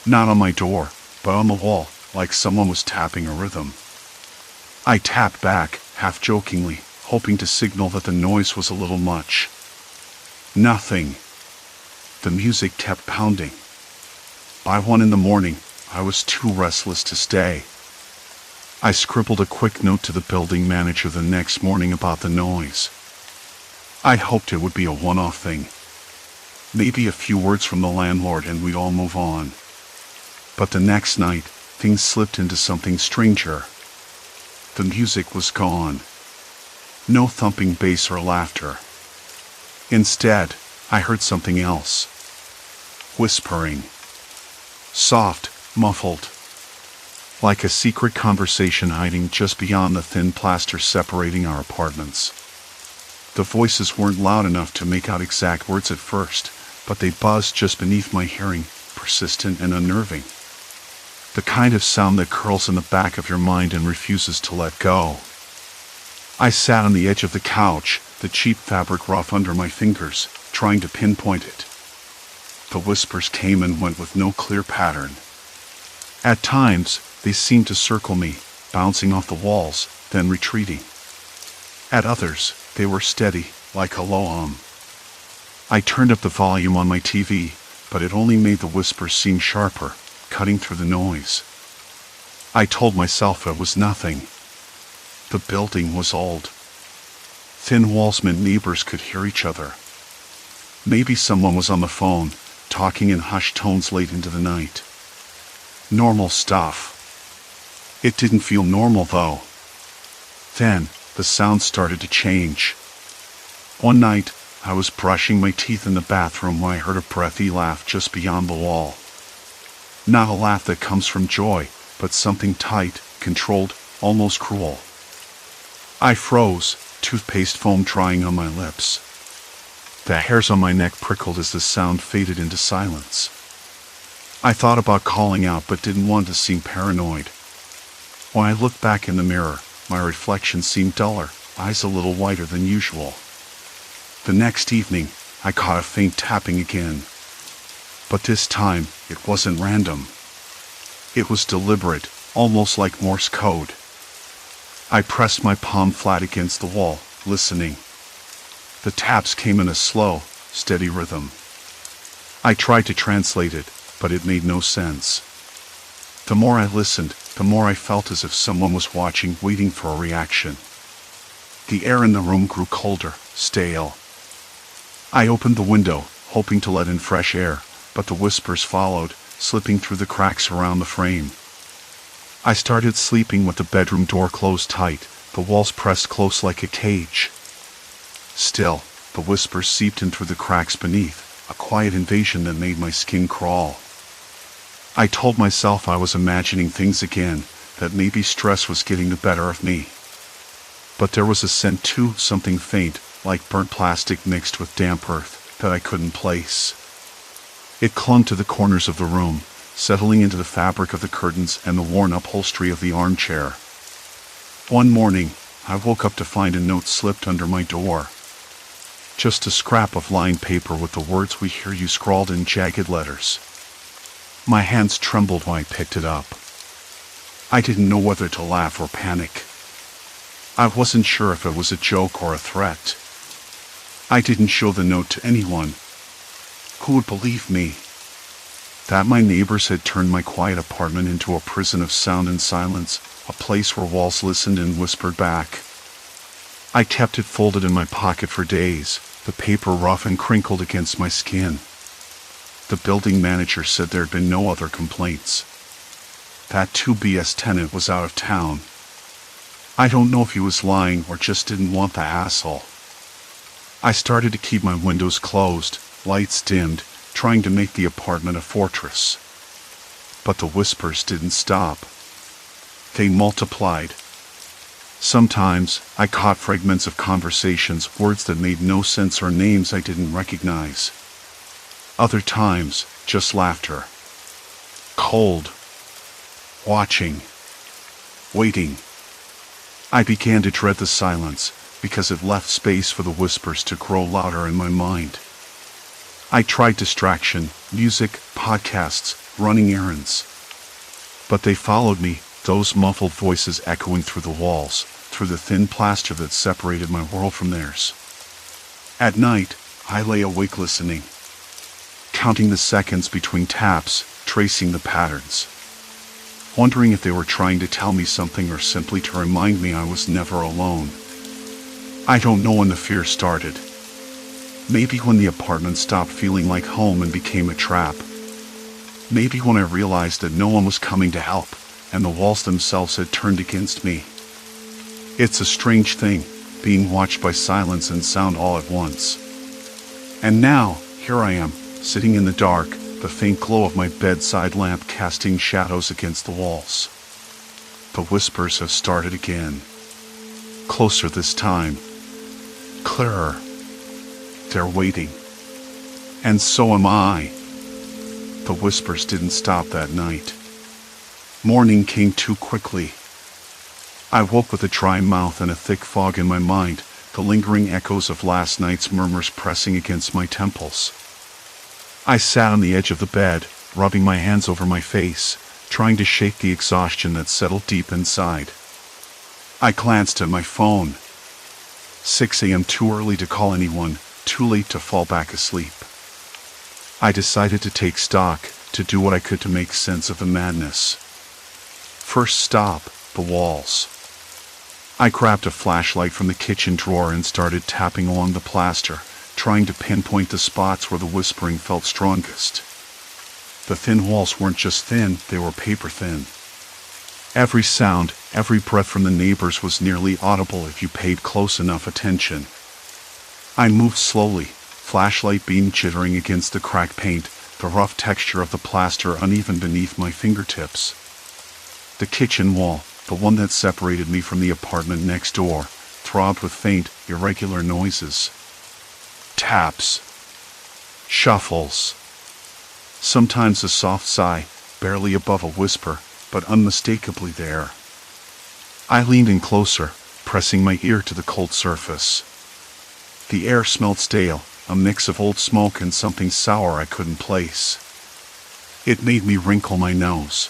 Not on my door, but on the wall, like someone was tapping a rhythm. I tapped back, half jokingly, hoping to signal that the noise was a little much. Nothing. The music kept pounding. By 1 in the morning, I was too restless to stay. I scribbled a quick note to the building manager the next morning about the noise. I hoped it would be a one-off thing. Maybe a few words from the landlord and we'd all move on. But the next night, things slipped into something stranger. The music was gone. No thumping bass or laughter. Instead, I heard something else. Whispering. Soft, muffled. Like a secret conversation hiding just beyond the thin plaster separating our apartments. The voices weren't loud enough to make out exact words at first, but they buzzed just beneath my hearing, persistent and unnerving. The kind of sound that curls in the back of your mind and refuses to let go. I sat on the edge of the couch, the cheap fabric rough under my fingers, trying to pinpoint it. The whispers came and went with no clear pattern. At times, they seemed to circle me, bouncing off the walls, then retreating. At others, they were steady, like a low hum. I turned up the volume on my TV, but it only made the whispers seem sharper, cutting through the noise. I told myself it was nothing. The building was old. Thin walls meant neighbors could hear each other. Maybe someone was on the phone, talking in hushed tones late into the night. Normal stuff. It didn't feel normal though. Then, the sound started to change. One night, I was brushing my teeth in the bathroom when I heard a breathy laugh just beyond the wall. Not a laugh that comes from joy, but something tight, controlled, almost cruel. I froze, toothpaste foam drying on my lips. The hairs on my neck prickled as the sound faded into silence. I thought about calling out but didn't want to seem paranoid. When I looked back in the mirror, my reflection seemed duller, eyes a little whiter than usual. The next evening, I caught a faint tapping again. But this time, it wasn't random. It was deliberate, almost like Morse code. I pressed my palm flat against the wall, listening. The taps came in a slow, steady rhythm. I tried to translate it, but it made no sense. The more I listened, the more I felt as if someone was watching, waiting for a reaction. The air in the room grew colder, stale. I opened the window, hoping to let in fresh air, but the whispers followed, slipping through the cracks around the frame. I started sleeping with the bedroom door closed tight, the walls pressed close like a cage. Still, the whispers seeped in through the cracks beneath, a quiet invasion that made my skin crawl. I told myself I was imagining things again, that maybe stress was getting the better of me. But there was a scent too, something faint, like burnt plastic mixed with damp earth, that I couldn't place. It clung to the corners of the room, settling into the fabric of the curtains and the worn upholstery of the armchair. One morning, I woke up to find a note slipped under my door. Just a scrap of lined paper with the words "We hear you" scrawled in jagged letters. My hands trembled when I picked it up. I didn't know whether to laugh or panic. I wasn't sure if it was a joke or a threat. I didn't show the note to anyone. Who would believe me? That my neighbors had turned my quiet apartment into a prison of sound and silence, a place where walls listened and whispered back. I kept it folded in my pocket for days, the paper rough and crinkled against my skin. The building manager said there had been no other complaints. That 2BS tenant was out of town. I don't know if he was lying or just didn't want the hassle. I started to keep my windows closed, lights dimmed, trying to make the apartment a fortress. But the whispers didn't stop. They multiplied. Sometimes, I caught fragments of conversations, words that made no sense or names I didn't recognize. Other times, just laughter. Cold. Watching. Waiting. I began to dread the silence, because it left space for the whispers to grow louder in my mind. I tried distraction, music, podcasts, running errands. But they followed me, those muffled voices echoing through the walls, through the thin plaster that separated my world from theirs. At night, I lay awake listening, counting the seconds between taps, tracing the patterns, wondering if they were trying to tell me something or simply to remind me I was never alone. I don't know when the fear started. Maybe when the apartment stopped feeling like home and became a trap. Maybe when I realized that no one was coming to help, and the walls themselves had turned against me. It's a strange thing, being watched by silence and sound all at once. And now, here I am, sitting in the dark, the faint glow of my bedside lamp casting shadows against the walls. The whispers have started again. Closer this time. Clearer. They're waiting. And so am I. The whispers didn't stop that night. Morning came too quickly. I woke with a dry mouth and a thick fog in my mind, the lingering echoes of last night's murmurs pressing against my temples. I sat on the edge of the bed, rubbing my hands over my face, trying to shake the exhaustion that settled deep inside. I glanced at my phone. 6 a.m. too early to call anyone, too late to fall back asleep. I decided to take stock, to do what I could to make sense of the madness. First stop, the walls. I grabbed a flashlight from the kitchen drawer and started tapping along the plaster, trying to pinpoint the spots where the whispering felt strongest. The thin walls weren't just thin, they were paper thin. Every sound, every breath from the neighbors was nearly audible if you paid close enough attention. I moved slowly, flashlight beam jittering against the cracked paint, the rough texture of the plaster uneven beneath my fingertips. The kitchen wall, the one that separated me from the apartment next door, throbbed with faint, irregular noises. Taps. Shuffles. Sometimes a soft sigh, barely above a whisper, but unmistakably there. I leaned in closer, pressing my ear to the cold surface. The air smelled stale, a mix of old smoke and something sour I couldn't place. It made me wrinkle my nose.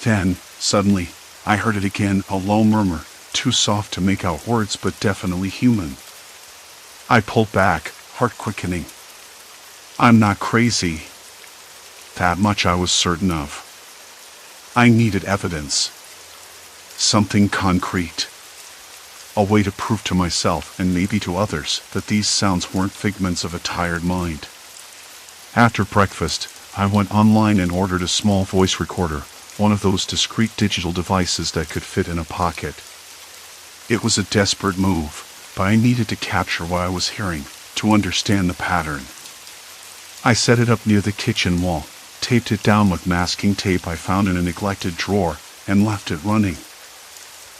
Then, suddenly, I heard it again, a low murmur, too soft to make out words but definitely human. I pulled back, heart quickening. I'm not crazy. That much I was certain of. I needed evidence. Something concrete. A way to prove to myself, and maybe to others, that these sounds weren't figments of a tired mind. After breakfast, I went online and ordered a small voice recorder, one of those discreet digital devices that could fit in a pocket. It was a desperate move, but I needed to capture what I was hearing, to understand the pattern. I set it up near the kitchen wall, taped it down with masking tape I found in a neglected drawer, and left it running.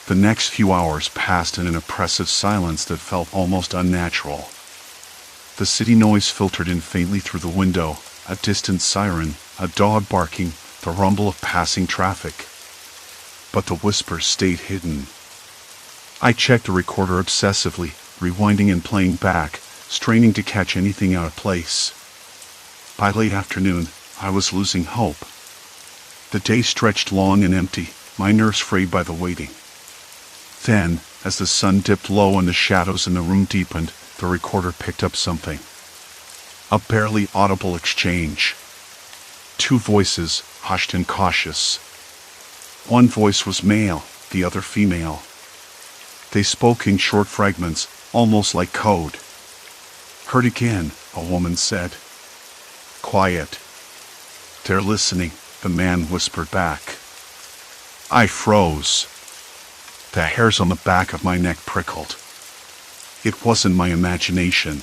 The next few hours passed in an oppressive silence that felt almost unnatural. The city noise filtered in faintly through the window, a distant siren, a dog barking, the rumble of passing traffic. But the whispers stayed hidden. I checked the recorder obsessively, rewinding and playing back, straining to catch anything out of place. By late afternoon, I was losing hope. The day stretched long and empty, my nerves frayed by the waiting. Then, as the sun dipped low and the shadows in the room deepened, the recorder picked up something. A barely audible exchange. Two voices, hushed and cautious. One voice was male, the other female. They spoke in short fragments, almost like code. "Heard again," a woman said. "Quiet." "They're listening," the man whispered back. I froze. The hairs on the back of my neck prickled. It wasn't my imagination.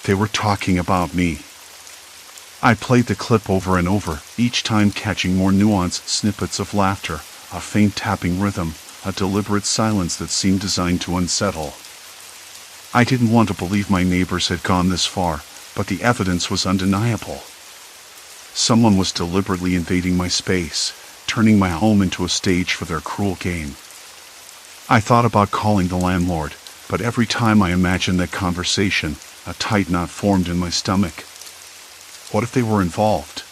They were talking about me. I played the clip over and over, each time catching more nuanced snippets of laughter, a faint tapping rhythm, a deliberate silence that seemed designed to unsettle. I didn't want to believe my neighbors had gone this far, but the evidence was undeniable. Someone was deliberately invading my space, turning my home into a stage for their cruel game. I thought about calling the landlord, but every time I imagined that conversation, a tight knot formed in my stomach. What if they were involved?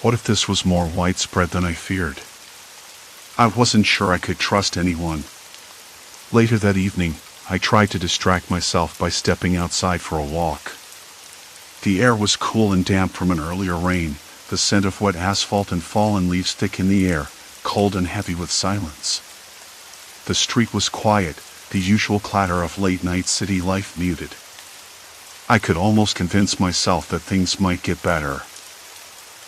What if this was more widespread than I feared? I wasn't sure I could trust anyone. Later that evening, I tried to distract myself by stepping outside for a walk. The air was cool and damp from an earlier rain, the scent of wet asphalt and fallen leaves thick in the air, cold and heavy with silence. The street was quiet, the usual clatter of late-night city life muted. I could almost convince myself that things might get better.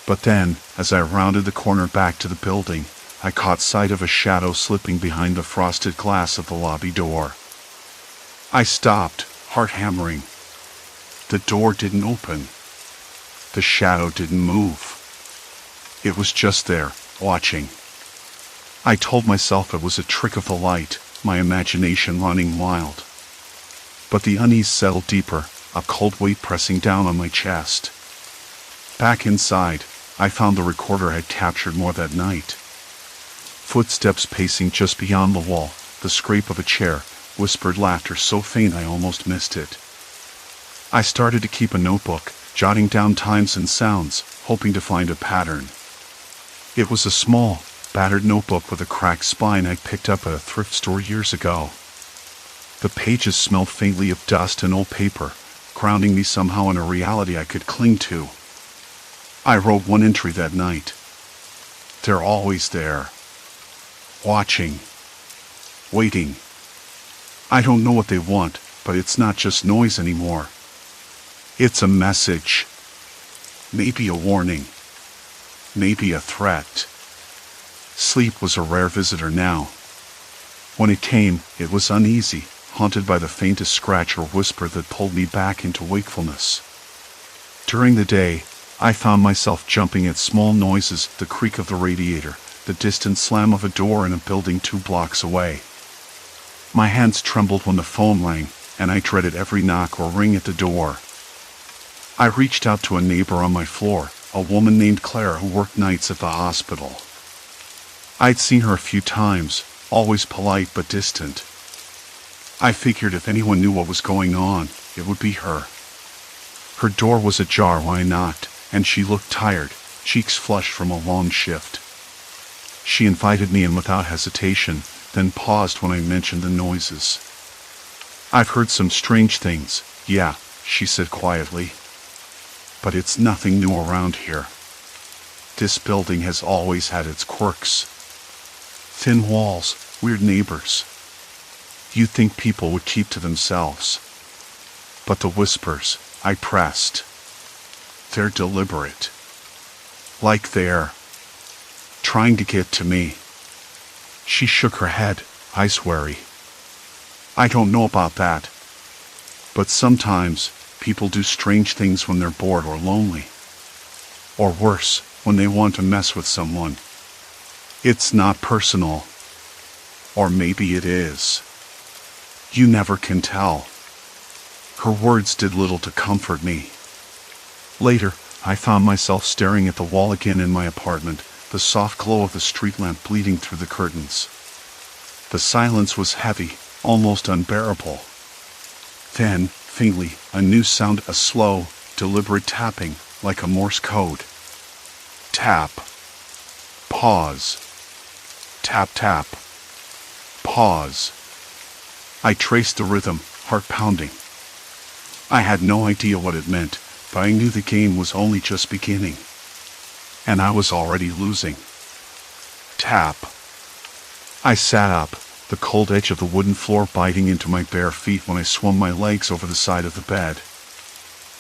But then, as I rounded the corner back to the building, I caught sight of a shadow slipping behind the frosted glass of the lobby door. I stopped, heart hammering. The door didn't open. The shadow didn't move. It was just there, watching. I told myself it was a trick of the light, my imagination running wild. But the unease settled deeper, a cold weight pressing down on my chest. Back inside, I found the recorder had captured more that night. Footsteps pacing just beyond the wall, the scrape of a chair, whispered laughter so faint I almost missed it. I started to keep a notebook, jotting down times and sounds, hoping to find a pattern. It was a small, battered notebook with a cracked spine I picked up at a thrift store years ago. The pages smelled faintly of dust and old paper, grounding me somehow in a reality I could cling to. I wrote one entry that night. They're always there. Watching. Waiting. I don't know what they want, but it's not just noise anymore. It's a message. Maybe a warning. Maybe a threat. Sleep was a rare visitor now. When it came, it was uneasy, haunted by the faintest scratch or whisper that pulled me back into wakefulness. During the day, I found myself jumping at small noises, the creak of the radiator, the distant slam of a door in a building 2 blocks away. My hands trembled when the phone rang, and I dreaded every knock or ring at the door. I reached out to a neighbor on my floor, a woman named Claire who worked nights at the hospital. I'd seen her a few times, always polite but distant. I figured if anyone knew what was going on, it would be her. Her door was ajar when I knocked, and she looked tired, cheeks flushed from a long shift. She invited me in without hesitation, then paused when I mentioned the noises. "I've heard some strange things, yeah," she said quietly. "But it's nothing new around here." This building has always had its quirks. Thin walls, weird neighbors. You'd think people would keep to themselves. But the whispers, I pressed. They're deliberate. Like they're trying to get to me. She shook her head, eyes wary. I don't know about that. But sometimes, people do strange things when they're bored or lonely. Or worse, when they want to mess with someone. It's not personal. Or maybe it is. You never can tell. Her words did little to comfort me. Later, I found myself staring at the wall again in my apartment, the soft glow of the street lamp bleeding through the curtains. The silence was heavy, almost unbearable. Then, faintly, a new sound, a slow, deliberate tapping, like a Morse code. Tap. Pause. Tap, tap. Pause. I traced the rhythm, heart pounding. I had no idea what it meant, but I knew the game was only just beginning. And I was already losing. Tap. I sat up, the cold edge of the wooden floor biting into my bare feet when I swung my legs over the side of the bed.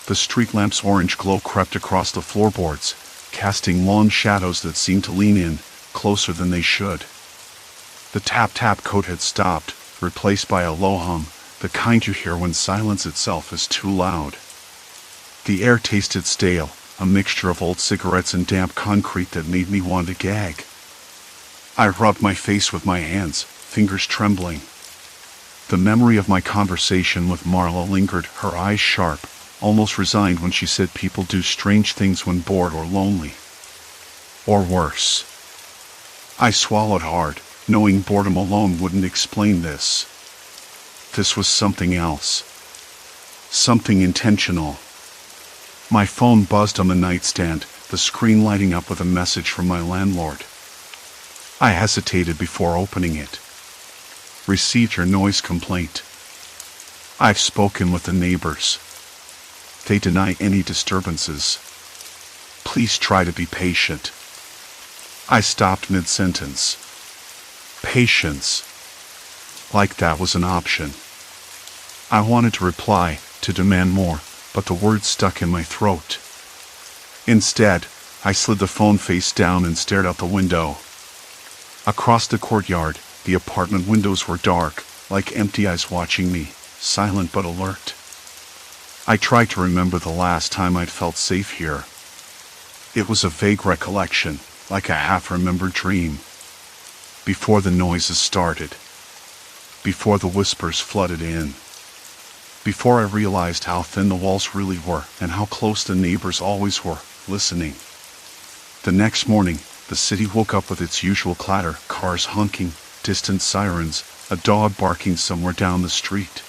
The street lamp's orange glow crept across the floorboards, casting long shadows that seemed to lean in, closer than they should. The tap-tap code had stopped, replaced by a low hum, the kind you hear when silence itself is too loud. The air tasted stale, a mixture of old cigarettes and damp concrete that made me want to gag. I rubbed my face with my hands, fingers trembling. The memory of my conversation with Marla lingered, her eyes sharp, almost resigned when she said people do strange things when bored or lonely. Or worse. I swallowed hard, knowing boredom alone wouldn't explain this. This was something else. Something intentional. My phone buzzed on the nightstand, the screen lighting up with a message from my landlord. I hesitated before opening it. Received your noise complaint. I've spoken with the neighbors. They deny any disturbances. Please try to be patient. I stopped mid-sentence. Patience. Like that was an option. I wanted to reply, to demand more, but the words stuck in my throat. Instead, I slid the phone face down and stared out the window. Across the courtyard, the apartment windows were dark, like empty eyes watching me, silent but alert. I tried to remember the last time I'd felt safe here. It was a vague recollection, like a half-remembered dream. Before the noises started. Before the whispers flooded in. Before I realized how thin the walls really were and how close the neighbors always were, listening. The next morning, the city woke up with its usual clatter, cars honking, distant sirens, a dog barking somewhere down the street.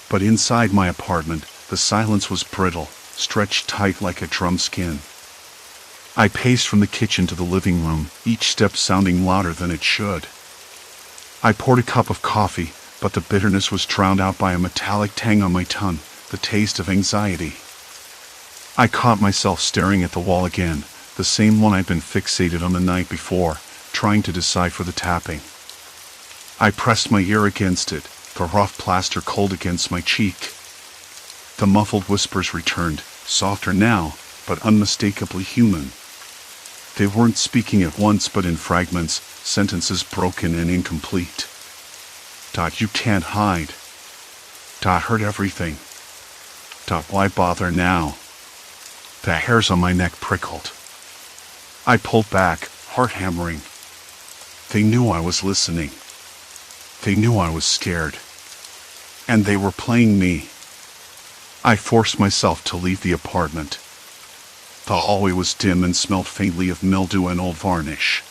But inside my apartment, the silence was brittle, stretched tight like a drum skin. I paced from the kitchen to the living room, each step sounding louder than it should. I poured a cup of coffee, but the bitterness was drowned out by a metallic tang on my tongue, the taste of anxiety. I caught myself staring at the wall again, the same one I'd been fixated on the night before, trying to decipher the tapping. I pressed my ear against it, the rough plaster cold against my cheek. The muffled whispers returned, softer now, but unmistakably human. They weren't speaking at once but in fragments, sentences broken and incomplete. You can't hide. Heard everything. Why bother now? The hairs on my neck prickled. I pulled back, heart hammering. They knew I was listening. They knew I was scared. And they were playing me. I forced myself to leave the apartment. The hallway was dim and smelled faintly of mildew and old varnish.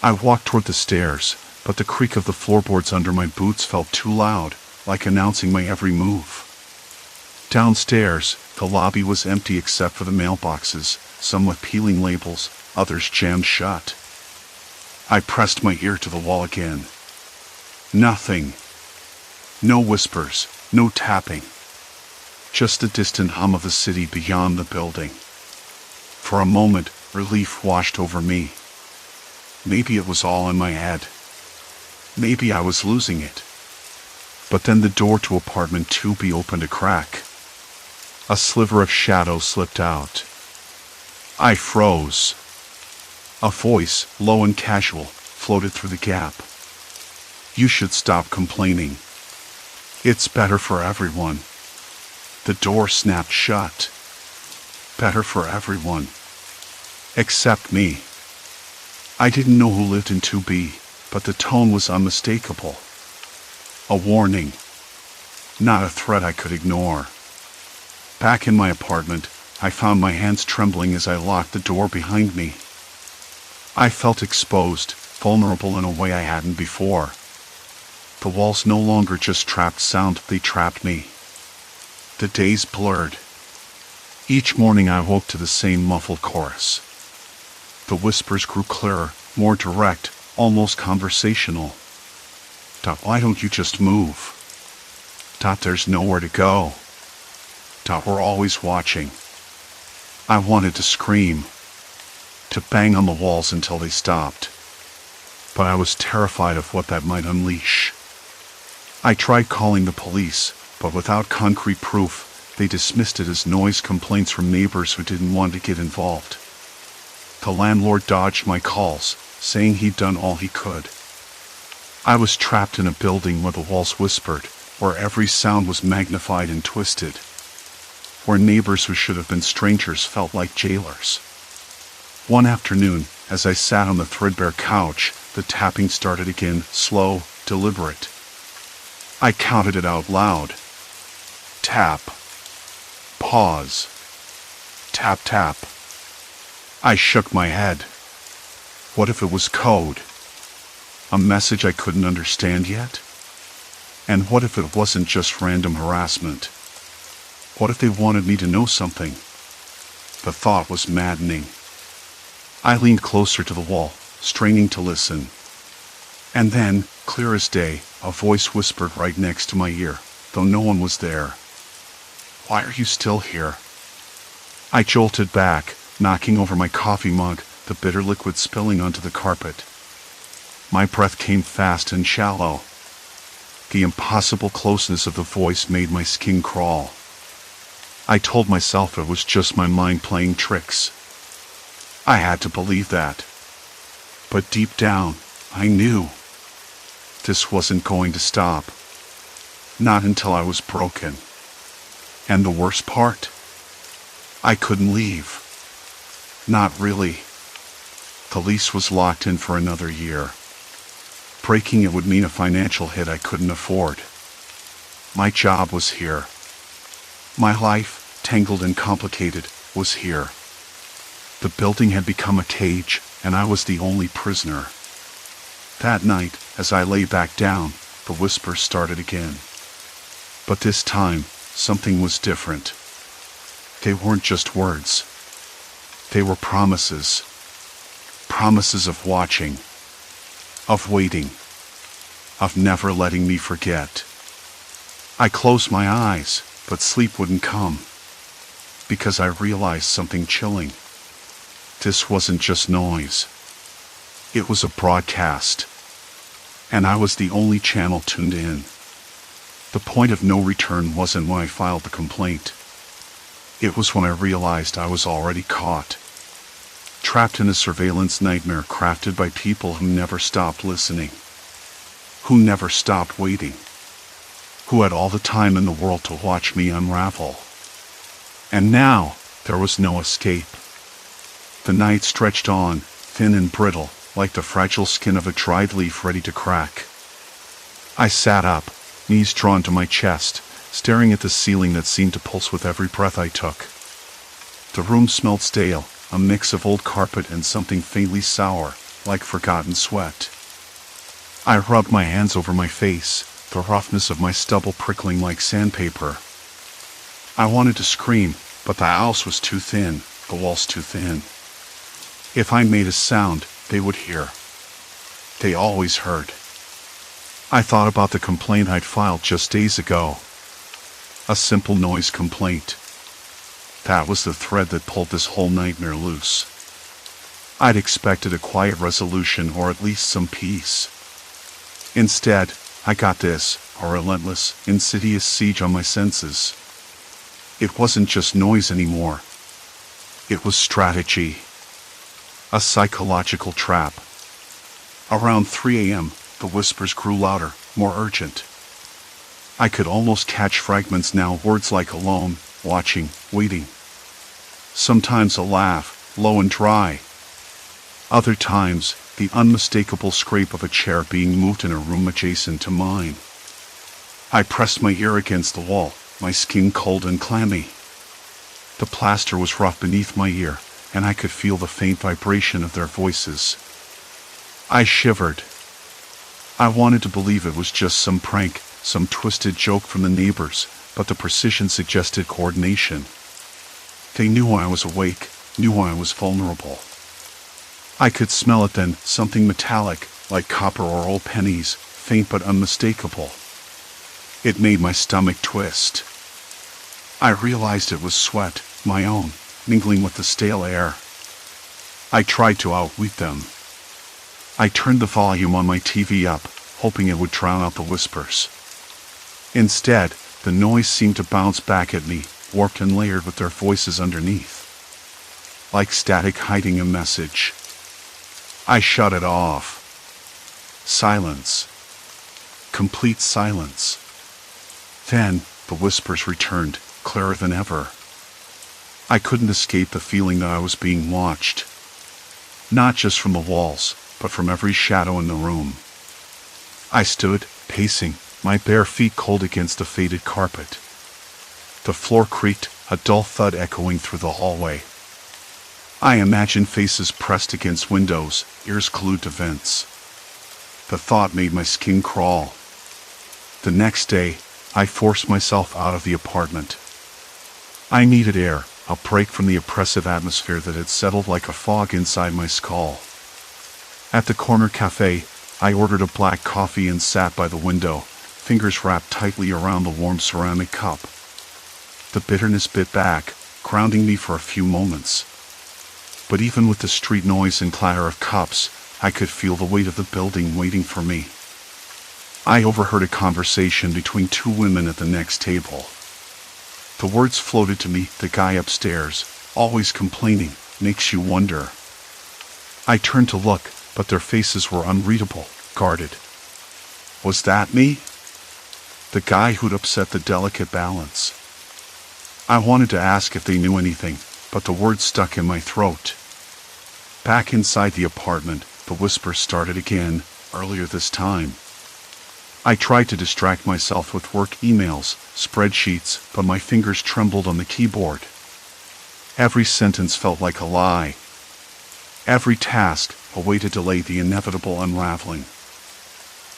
I walked toward the stairs, but the creak of the floorboards under my boots felt too loud, like announcing my every move. Downstairs, the lobby was empty except for the mailboxes, some with peeling labels, others jammed shut. I pressed my ear to the wall again. Nothing. No whispers, no tapping. Just the distant hum of the city beyond the building. For a moment, Relief washed over me. Maybe it was all in my head. Maybe I was losing it. But then the door to apartment 2B opened a crack. A sliver of shadow slipped out. I froze. A voice, low and casual, floated through the gap. You should stop complaining. It's better for everyone. The door snapped shut. Better for everyone. Except me. I didn't know who lived in 2B, but the tone was unmistakable. A warning. Not a threat I could ignore. Back in my apartment, I found my hands trembling as I locked the door behind me. I felt exposed, vulnerable in a way I hadn't before. The walls no longer just trapped sound, they trapped me. The days blurred. Each morning I woke to the same muffled chorus. The whispers grew clearer, more direct, almost conversational. Why don't you just move? There's nowhere to go. We're always watching. I wanted to scream, to bang on the walls until they stopped. But I was terrified of what that might unleash. I tried calling the police, but without concrete proof, they dismissed it as noise complaints from neighbors who didn't want to get involved. The landlord dodged my calls, saying he'd done all he could. I was trapped in a building where the walls whispered, where every sound was magnified and twisted, where neighbors who should have been strangers felt like jailers. One afternoon, as I sat on the threadbare couch, the tapping started again, slow, deliberate. I counted it out loud. Tap. Pause. Tap, tap. I shook my head. What if it was code? A message I couldn't understand yet? And what if it wasn't just random harassment? What if they wanted me to know something? The thought was maddening. I leaned closer to the wall, straining to listen. And then, clear as day, a voice whispered right next to my ear, though no one was there. Why are you still here? I jolted back, knocking over my coffee mug, the bitter liquid spilling onto the carpet. My breath came fast and shallow. The impossible closeness of the voice made my skin crawl. I told myself it was just my mind playing tricks. I had to believe that. But deep down, I knew. This wasn't going to stop. Not until I was broken. And the worst part? I couldn't leave. Not really. The lease was locked in for another year. Breaking it would mean a financial hit I couldn't afford. My job was here. My life, tangled and complicated, was here. The building had become a cage, and I was the only prisoner. That night, as I lay back down, the whispers started again. But this time, something was different. They weren't just words. They were promises. Promises of watching. Of waiting. Of never letting me forget. I closed my eyes, but sleep wouldn't come. Because I realized something chilling. This wasn't just noise. It was a broadcast. And I was the only channel tuned in. The point of no return wasn't when I filed the complaint. It was when I realized I was already caught. Trapped in a surveillance nightmare crafted by people who never stopped listening. Who never stopped waiting. Who had all the time in the world to watch me unravel. And now, there was no escape. The night stretched on, thin and brittle, like the fragile skin of a dried leaf ready to crack. I sat up, knees drawn to my chest, staring at the ceiling that seemed to pulse with every breath I took. The room smelled stale, a mix of old carpet and something faintly sour, like forgotten sweat. I rubbed my hands over my face, the roughness of my stubble prickling like sandpaper. I wanted to scream, but the house was too thin, the walls too thin. If I made a sound, they would hear. They always heard. I thought about the complaint I'd filed just days ago. A simple noise complaint. That was the thread that pulled this whole nightmare loose. I'd expected a quiet resolution or at least some peace. Instead, I got this, a relentless, insidious siege on my senses. It wasn't just noise anymore. It was strategy. A psychological trap. Around 3 a.m., the whispers grew louder, more urgent. I could almost catch fragments now, words like alone, watching, waiting. Sometimes a laugh, low and dry. Other times, the unmistakable scrape of a chair being moved in a room adjacent to mine. I pressed my ear against the wall, my skin cold and clammy. The plaster was rough beneath my ear, and I could feel the faint vibration of their voices. I shivered. I wanted to believe it was just some prank, some twisted joke from the neighbors, but the precision suggested coordination. They knew I was awake, knew I was vulnerable. I could smell it then, something metallic, like copper or old pennies, faint but unmistakable. It made my stomach twist. I realized it was sweat, my own, mingling with the stale air. I tried to outwit them. I turned the volume on my TV up, hoping it would drown out the whispers. Instead, the noise seemed to bounce back at me, warped and layered with their voices underneath. Like static hiding a message. I shut it off. Silence. Complete silence. Then, the whispers returned, clearer than ever. I couldn't escape the feeling that I was being watched. Not just from the walls, but from every shadow in the room. I stood, pacing, my bare feet cold against the faded carpet. The floor creaked, a dull thud echoing through the hallway. I imagined faces pressed against windows, ears glued to vents. The thought made my skin crawl. The next day, I forced myself out of the apartment. I needed air, a break from the oppressive atmosphere that had settled like a fog inside my skull. At the corner cafe, I ordered a black coffee and sat by the window, fingers wrapped tightly around the warm ceramic cup. The bitterness bit back, grounding me for a few moments. But even with the street noise and clatter of cups, I could feel the weight of the building waiting for me. I overheard a conversation between two women at the next table. The words floated to me, the guy upstairs, always complaining, makes you wonder. I turned to look, but their faces were unreadable, guarded. Was that me? The guy who'd upset the delicate balance. I wanted to ask if they knew anything, but the words stuck in my throat. Back inside the apartment, the whispers started again, earlier this time. I tried to distract myself with work emails, spreadsheets, but my fingers trembled on the keyboard. Every sentence felt like a lie. Every task, a way to delay the inevitable unraveling.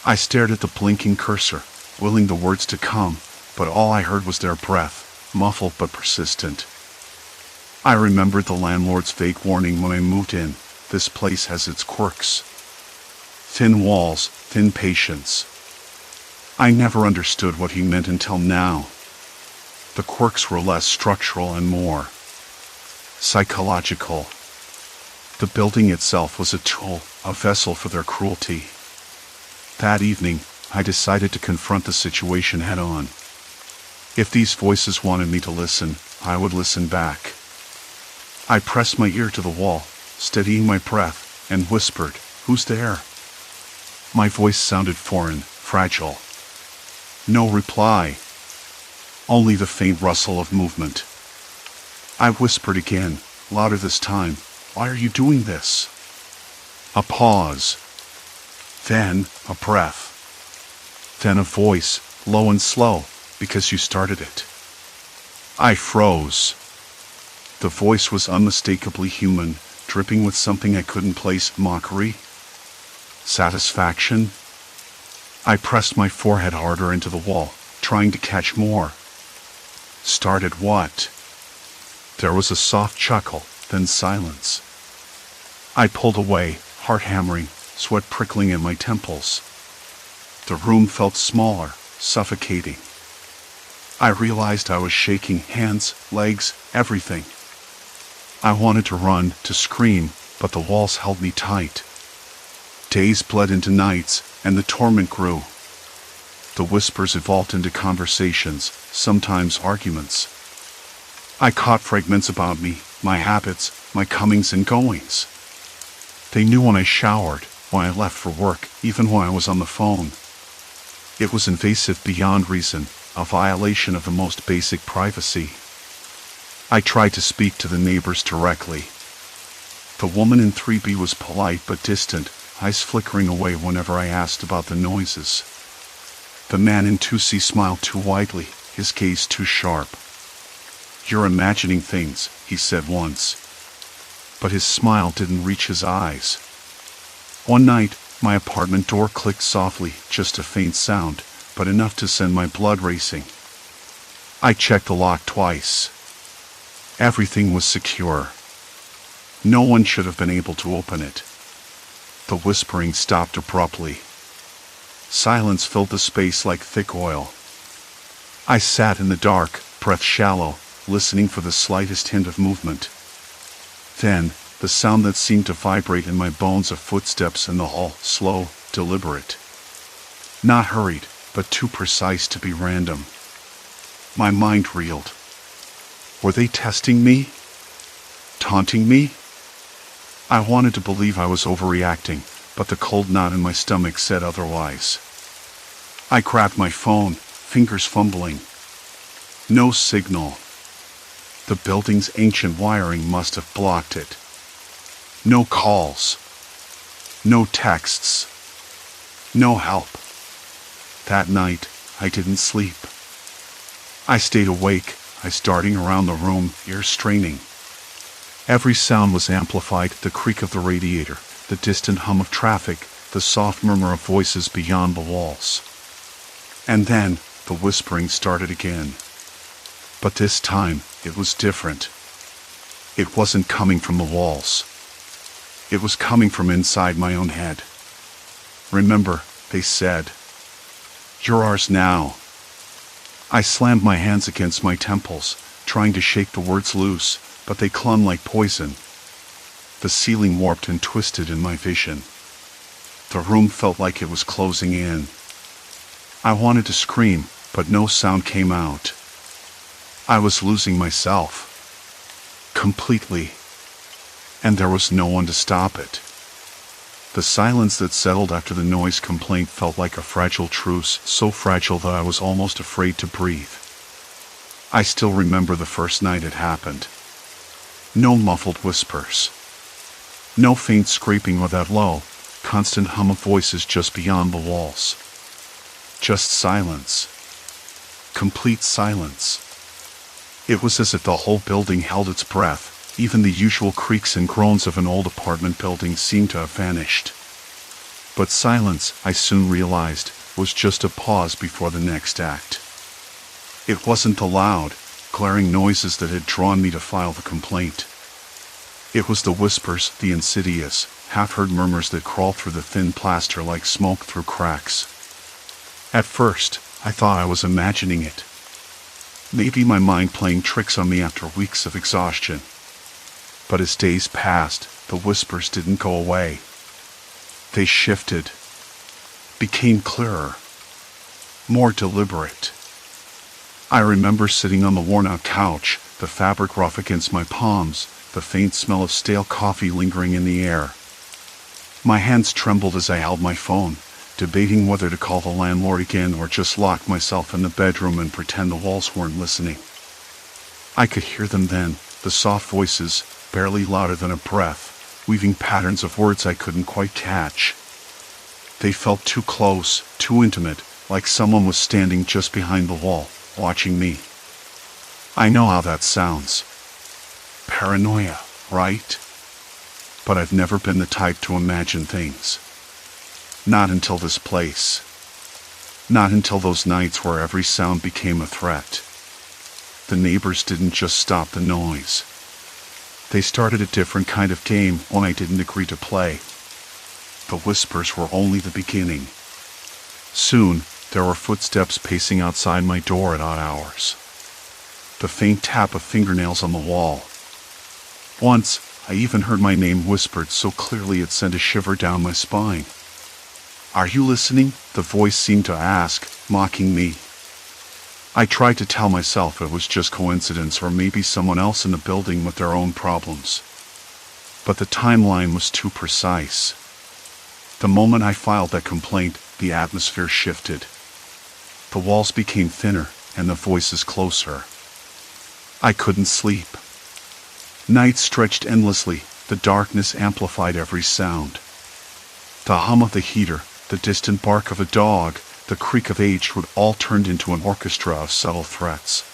I stared at the blinking cursor, willing the words to come, but all I heard was their breath, muffled but persistent. I remembered the landlord's vague warning when I moved in. This place has its quirks. Thin walls, thin patience. I never understood what he meant until now. The quirks were less structural and more psychological. The building itself was a tool, a vessel for their cruelty. That evening, I decided to confront the situation head on. If these voices wanted me to listen, I would listen back. I pressed my ear to the wall, steadying my breath, and whispered, "Who's there?" My voice sounded foreign, fragile. No reply. Only the faint rustle of movement. I whispered again, louder this time, "Why are you doing this?" A pause. Then a breath. Then a voice, low and slow, "Because you started it." I froze. The voice was unmistakably human, dripping with something I couldn't place. Mockery? Satisfaction? I pressed my forehead harder into the wall, trying to catch more. Started what? There was a soft chuckle, then silence. I pulled away, heart hammering, sweat prickling at my temples. The room felt smaller, suffocating. I realized I was shaking, hands, legs, everything. I wanted to run, to scream, but the walls held me tight. Days bled into nights, and the torment grew. The whispers evolved into conversations, sometimes arguments. I caught fragments about me, my habits, my comings and goings. They knew when I showered, when I left for work, even when I was on the phone. It was invasive beyond reason, a violation of the most basic privacy. I tried to speak to the neighbors directly. The woman in 3B was polite but distant, eyes flickering away whenever I asked about the noises. The man in 2C smiled too widely, his gaze too sharp. "You're imagining things," he said once. But his smile didn't reach his eyes. One night, my apartment door clicked softly, just a faint sound, but enough to send my blood racing. I checked the lock twice. Everything was secure. No one should have been able to open it. The whispering stopped abruptly. Silence filled the space like thick oil. I sat in the dark, breath shallow, listening for the slightest hint of movement. Then, the sound that seemed to vibrate in my bones of footsteps in the hall, slow, deliberate. Not hurried, but too precise to be random. My mind reeled. Were they testing me? Taunting me? I wanted to believe I was overreacting, but the cold knot in my stomach said otherwise. I grabbed my phone, fingers fumbling. No signal. The building's ancient wiring must have blocked it. No calls. No texts. No help. That night, I didn't sleep. I stayed awake, eyes darting around the room, ears straining. Every sound was amplified, the creak of the radiator, the distant hum of traffic, the soft murmur of voices beyond the walls. And then, the whispering started again. But this time, it was different. It wasn't coming from the walls. It was coming from inside my own head. "Remember," they said. "You're ours now." I slammed my hands against my temples, trying to shake the words loose, but they clung like poison. The ceiling warped and twisted in my vision. The room felt like it was closing in. I wanted to scream, but no sound came out. I was losing myself. Completely. And there was no one to stop it. The silence that settled after the noise complaint felt like a fragile truce, so fragile that I was almost afraid to breathe. I still remember the first night it happened. No muffled whispers. No faint scraping or that low, constant hum of voices just beyond the walls. Just silence. Complete silence. It was as if the whole building held its breath. Even the usual creaks and groans of an old apartment building seemed to have vanished. But silence, I soon realized, was just a pause before the next act. It wasn't the loud, glaring noises that had drawn me to file the complaint. It was the whispers, the insidious, half-heard murmurs that crawled through the thin plaster like smoke through cracks. At first, I thought I was imagining it. Maybe my mind playing tricks on me after weeks of exhaustion. But as days passed, the whispers didn't go away. They shifted, became clearer, more deliberate. I remember sitting on the worn-out couch, the fabric rough against my palms, the faint smell of stale coffee lingering in the air. My hands trembled as I held my phone, debating whether to call the landlord again or just lock myself in the bedroom and pretend the walls weren't listening. I could hear them then, the soft voices, barely louder than a breath, weaving patterns of words I couldn't quite catch. They felt too close, too intimate, like someone was standing just behind the wall, watching me. I know how that sounds. Paranoia, right? But I've never been the type to imagine things. Not until this place. Not until those nights where every sound became a threat. The neighbors didn't just stop the noise. They started a different kind of game, one I didn't agree to play. The whispers were only the beginning. Soon, there were footsteps pacing outside my door at odd hours. The faint tap of fingernails on the wall. Once, I even heard my name whispered so clearly it sent a shiver down my spine. "Are you listening?" the voice seemed to ask, mocking me. I tried to tell myself it was just coincidence or maybe someone else in the building with their own problems. But the timeline was too precise. The moment I filed that complaint, the atmosphere shifted. The walls became thinner and the voices closer. I couldn't sleep. Night stretched endlessly, the darkness amplified every sound. The hum of the heater, the distant bark of a dog, the creak of aged wood all turned into an orchestra of subtle threats.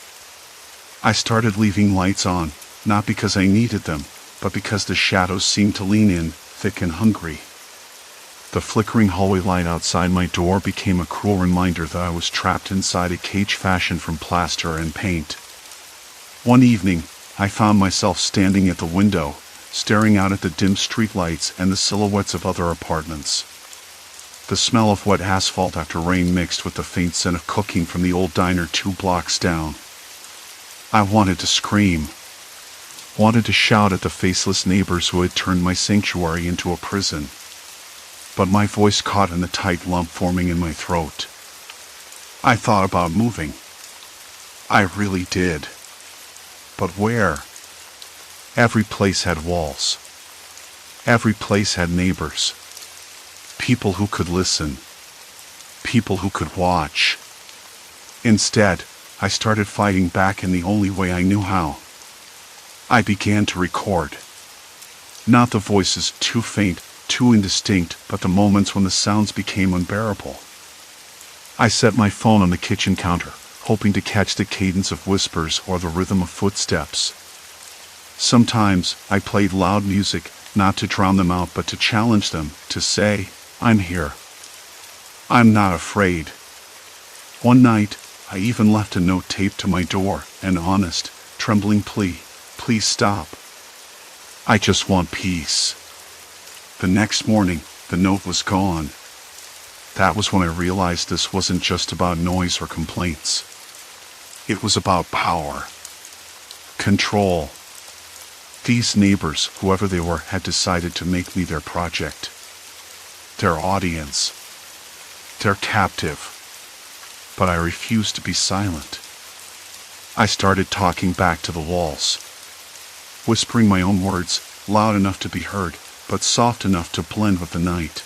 I started leaving lights on, not because I needed them, but because the shadows seemed to lean in, thick and hungry. The flickering hallway light outside my door became a cruel reminder that I was trapped inside a cage fashioned from plaster and paint. One evening, I found myself standing at the window, staring out at the dim streetlights and the silhouettes of other apartments. The smell of wet asphalt after rain mixed with the faint scent of cooking from the old diner 2 blocks down. I wanted to scream. Wanted to shout at the faceless neighbors who had turned my sanctuary into a prison. But my voice caught in the tight lump forming in my throat. I thought about moving. I really did. But where? Every place had walls. Every place had neighbors. People who could listen. People who could watch. Instead, I started fighting back in the only way I knew how. I began to record. Not the voices, too faint, too indistinct, but the moments when the sounds became unbearable. I set my phone on the kitchen counter, hoping to catch the cadence of whispers or the rhythm of footsteps. Sometimes I played loud music, not to drown them out but to challenge them, to say, "I'm here. I'm not afraid." One night, I even left a note taped to my door, an honest, trembling plea, "Please stop. I just want peace." The next morning, the note was gone. That was when I realized this wasn't just about noise or complaints. It was about power. Control. These neighbors, whoever they were, had decided to make me their project. Their audience. Their captive. But I refused to be silent. I started talking back to the walls. Whispering my own words, loud enough to be heard, but soft enough to blend with the night.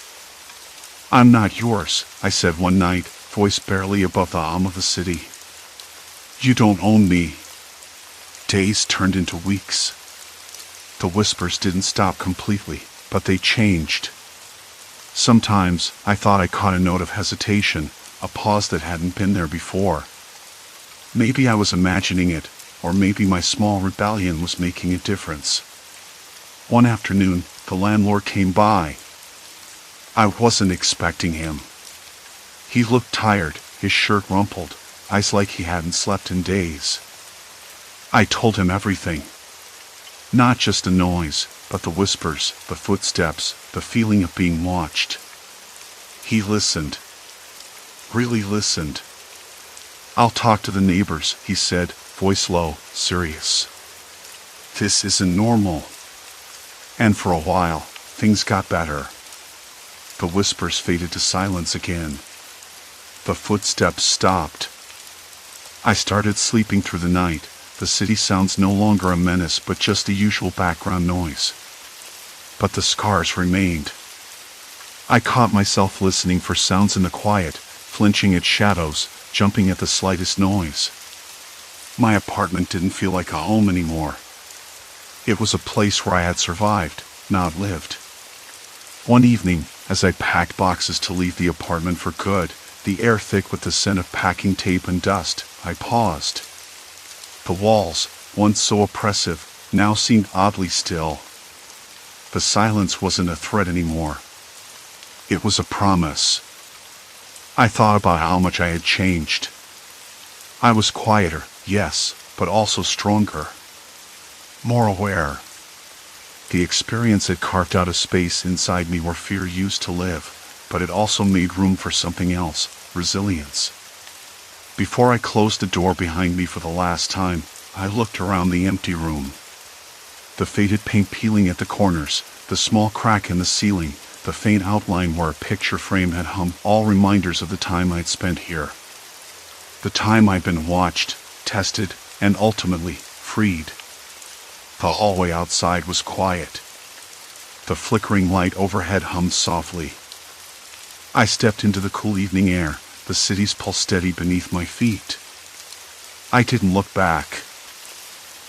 "I'm not yours," I said one night, voice barely above the hum of the city. "You don't own me." Days turned into weeks. The whispers didn't stop completely, but they changed. Sometimes I thought I caught a note of hesitation, a pause that hadn't been there before. Maybe I was imagining it, or maybe my small rebellion was making a difference. One afternoon, the landlord came by. I wasn't expecting him. He looked tired, his shirt rumpled, eyes like he hadn't slept in days. I told him everything. Not just the noise, but the whispers, the footsteps, the feeling of being watched. He listened. Really listened. "I'll talk to the neighbors," he said, voice low, serious. "This isn't normal." And for a while, things got better. The whispers faded to silence again. The footsteps stopped. I started sleeping through the night, the city sounds no longer a menace but just the usual background noise. But the scars remained. I caught myself listening for sounds in the quiet, flinching at shadows, jumping at the slightest noise. My apartment didn't feel like a home anymore. It was a place where I had survived, not lived. One evening, as I packed boxes to leave the apartment for good, the air thick with the scent of packing tape and dust, I paused. The walls, once so oppressive, now seemed oddly still. The silence wasn't a threat anymore. It was a promise. I thought about how much I had changed. I was quieter, yes, but also stronger. More aware. The experience had carved out a space inside me where fear used to live, but it also made room for something else, resilience. Before I closed the door behind me for the last time, I looked around the empty room. the faded paint peeling at the corners, the small crack in the ceiling, the faint outline where a picture frame had hung, all reminders of the time I'd spent here. The time I'd been watched, tested, and ultimately freed. The hallway outside was quiet. The flickering light overhead hummed softly. I stepped into the cool evening air, the city's pulse steady beneath my feet. I didn't look back.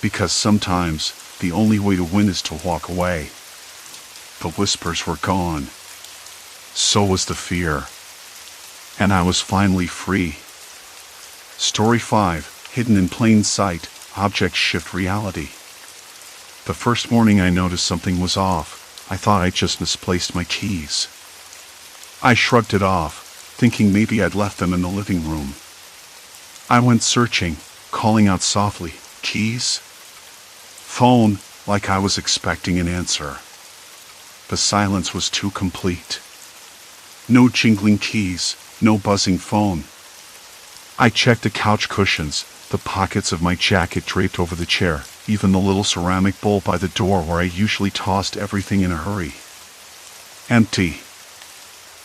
Because sometimes, the only way to win is to walk away. The whispers were gone. So was the fear. And I was finally free. Story 5, Hidden in Plain Sight, Objects Shift Reality. The first morning I noticed something was off. I thought I'd just misplaced my keys. I shrugged it off, thinking maybe I'd left them in the living room. I went searching, calling out softly, "Keys?" "Phone," like I was expecting an answer. The silence was too complete. No jingling keys, no buzzing phone. I checked the couch cushions, the pockets of my jacket draped over the chair, even the little ceramic bowl by the door where I usually tossed everything in a hurry. Empty.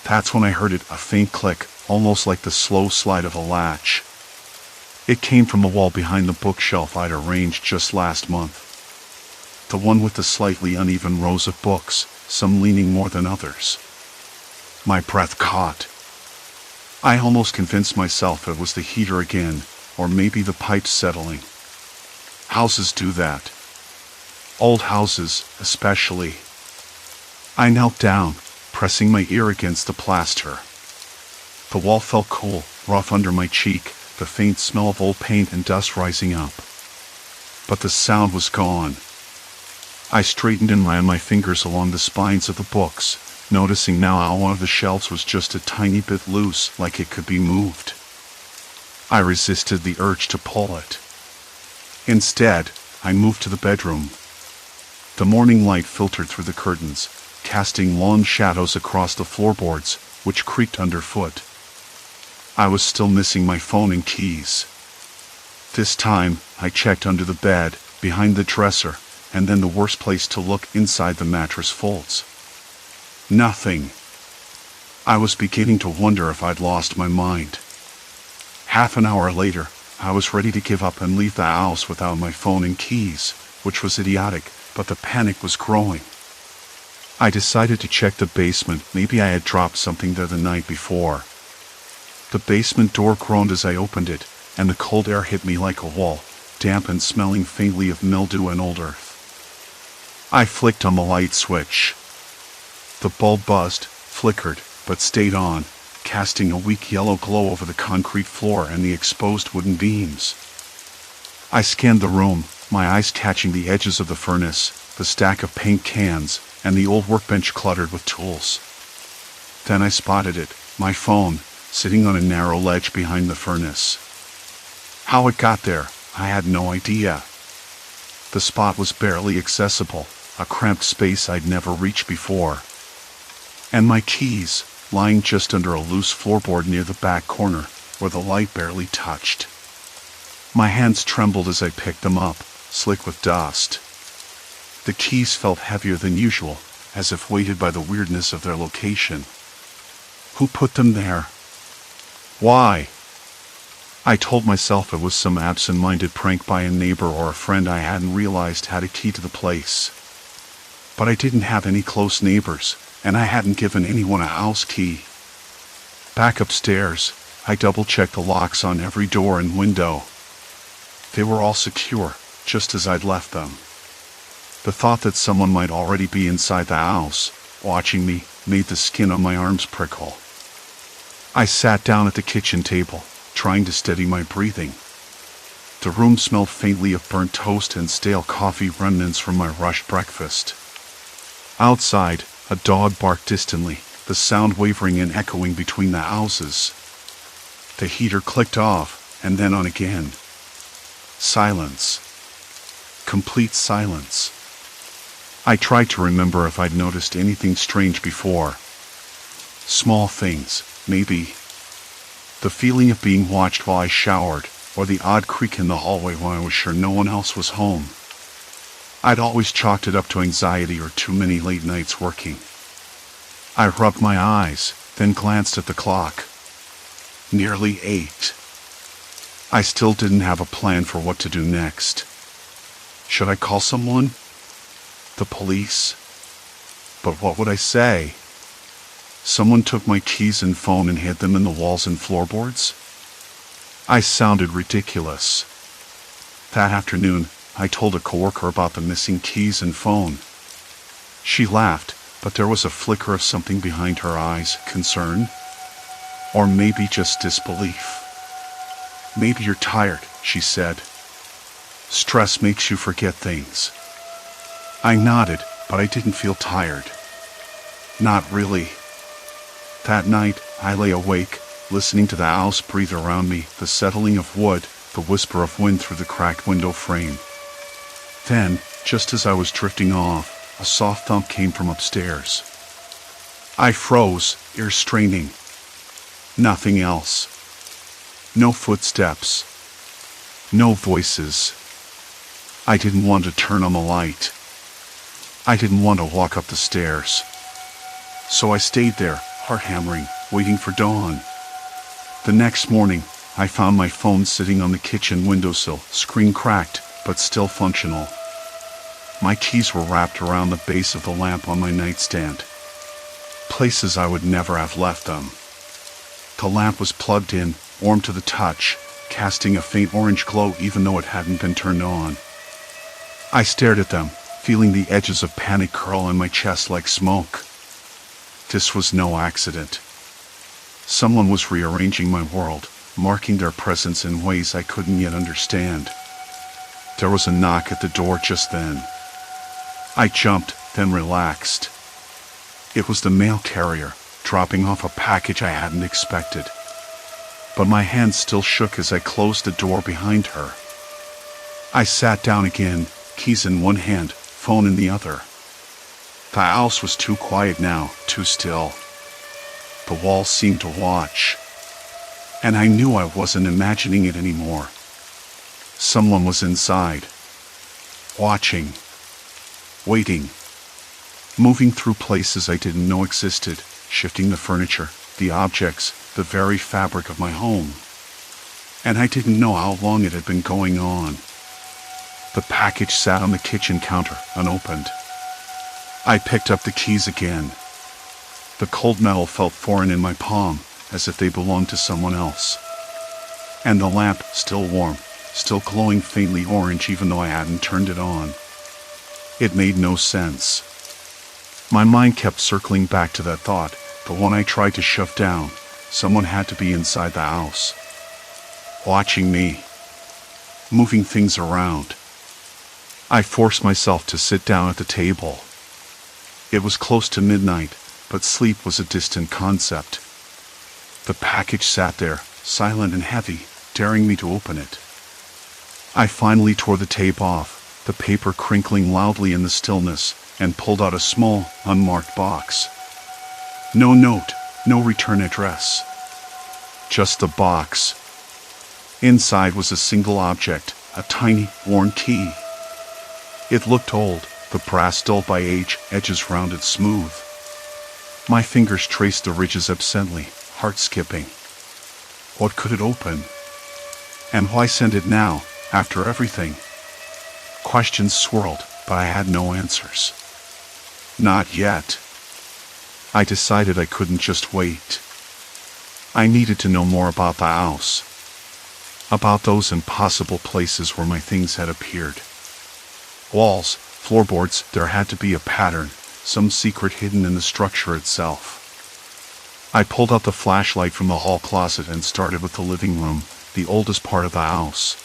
That's when I heard it, a faint click, almost like the slow slide of a latch. It came from the wall behind the bookshelf I'd arranged just last month. The one with the slightly uneven rows of books, some leaning more than others. My breath caught. I almost convinced myself it was the heater again, or maybe the pipes settling. Houses do that. Old houses, especially. I knelt down, pressing my ear against the plaster. The wall felt cool, rough under my cheek, the faint smell of old paint and dust rising up. But the sound was gone. I straightened and ran my fingers along the spines of the books, noticing now how one of the shelves was just a tiny bit loose, like it could be moved. I resisted the urge to pull it. Instead, I moved to the bedroom. The morning light filtered through the curtains, casting long shadows across the floorboards, which creaked underfoot. I was still missing my phone and keys. This time, I checked under the bed, behind the dresser, and then the worst place to look, inside the mattress folds. Nothing. I was beginning to wonder if I'd lost my mind. Half an hour later, I was ready to give up and leave the house without my phone and keys, which was idiotic, but the panic was growing. I decided to check the basement. Maybe I had dropped something there the night before. The basement door groaned as I opened it, and the cold air hit me like a wall, damp and smelling faintly of mildew and old earth. I flicked on the light switch. The bulb buzzed, flickered, but stayed on, casting a weak yellow glow over the concrete floor and the exposed wooden beams. I scanned the room, my eyes catching the edges of the furnace, the stack of paint cans, and the old workbench cluttered with tools. Then I spotted it, my phone, sitting on a narrow ledge behind the furnace. How it got there, I had no idea. The spot was barely accessible, a cramped space I'd never reached before. And my keys, lying just under a loose floorboard near the back corner, where the light barely touched. My hands trembled as I picked them up, slick with dust. The keys felt heavier than usual, as if weighted by the weirdness of their location. Who put them there? Why? I told myself it was some absent-minded prank by a neighbor or a friend I hadn't realized had a key to the place. But I didn't have any close neighbors, and I hadn't given anyone a house key. Back upstairs, I double-checked the locks on every door and window. They were all secure, just as I'd left them. The thought that someone might already be inside the house, watching me, made the skin on my arms prickle. I sat down at the kitchen table, trying to steady my breathing. The room smelled faintly of burnt toast and stale coffee remnants from my rushed breakfast. Outside, a dog barked distantly, the sound wavering and echoing between the houses. The heater clicked off, and then on again. Silence. Complete silence. I tried to remember if I'd noticed anything strange before. Small things, maybe. The feeling of being watched while I showered, or the odd creak in the hallway when I was sure no one else was home. I'd always chalked it up to anxiety or too many late nights working. I rubbed my eyes, then glanced at the clock. Nearly 8. I still didn't have a plan for what to do next. Should I call someone? The police? But what would I say? Someone took my keys and phone and hid them in the walls and floorboards? I sounded ridiculous. That afternoon, I told a coworker about the missing keys and phone. She laughed, but there was a flicker of something behind her eyes, concern? Or maybe just disbelief. Maybe you're tired, she said. Stress makes you forget things. I nodded, but I didn't feel tired. Not really. That night, I lay awake, listening to the house breathe around me, the settling of wood, the whisper of wind through the cracked window frame. Then, just as I was drifting off, a soft thump came from upstairs. I froze, ears straining. Nothing else. No footsteps. No voices. I didn't want to turn on the light. I didn't want to walk up the stairs. So I stayed there, heart hammering, waiting for dawn. The next morning, I found my phone sitting on the kitchen windowsill, screen cracked, but still functional. My keys were wrapped around the base of the lamp on my nightstand. Places I would never have left them. The lamp was plugged in, warm to the touch, casting a faint orange glow even though it hadn't been turned on. I stared at them, feeling the edges of panic curl in my chest like smoke. This was no accident. Someone was rearranging my world, marking their presence in ways I couldn't yet understand. There was a knock at the door just then. I jumped, then relaxed. It was the mail carrier, dropping off a package I hadn't expected. But my hand still shook as I closed the door behind her. I sat down again, keys in one hand, phone in the other. The house was too quiet now, too still. The walls seemed to watch. And I knew I wasn't imagining it anymore. Someone was inside. Watching. Waiting. Moving through places I didn't know existed, shifting the furniture, the objects, the very fabric of my home. And I didn't know how long it had been going on. The package sat on the kitchen counter, unopened. I picked up the keys again. The cold metal felt foreign in my palm, as if they belonged to someone else. And the lamp, still warm, still glowing faintly orange even though I hadn't turned it on. It made no sense. My mind kept circling back to that thought, the one I tried to shove down. Someone had to be inside the house. Watching me. Moving things around. I forced myself to sit down at the table. It was close to midnight, but sleep was a distant concept. The package sat there, silent and heavy, daring me to open it. I finally tore the tape off, the paper crinkling loudly in the stillness, and pulled out a small, unmarked box. No note, no return address. Just the box. Inside was a single object, a tiny, worn key. It looked old, the brass dulled by age, edges rounded smooth. My fingers traced the ridges absently, heart skipping. What could it open? And why send it now, after everything? Questions swirled, but I had no answers. Not yet. I decided I couldn't just wait. I needed to know more about the house. About those impossible places where my things had appeared. Walls, floorboards, there had to be a pattern, some secret hidden in the structure itself. I pulled out the flashlight from the hall closet and started with the living room, the oldest part of the house.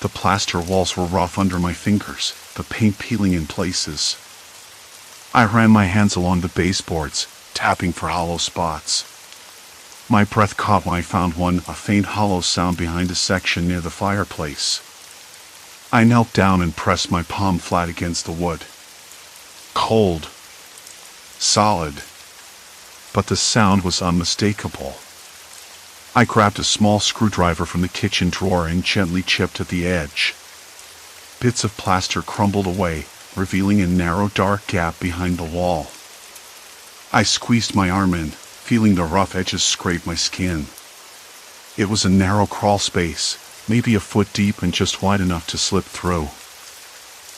The plaster walls were rough under my fingers, the paint peeling in places. I ran my hands along the baseboards, tapping for hollow spots. My breath caught when I found one, a faint hollow sound behind a section near the fireplace. I knelt down and pressed my palm flat against the wood. Cold. Solid. But the sound was unmistakable. I grabbed a small screwdriver from the kitchen drawer and gently chipped at the edge. Bits of plaster crumbled away, revealing a narrow dark gap behind the wall. I squeezed my arm in, feeling the rough edges scrape my skin. It was a narrow crawl space, maybe a foot deep and just wide enough to slip through.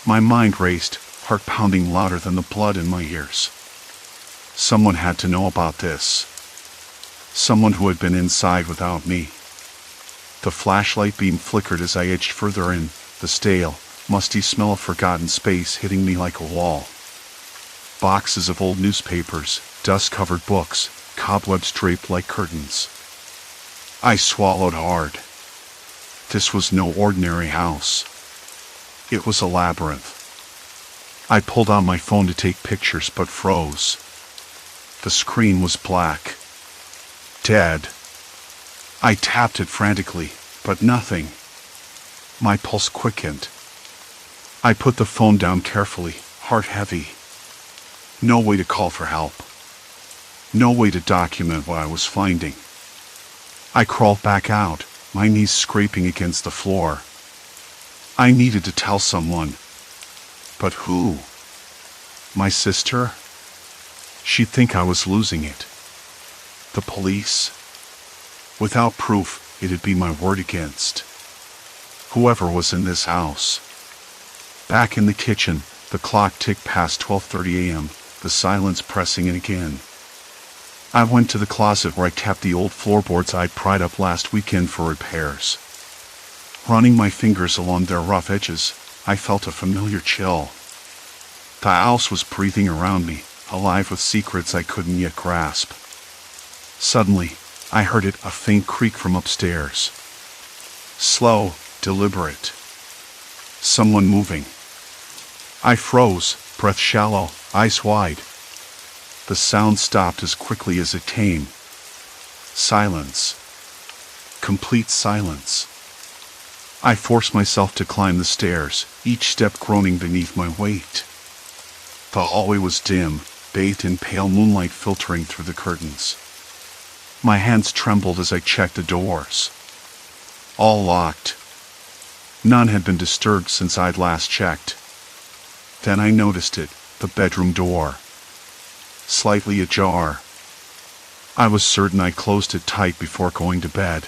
My mind raced, heart pounding louder than the blood in my ears. Someone had to know about this. Someone who had been inside without me. The flashlight beam flickered as I edged further in, the stale, musty smell of forgotten space hitting me like a wall. Boxes of old newspapers, dust-covered books, cobwebs draped like curtains. I swallowed hard. This was no ordinary house. It was a labyrinth. I pulled out my phone to take pictures but froze. The screen was black. Dead. I tapped it frantically, but nothing. My pulse quickened. I put the phone down carefully, heart heavy. No way to call for help. No way to document what I was finding. I crawled back out, my knees scraping against the floor. I needed to tell someone. But who? My sister? She'd think I was losing it. The police? Without proof, it'd be my word against. Whoever was in this house. Back in the kitchen, the clock ticked past 12:30 a.m., the silence pressing in again. I went to the closet where I kept the old floorboards I'd pried up last weekend for repairs. Running my fingers along their rough edges, I felt a familiar chill. The house was breathing around me, alive with secrets I couldn't yet grasp. Suddenly, I heard a faint creak from upstairs. Slow, deliberate. Someone moving. I froze, breath shallow, eyes wide. The sound stopped as quickly as it came. Silence. Complete silence. I forced myself to climb the stairs, each step groaning beneath my weight. The hallway was dim, bathed in pale moonlight filtering through the curtains. My hands trembled as I checked the doors. All locked. None had been disturbed since I'd last checked. Then I noticed it, the bedroom door. Slightly ajar. I was certain I closed it tight before going to bed.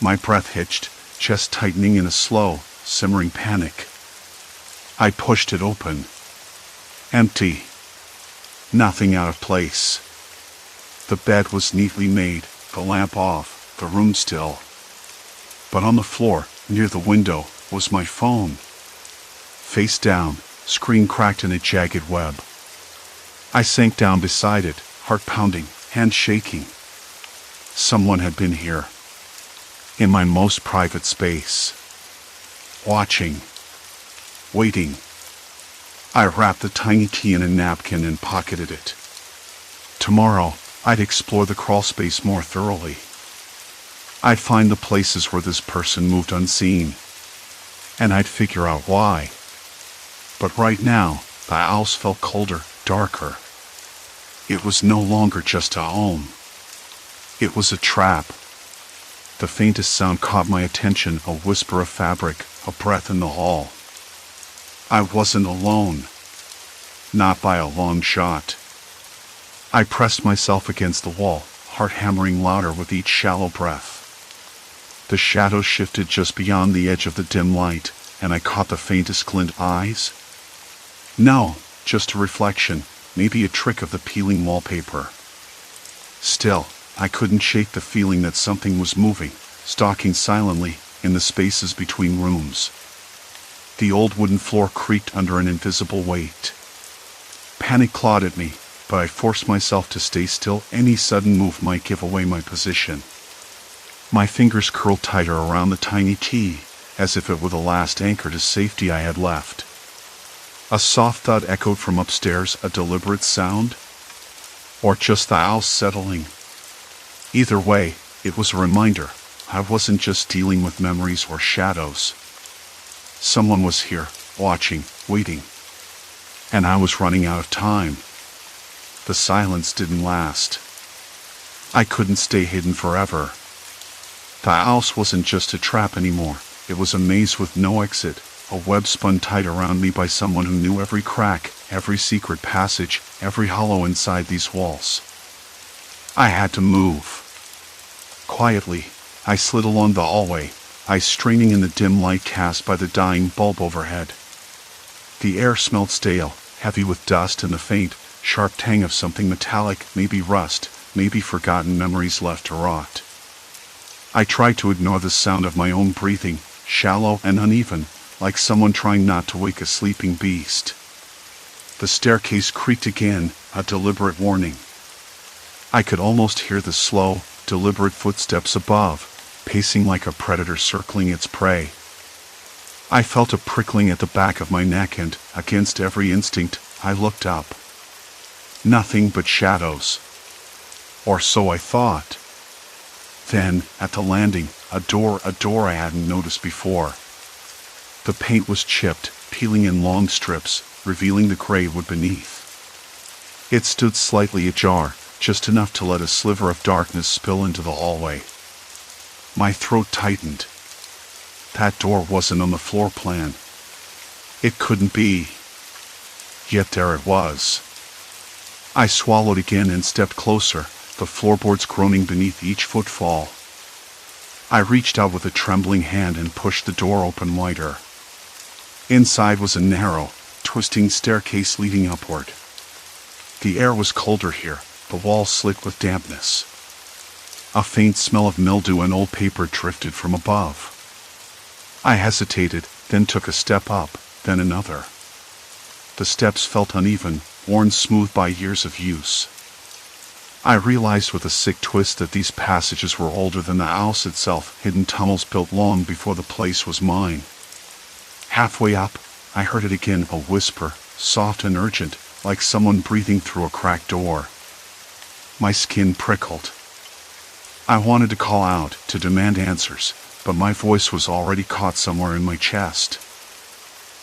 My breath hitched, chest tightening in a slow, simmering panic. I pushed it open. Empty. Nothing out of place. The bed was neatly made, the lamp off, the room still. But on the floor, near the window, was my phone. Face down, screen cracked in a jagged web. I sank down beside it, heart pounding, hand shaking. Someone had been here. In my most private space. Watching. Waiting. I wrapped the tiny key in a napkin and pocketed it. Tomorrow, I'd explore the crawl space more thoroughly. I'd find the places where this person moved unseen. And I'd figure out why. But right now, the house felt colder, darker. It was no longer just a home. It was a trap. The faintest sound caught my attention, a whisper of fabric, a breath in the hall. I wasn't alone. Not by a long shot. I pressed myself against the wall, heart hammering louder with each shallow breath. The shadows shifted just beyond the edge of the dim light, and I caught the faintest glint. Eyes? No, just a reflection, maybe a trick of the peeling wallpaper. Still, I couldn't shake the feeling that something was moving, stalking silently, in the spaces between rooms. The old wooden floor creaked under an invisible weight. Panic clawed at me, but I forced myself to stay still. Any sudden move might give away my position. My fingers curled tighter around the tiny key, as if it were the last anchor to safety I had left. A soft thud echoed from upstairs, a deliberate sound? Or just the house settling? Either way, it was a reminder. I wasn't just dealing with memories or shadows. Someone was here, watching, waiting. And I was running out of time. The silence didn't last. I couldn't stay hidden forever. The house wasn't just a trap anymore. It was a maze with no exit, A web spun tight around me by someone who knew every crack, every secret passage, every hollow inside these walls. I had to move. Quietly, I slid along the hallway, eyes straining in the dim light cast by the dying bulb overhead. The air smelled stale, heavy with dust and the faint, sharp tang of something metallic, maybe rust, maybe forgotten memories left to rot. I tried to ignore the sound of my own breathing, shallow and uneven, like someone trying not to wake a sleeping beast. The staircase creaked again, a deliberate warning. I could almost hear the slow, deliberate footsteps above, pacing like a predator circling its prey. I felt a prickling at the back of my neck and, against every instinct, I looked up. Nothing but shadows. Or so I thought. Then, at the landing, a door I hadn't noticed before. The paint was chipped, peeling in long strips, revealing the gray wood beneath. It stood slightly ajar, just enough to let a sliver of darkness spill into the hallway. My throat tightened. That door wasn't on the floor plan. It couldn't be. Yet there it was. I swallowed again and stepped closer, the floorboards groaning beneath each footfall. I reached out with a trembling hand and pushed the door open wider. Inside was a narrow, twisting staircase leading upward. The air was colder here, the walls slick with dampness. A faint smell of mildew and old paper drifted from above. I hesitated, then took a step up, then another. The steps felt uneven, worn smooth by years of use. I realized with a sick twist that these passages were older than the house itself, hidden tunnels built long before the place was mine. Halfway up, I heard it again, a whisper, soft and urgent, like someone breathing through a cracked door. My skin prickled. I wanted to call out, to demand answers, but my voice was already caught somewhere in my chest.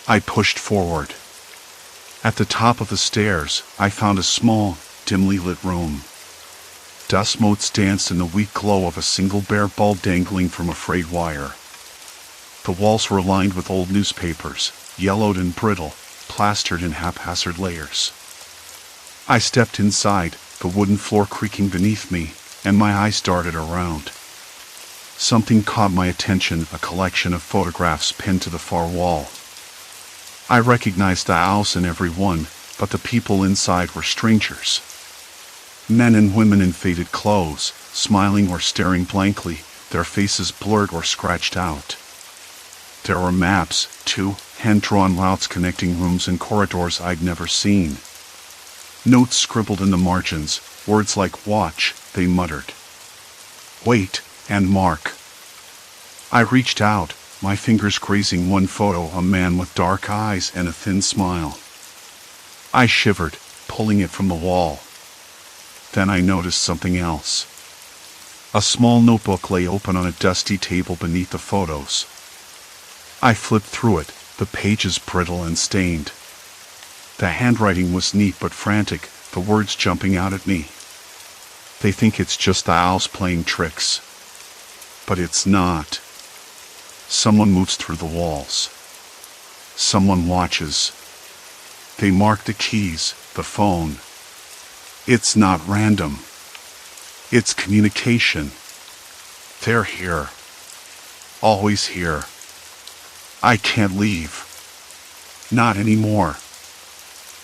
I pushed forward. At the top of the stairs, I found a small, dimly lit room. Dust motes danced in the weak glow of a single bare bulb dangling from a frayed wire. The walls were lined with old newspapers, yellowed and brittle, plastered in haphazard layers. I stepped inside, the wooden floor creaking beneath me, and my eyes darted around. Something caught my attention, a collection of photographs pinned to the far wall. I recognized the house in every one, but the people inside were strangers. Men and women in faded clothes, smiling or staring blankly, their faces blurred or scratched out. There were maps, too, hand-drawn routes connecting rooms and corridors I'd never seen. Notes scribbled in the margins, words like watch, they muttered. Wait, and mark. I reached out, my fingers grazing one photo, a man with dark eyes and a thin smile. I shivered, pulling it from the wall. Then I noticed something else. A small notebook lay open on a dusty table beneath the photos. I flipped through it, the pages brittle and stained. The handwriting was neat but frantic, the words jumping out at me. They think it's just the owls playing tricks. But it's not. Someone moves through the walls. Someone watches. They mark the keys, the phone. It's not random. It's communication. They're here. Always here. I can't leave. Not anymore.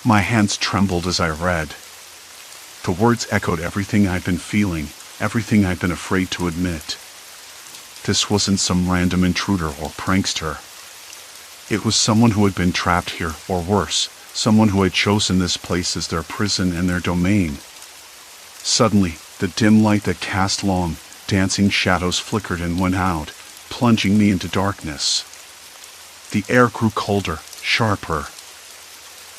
My hands trembled as I read. The words echoed everything I'd been feeling, everything I'd been afraid to admit. This wasn't some random intruder or prankster. It was someone who had been trapped here, or worse, someone who had chosen this place as their prison and their domain. Suddenly, the dim light that cast long, dancing shadows flickered and went out, plunging me into darkness. The air grew colder, sharper.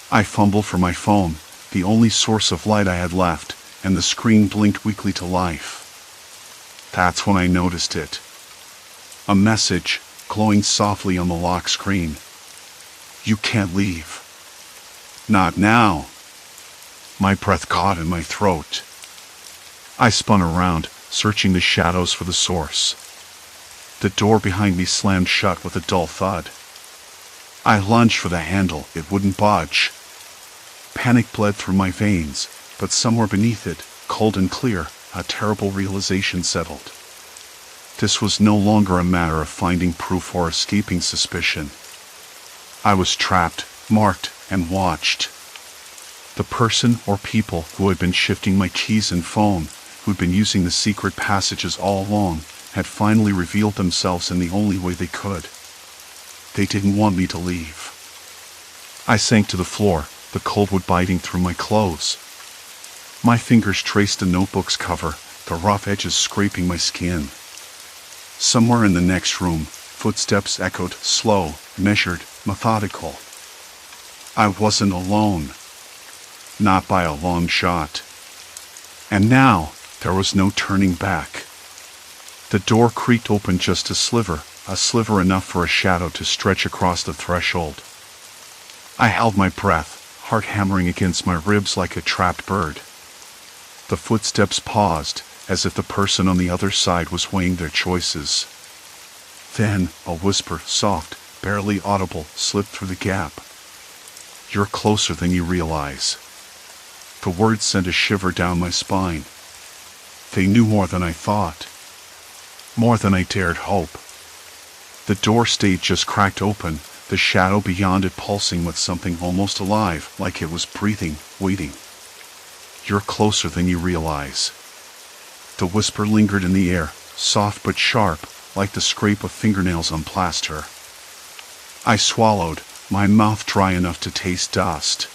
I fumbled for my phone, the only source of light I had left, and the screen blinked weakly to life. That's when I noticed it. A message, glowing softly on the lock screen. You can't leave. Not now. My breath caught in my throat. I spun around, searching the shadows for the source. The door behind me slammed shut with a dull thud. I lunged for the handle. It wouldn't budge. Panic bled through my veins, but somewhere beneath it, cold and clear, a terrible realization settled. This was no longer a matter of finding proof or escaping suspicion. I was trapped, marked, and watched. The person or people who had been shifting my keys and phone, who'd been using the secret passages all along, had finally revealed themselves in the only way they could. They didn't want me to leave. I sank to the floor, the cold wood biting through my clothes. My fingers traced the notebook's cover, the rough edges scraping my skin. Somewhere in the next room, footsteps echoed, slow, measured, methodical. I wasn't alone. Not by a long shot. And now, there was no turning back. The door creaked open just a sliver enough for a shadow to stretch across the threshold. I held my breath, heart hammering against my ribs like a trapped bird. The footsteps paused, as if the person on the other side was weighing their choices. Then, a whisper, soft, barely audible, slipped through the gap. "You're closer than you realize." The words sent a shiver down my spine. They knew more than I thought. More than I dared hope. The door stayed just cracked open, the shadow beyond it pulsing with something almost alive, like it was breathing, waiting. "You're closer than you realize." The whisper lingered in the air, soft but sharp, like the scrape of fingernails on plaster. I swallowed, my mouth dry enough to taste dust.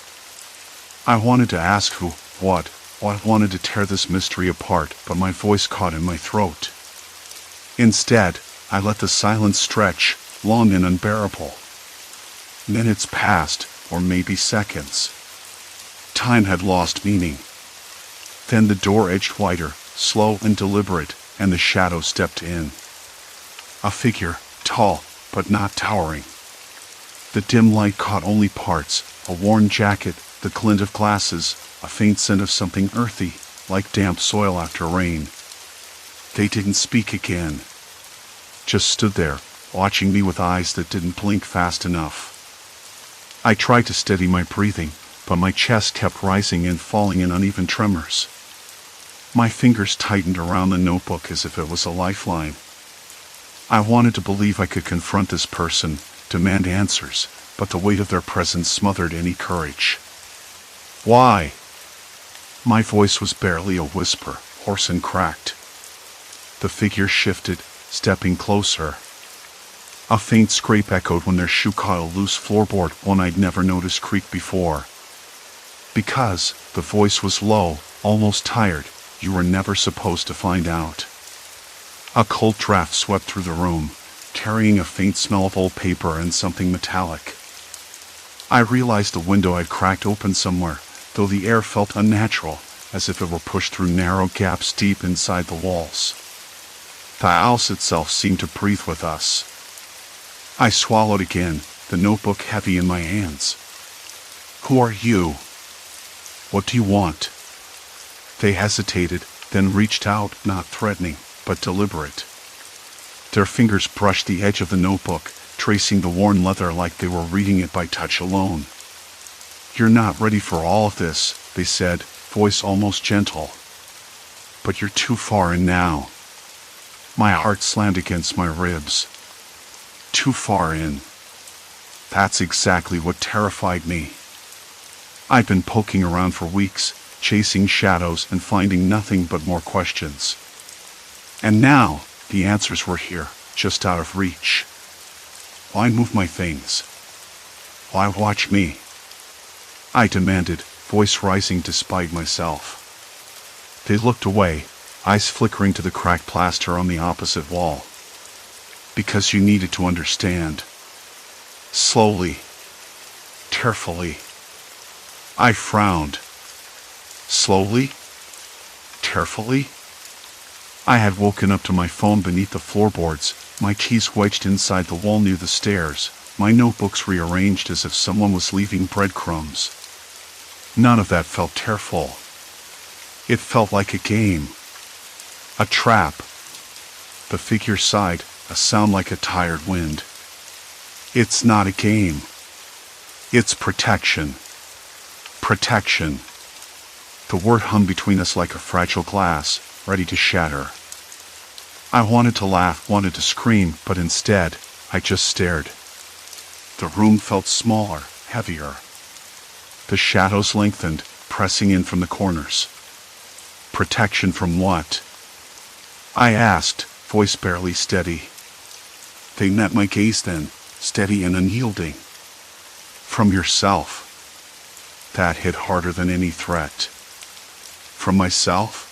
I wanted to ask who, what, wanted to tear this mystery apart, but my voice caught in my throat. Instead, I let the silence stretch, long and unbearable. Minutes passed, or maybe seconds. Time had lost meaning. Then the door edged wider, slow and deliberate, and the shadow stepped in. A figure, tall, but not towering. The dim light caught only parts, a worn jacket, the glint of glasses, a faint scent of something earthy, like damp soil after rain. They didn't speak again. Just stood there, watching me with eyes that didn't blink fast enough. I tried to steady my breathing, but my chest kept rising and falling in uneven tremors. My fingers tightened around the notebook as if it was a lifeline. I wanted to believe I could confront this person, demand answers, but the weight of their presence smothered any courage. "Why?" My voice was barely a whisper, hoarse and cracked. The figure shifted, stepping closer. A faint scrape echoed when their shoe caught a loose floorboard, one I'd never noticed creak before. "Because," the voice was low, almost tired, "you were never supposed to find out." A cold draft swept through the room, carrying a faint smell of old paper and something metallic. I realized the window had cracked open somewhere, though the air felt unnatural, as if it were pushed through narrow gaps deep inside the walls. The house itself seemed to breathe with us. I swallowed again, the notebook heavy in my hands. "Who are you? What do you want?" They hesitated, then reached out, not threatening, but deliberate. Their fingers brushed the edge of the notebook, tracing the worn leather like they were reading it by touch alone. "You're not ready for all of this," they said, voice almost gentle. "But you're too far in now." My heart slammed against my ribs. Too far in. That's exactly what terrified me. I'd been poking around for weeks, chasing shadows and finding nothing but more questions. And now, the answers were here, just out of reach. Why move my things? Why watch me? I demanded, voice rising despite myself. They looked away, eyes flickering to the cracked plaster on the opposite wall. "Because you needed to understand." Slowly. Carefully. I frowned. Slowly? Carefully? I had woken up to my phone beneath the floorboards, my keys wedged inside the wall near the stairs, my notebooks rearranged as if someone was leaving breadcrumbs. None of that felt careful. It felt like a game. A trap. The figure sighed, a sound like a tired wind. "It's not a game." It's protection. Protection. The word hung between us like a fragile glass, ready to shatter. I wanted to laugh, wanted to scream, but instead, I just stared. The room felt smaller, heavier. The shadows lengthened, pressing in from the corners. Protection from what? I asked, voice barely steady. They met my gaze then, steady and unyielding. From yourself. That hit harder than any threat. From myself?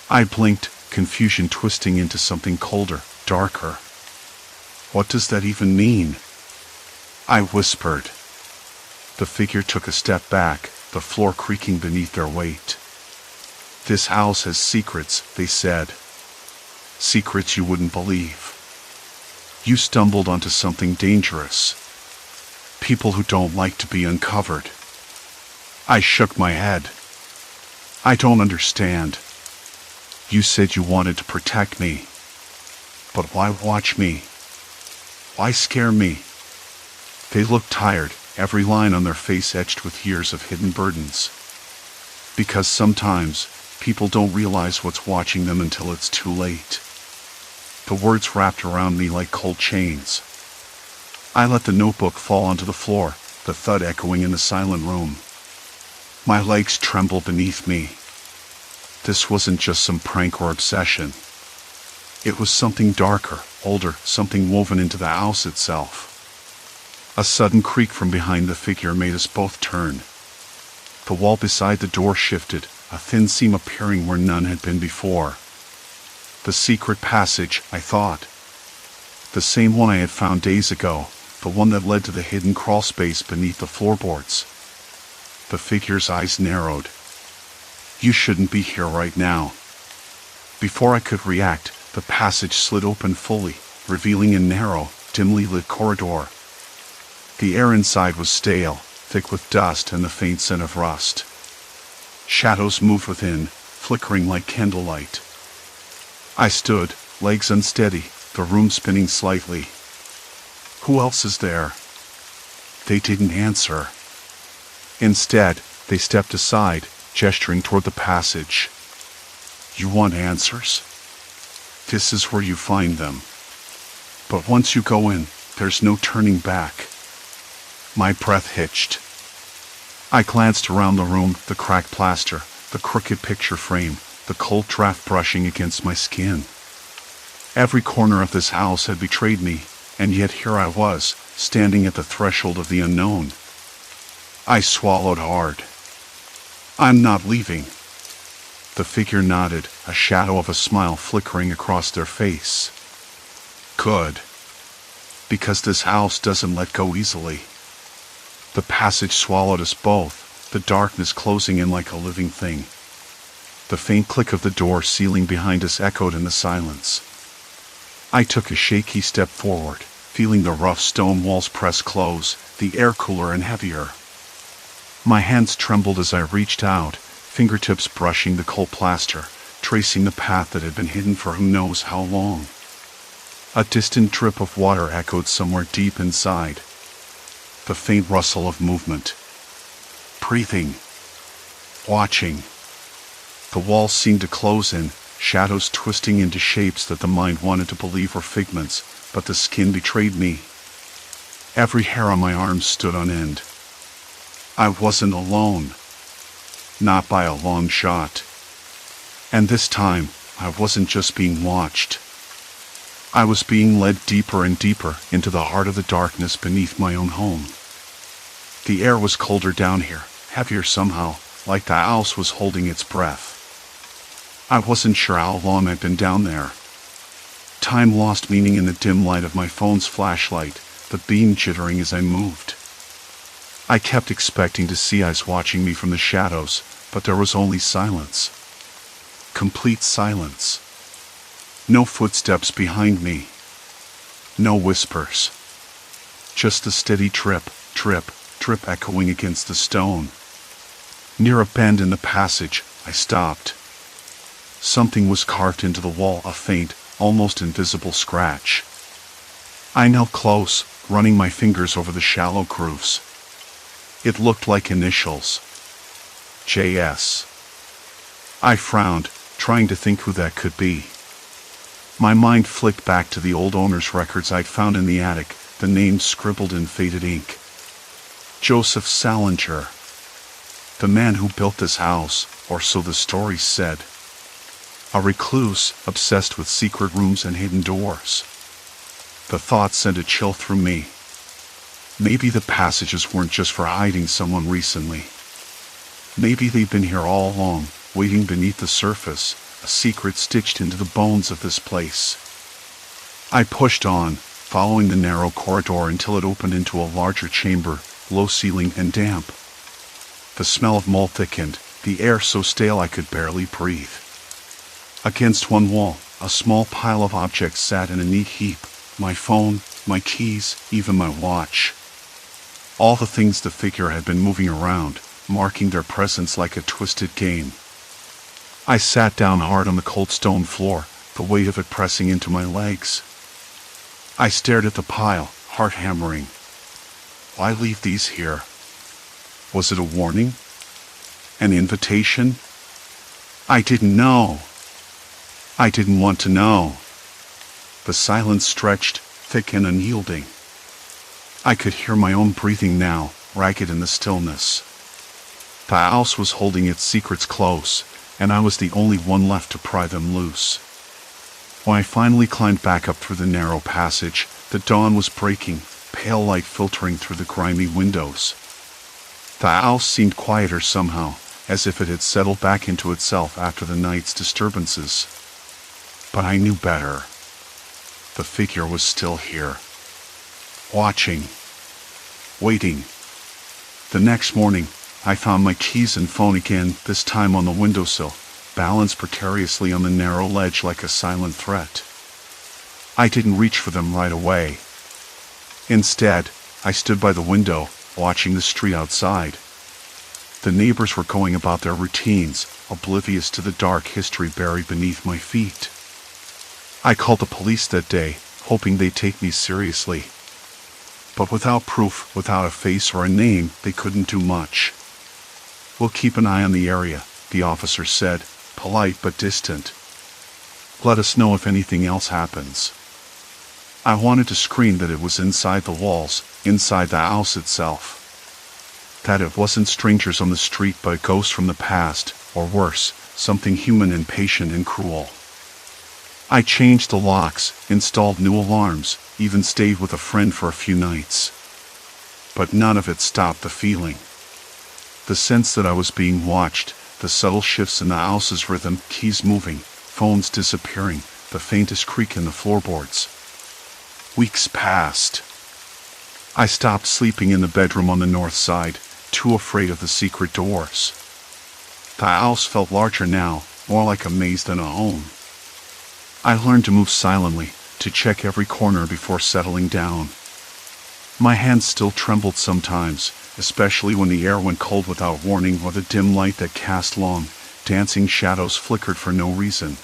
I blinked, confusion twisting into something colder, darker. What does that even mean? I whispered. The figure took a step back, the floor creaking beneath their weight. This house has secrets, they said. Secrets you wouldn't believe. You stumbled onto something dangerous. People who don't like to be uncovered. I shook my head. I don't understand. You said you wanted to protect me. But why watch me? Why scare me? They looked tired, every line on their face etched with years of hidden burdens. Because sometimes, people don't realize what's watching them until it's too late. The words wrapped around me like cold chains. I let the notebook fall onto the floor, the thud echoing in the silent room. My legs trembled beneath me. This wasn't just some prank or obsession. It was something darker, older, something woven into the house itself. A sudden creak from behind the figure made us both turn. The wall beside the door shifted, a thin seam appearing where none had been before. The secret passage, I thought. The same one I had found days ago, the one that led to the hidden crawl space beneath the floorboards. The figure's eyes narrowed. You shouldn't be here right now. Before I could react, the passage slid open fully, revealing a narrow, dimly lit corridor. The air inside was stale, thick with dust and the faint scent of rust. Shadows moved within, flickering like candlelight. I stood, legs unsteady, the room spinning slightly. Who else is there? They didn't answer. Instead, they stepped aside, gesturing toward the passage. You want answers? This is where you find them. But once you go in, there's no turning back. My breath hitched. I glanced around the room, the cracked plaster, the crooked picture frame, the cold draft brushing against my skin. Every corner of this house had betrayed me, and yet here I was, standing at the threshold of the unknown. I swallowed hard. I'm not leaving. The figure nodded, a shadow of a smile flickering across their face. Good. Because this house doesn't let go easily. The passage swallowed us both, the darkness closing in like a living thing. The faint click of the door sealing behind us echoed in the silence. I took a shaky step forward, feeling the rough stone walls press close, the air cooler and heavier. My hands trembled as I reached out, fingertips brushing the cold plaster, tracing the path that had been hidden for who knows how long. A distant drip of water echoed somewhere deep inside. The faint rustle of movement. Breathing. Watching. The walls seemed to close in, shadows twisting into shapes that the mind wanted to believe were figments, but the skin betrayed me. Every hair on my arm stood on end. I wasn't alone. Not by a long shot. And this time, I wasn't just being watched. I was being led deeper and deeper into the heart of the darkness beneath my own home. The air was colder down here, heavier somehow, like the house was holding its breath. I wasn't sure how long I'd been down there. Time lost meaning in the dim light of my phone's flashlight, the beam jittering as I moved. I kept expecting to see eyes watching me from the shadows, but there was only silence. Complete silence. No footsteps behind me. No whispers. Just the steady trip, trip, trip echoing against the stone. Near a bend in the passage, I stopped. Something was carved into the wall, a faint, almost invisible scratch. I knelt close, running my fingers over the shallow grooves. It looked like initials. JS. I frowned, trying to think who that could be. My mind flicked back to the old owner's records I'd found in the attic, the names scribbled in faded ink. Joseph Salinger. The man who built this house, or so the story said. A recluse, obsessed with secret rooms and hidden doors. The thought sent a chill through me. Maybe the passages weren't just for hiding someone recently. Maybe they've been here all along, waiting beneath the surface, a secret stitched into the bones of this place. I pushed on, following the narrow corridor until it opened into a larger chamber, low ceiling and damp. The smell of mold thickened, the air so stale I could barely breathe. Against one wall, a small pile of objects sat in a neat heap, my phone, my keys, even my watch. All the things the figure had been moving around, marking their presence like a twisted game. I sat down hard on the cold stone floor, the weight of it pressing into my legs. I stared at the pile, heart hammering. Why leave these here? Was it a warning? An invitation? I didn't know. I didn't want to know. The silence stretched, thick and unyielding. I could hear my own breathing now, ragged in the stillness. The house was holding its secrets close, and I was the only one left to pry them loose. When I finally climbed back up through the narrow passage, the dawn was breaking, pale light filtering through the grimy windows. The house seemed quieter somehow, as if it had settled back into itself after the night's disturbances. But I knew better. The figure was still here. Watching. Waiting. The next morning, I found my keys and phone again, this time on the windowsill, balanced precariously on the narrow ledge like a silent threat. I didn't reach for them right away. Instead, I stood by the window, watching the street outside. The neighbors were going about their routines, oblivious to the dark history buried beneath my feet. I called the police that day, hoping they'd take me seriously. But without proof, without a face or a name, they couldn't do much. We'll keep an eye on the area, the officer said, polite but distant. Let us know if anything else happens. I wanted to scream that it was inside the walls, inside the house itself. That it wasn't strangers on the street but ghosts from the past, or worse, something human and patient and cruel. I changed the locks, installed new alarms, even stayed with a friend for a few nights. But none of it stopped the feeling. The sense that I was being watched, the subtle shifts in the house's rhythm, keys moving, phones disappearing, the faintest creak in the floorboards. Weeks passed. I stopped sleeping in the bedroom on the north side, too afraid of the secret doors. The house felt larger now, more like a maze than a home. I learned to move silently, to check every corner before settling down. My hands still trembled sometimes, especially when the air went cold without warning or the dim light that cast long, dancing shadows flickered for no reason.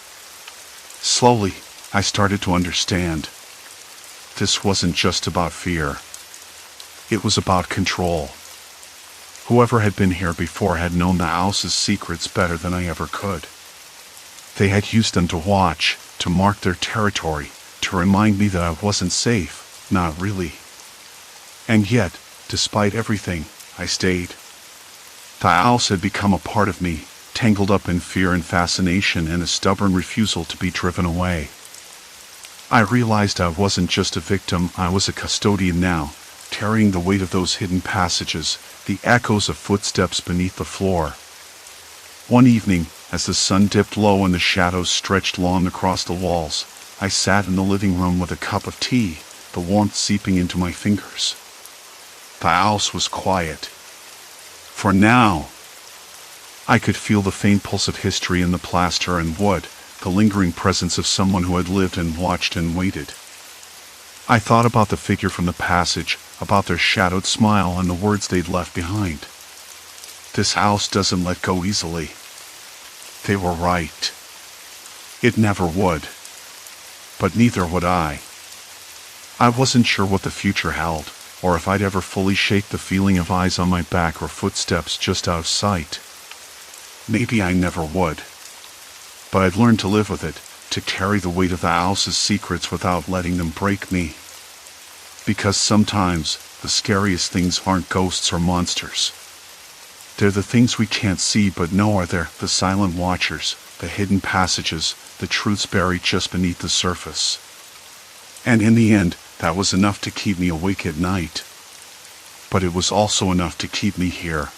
Slowly, I started to understand. This wasn't just about fear. It was about control. Whoever had been here before had known the house's secrets better than I ever could. They had used them to watch, to mark their territory, to remind me that I wasn't safe, not really. And yet, despite everything, I stayed. The house had become a part of me, tangled up in fear and fascination and a stubborn refusal to be driven away. I realized I wasn't just a victim, I was a custodian now, carrying the weight of those hidden passages, the echoes of footsteps beneath the floor. One evening, as the sun dipped low and the shadows stretched long across the walls, I sat in the living room with a cup of tea, the warmth seeping into my fingers. The house was quiet. For now, I could feel the faint pulse of history in the plaster and wood, the lingering presence of someone who had lived and watched and waited. I thought about the figure from the passage, about their shadowed smile and the words they'd left behind. This house doesn't let go easily. They were right. It never would. But neither would I. I wasn't sure what the future held, or if I'd ever fully shake the feeling of eyes on my back or footsteps just out of sight. Maybe I never would. But I'd learned to live with it, to carry the weight of the house's secrets without letting them break me. Because sometimes, the scariest things aren't ghosts or monsters. They're the things we can't see but know are there, the silent watchers, the hidden passages, the truths buried just beneath the surface. And in the end, that was enough to keep me awake at night. But it was also enough to keep me here.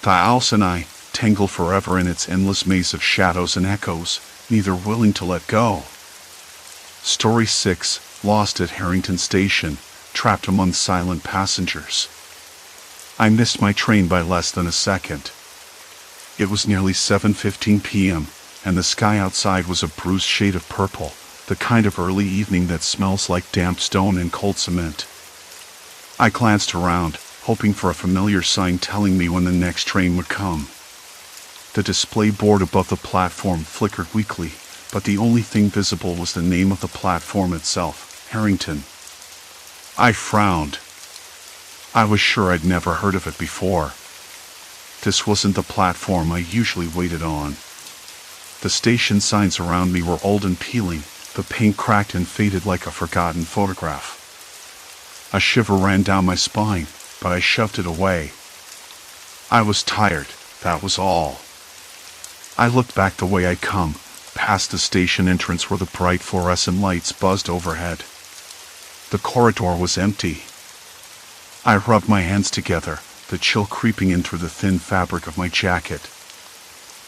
The house and I, tangled forever in its endless maze of shadows and echoes, neither willing to let go. Story 6, lost at Harrington Station, trapped among silent passengers. I missed my train by less than a second. It was nearly 7:15 p.m., and the sky outside was a bruised shade of purple, the kind of early evening that smells like damp stone and cold cement. I glanced around, hoping for a familiar sign telling me when the next train would come. The display board above the platform flickered weakly, but the only thing visible was the name of the platform itself, Harrington. I frowned. I was sure I'd never heard of it before. This wasn't the platform I usually waited on. The station signs around me were old and peeling, the paint cracked and faded like a forgotten photograph. A shiver ran down my spine, but I shoved it away. I was tired, that was all. I looked back the way I'd come, past the station entrance where the bright fluorescent lights buzzed overhead. The corridor was empty. I rubbed my hands together, the chill creeping in through the thin fabric of my jacket.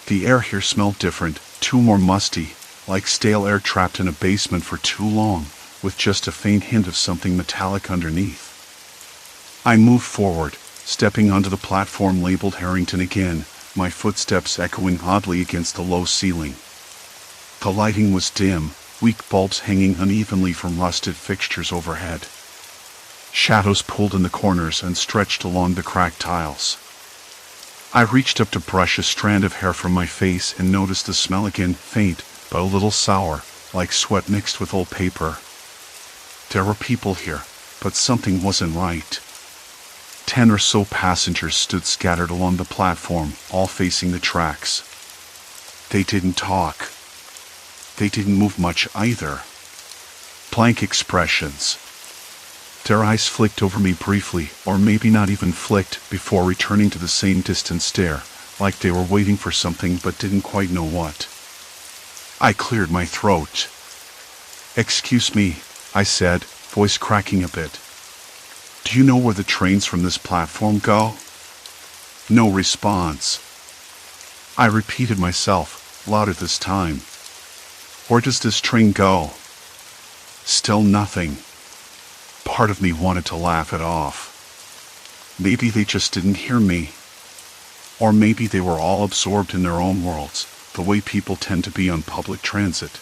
The air here smelled different, too more musty, like stale air trapped in a basement for too long, with just a faint hint of something metallic underneath. I moved forward, stepping onto the platform labeled Harrington again, my footsteps echoing oddly against the low ceiling. The lighting was dim, weak bulbs hanging unevenly from rusted fixtures overhead. Shadows pulled in the corners and stretched along the cracked tiles. I reached up to brush a strand of hair from my face and noticed the smell again, faint, but a little sour, like sweat mixed with old paper. There were people here, but something wasn't right. 10 or so passengers stood scattered along the platform, all facing the tracks. They didn't talk. They didn't move much either. Blank expressions. Their eyes flicked over me briefly, or maybe not even flicked, before returning to the same distant stare, like they were waiting for something but didn't quite know what. I cleared my throat. "Excuse me," I said, voice cracking a bit. "Do you know where the trains from this platform go?" No response. I repeated myself, louder this time. "Where does this train go?" Still nothing. Part of me wanted to laugh it off. Maybe they just didn't hear me. Or maybe they were all absorbed in their own worlds, the way people tend to be on public transit.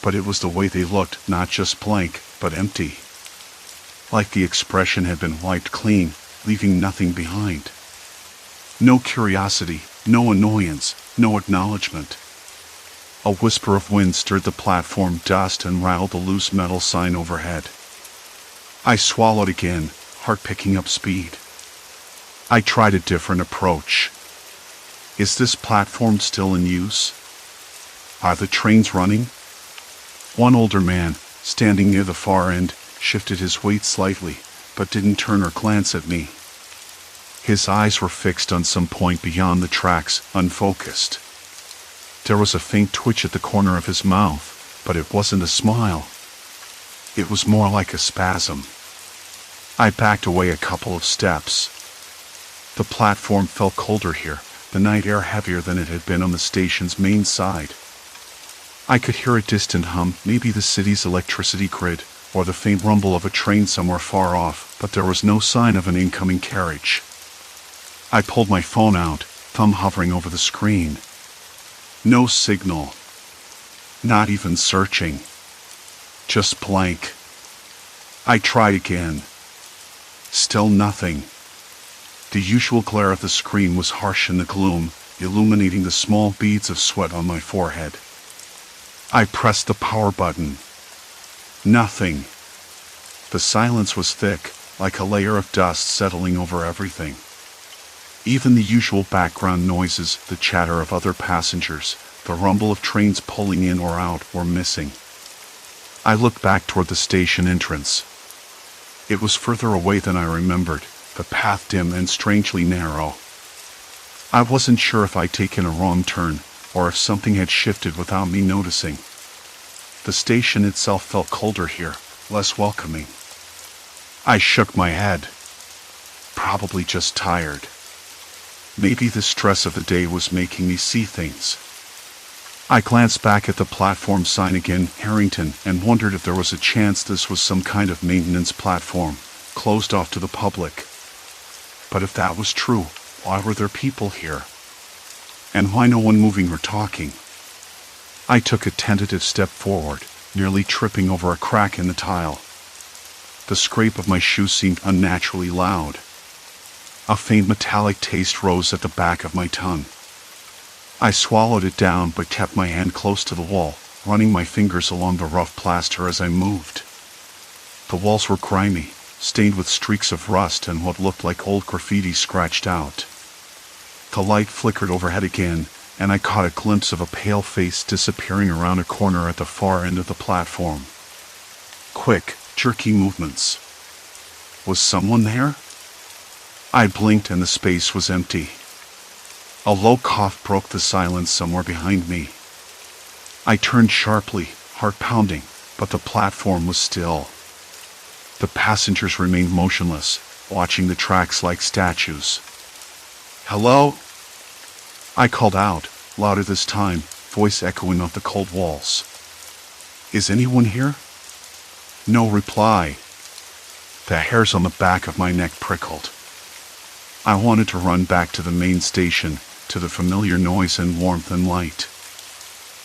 But it was the way they looked, not just blank, but empty. Like the expression had been wiped clean, leaving nothing behind. No curiosity, no annoyance, no acknowledgement. A whisper of wind stirred the platform dust and rattled the loose metal sign overhead. I swallowed again, heart picking up speed. I tried a different approach. Is this platform still in use? Are the trains running? One older man, standing near the far end, shifted his weight slightly, but didn't turn or glance at me. His eyes were fixed on some point beyond the tracks, unfocused. There was a faint twitch at the corner of his mouth, but it wasn't a smile. It was more like a spasm. I backed away a couple of steps. The platform felt colder here, the night air heavier than it had been on the station's main side. I could hear a distant hum, maybe the city's electricity grid, or the faint rumble of a train somewhere far off, but there was no sign of an incoming carriage. I pulled my phone out, thumb hovering over the screen. No signal. Not even searching. Just blank. I tried again. Still nothing. The usual glare of the screen was harsh in the gloom, illuminating the small beads of sweat on my forehead. I pressed the power button. Nothing. The silence was thick, like a layer of dust settling over everything. Even the usual background noises, the chatter of other passengers, the rumble of trains pulling in or out, were missing. I looked back toward the station entrance. It was further away than I remembered, the path dim and strangely narrow. I wasn't sure if I'd taken a wrong turn, or if something had shifted without me noticing. The station itself felt colder here, less welcoming. I shook my head. Probably just tired. Maybe the stress of the day was making me see things. I glanced back at the platform sign again, Harrington, and wondered if there was a chance this was some kind of maintenance platform, closed off to the public. But if that was true, why were there people here? And why no one moving or talking? I took a tentative step forward, nearly tripping over a crack in the tile. The scrape of my shoe seemed unnaturally loud. A faint metallic taste rose at the back of my tongue. I swallowed it down but kept my hand close to the wall, running my fingers along the rough plaster as I moved. The walls were grimy, stained with streaks of rust and what looked like old graffiti scratched out. The light flickered overhead again, and I caught a glimpse of a pale face disappearing around a corner at the far end of the platform. Quick, jerky movements. Was someone there? I blinked and the space was empty. A low cough broke the silence somewhere behind me. I turned sharply, heart pounding, but the platform was still. The passengers remained motionless, watching the tracks like statues. "Hello?" I called out, louder this time, voice echoing off the cold walls. "Is anyone here?" No reply. The hairs on the back of my neck prickled. I wanted to run back to the main station, to the familiar noise and warmth and light.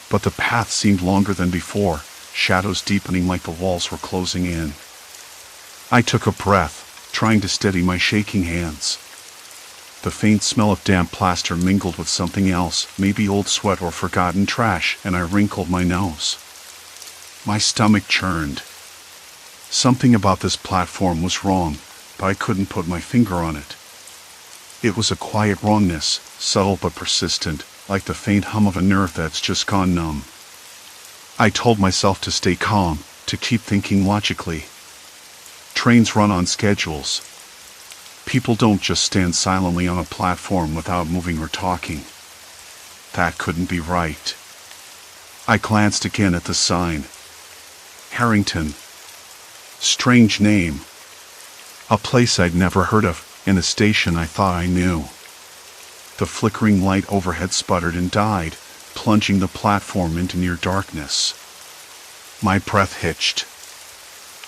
But the path seemed longer than before, shadows deepening like the walls were closing in. I took a breath, trying to steady my shaking hands. The faint smell of damp plaster mingled with something else, maybe old sweat or forgotten trash, and I wrinkled my nose. My stomach churned. Something about this platform was wrong, but I couldn't put my finger on it. It was a quiet wrongness, subtle but persistent, like the faint hum of a nerve that's just gone numb. I told myself to stay calm, to keep thinking logically. Trains run on schedules. People don't just stand silently on a platform without moving or talking. That couldn't be right. I glanced again at the sign. Harrington. Strange name. A place I'd never heard of, in a station I thought I knew. The flickering light overhead sputtered and died, plunging the platform into near darkness. My breath hitched.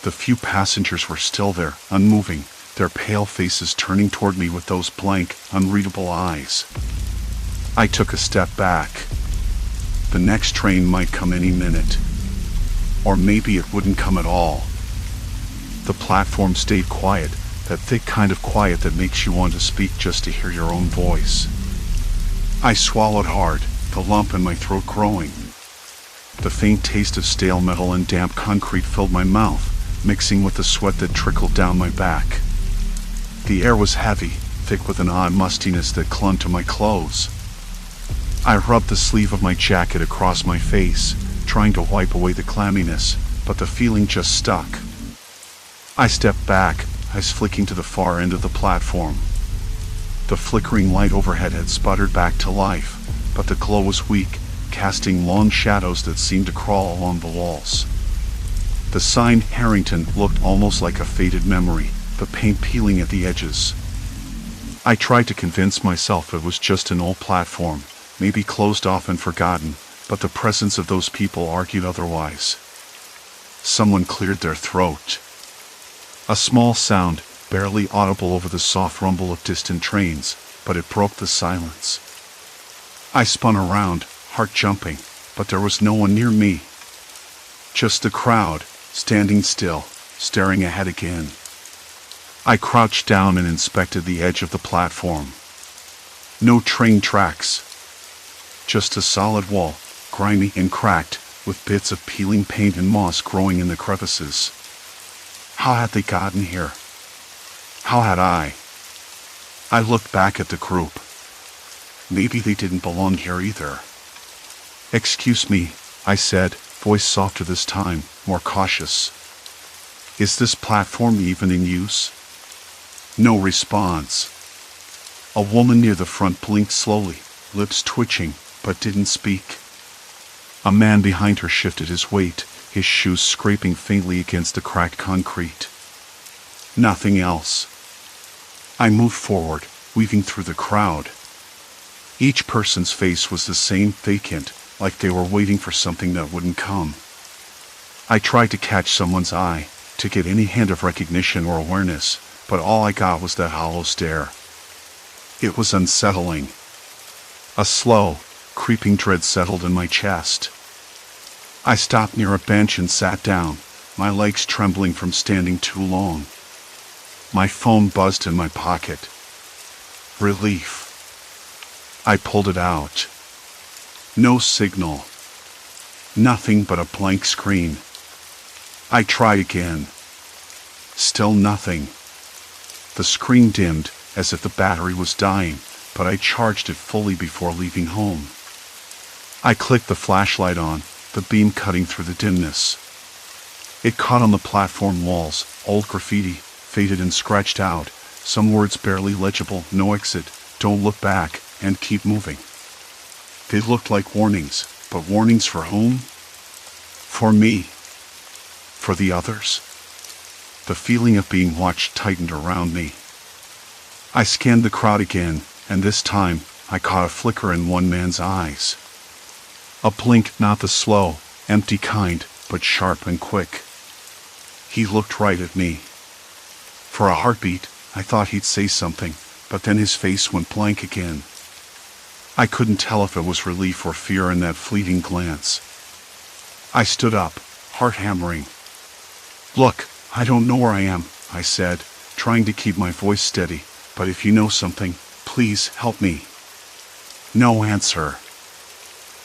The few passengers were still there, unmoving, their pale faces turning toward me with those blank, unreadable eyes. I took a step back. The next train might come any minute. Or maybe it wouldn't come at all. The platform stayed quiet, that thick kind of quiet that makes you want to speak just to hear your own voice. I swallowed hard, the lump in my throat growing. The faint taste of stale metal and damp concrete filled my mouth, mixing with the sweat that trickled down my back. The air was heavy, thick with an odd mustiness that clung to my clothes. I rubbed the sleeve of my jacket across my face, trying to wipe away the clamminess, but the feeling just stuck. I stepped back, eyes flicking to the far end of the platform. The flickering light overhead had sputtered back to life, but the glow was weak, casting long shadows that seemed to crawl along the walls. The sign Harrington looked almost like a faded memory, the paint peeling at the edges. I tried to convince myself it was just an old platform, maybe closed off and forgotten, but the presence of those people argued otherwise. Someone cleared their throat. A small sound, barely audible over the soft rumble of distant trains, but it broke the silence. I spun around, heart jumping, but there was no one near me. Just the crowd, standing still, staring ahead again. I crouched down and inspected the edge of the platform. No train tracks. Just a solid wall, grimy and cracked, with bits of peeling paint and moss growing in the crevices. How had they gotten here? How had I? I looked back at the group. Maybe they didn't belong here either. "Excuse me," I said, voice softer this time, more cautious. "Is this platform even in use?" No response. A woman near the front blinked slowly, lips twitching, but didn't speak. A man behind her shifted his weight, his shoes scraping faintly against the cracked concrete. Nothing else. I moved forward, weaving through the crowd. Each person's face was the same, vacant, like they were waiting for something that wouldn't come. I tried to catch someone's eye, to get any hint of recognition or awareness, but all I got was that hollow stare. It was unsettling. A slow, creeping dread settled in my chest. I stopped near a bench and sat down, my legs trembling from standing too long. My phone buzzed in my pocket. Relief. I pulled it out. No signal. Nothing but a blank screen. I tried again. Still nothing. The screen dimmed, as if the battery was dying, but I charged it fully before leaving home. I clicked the flashlight on, the beam cutting through the dimness. It caught on the platform walls, old graffiti, faded and scratched out, some words barely legible: "No exit, don't look back, and keep moving." They looked like warnings, but warnings for whom? For me. For the others? The feeling of being watched tightened around me. I scanned the crowd again, and this time, I caught a flicker in one man's eyes. A blink, not the slow, empty kind, but sharp and quick. He looked right at me. For a heartbeat, I thought he'd say something, but then his face went blank again. I couldn't tell if it was relief or fear in that fleeting glance. I stood up, heart hammering. "Look, I don't know where I am," I said, trying to keep my voice steady, "but if you know something, please help me." No answer.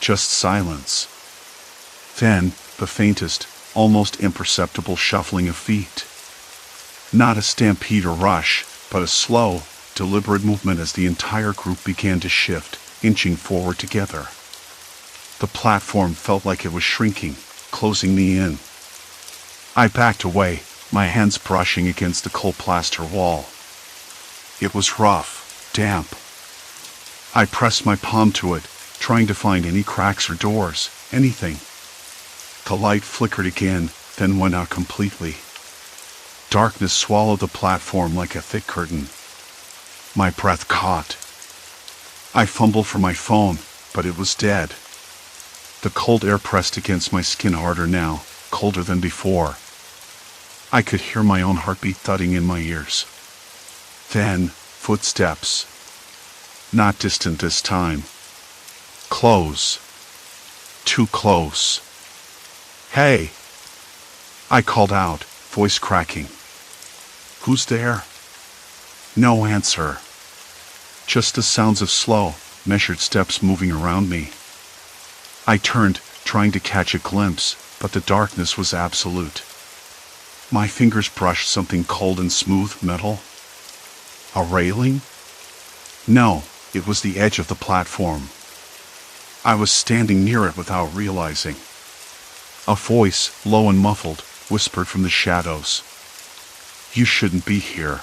Just silence. Then, the faintest, almost imperceptible shuffling of feet. Not a stampede or rush, but a slow, deliberate movement as the entire group began to shift, inching forward together. The platform felt like it was shrinking, closing me in. I backed away, my hands brushing against the cold plaster wall. It was rough, damp. I pressed my palm to it, trying to find any cracks or doors, anything. The light flickered again, then went out completely. Darkness swallowed the platform like a thick curtain. My breath caught. I fumbled for my phone, but it was dead. The cold air pressed against my skin harder now, colder than before. I could hear my own heartbeat thudding in my ears. Then, footsteps. Not distant this time. Close. Too close. "Hey!" I called out, voice cracking. "Who's there?" No answer. Just the sounds of slow, measured steps moving around me. I turned, trying to catch a glimpse, but the darkness was absolute. My fingers brushed something cold and smooth, metal. A railing? No, it was the edge of the platform. I was standing near it without realizing. A voice, low and muffled, whispered from the shadows. "You shouldn't be here."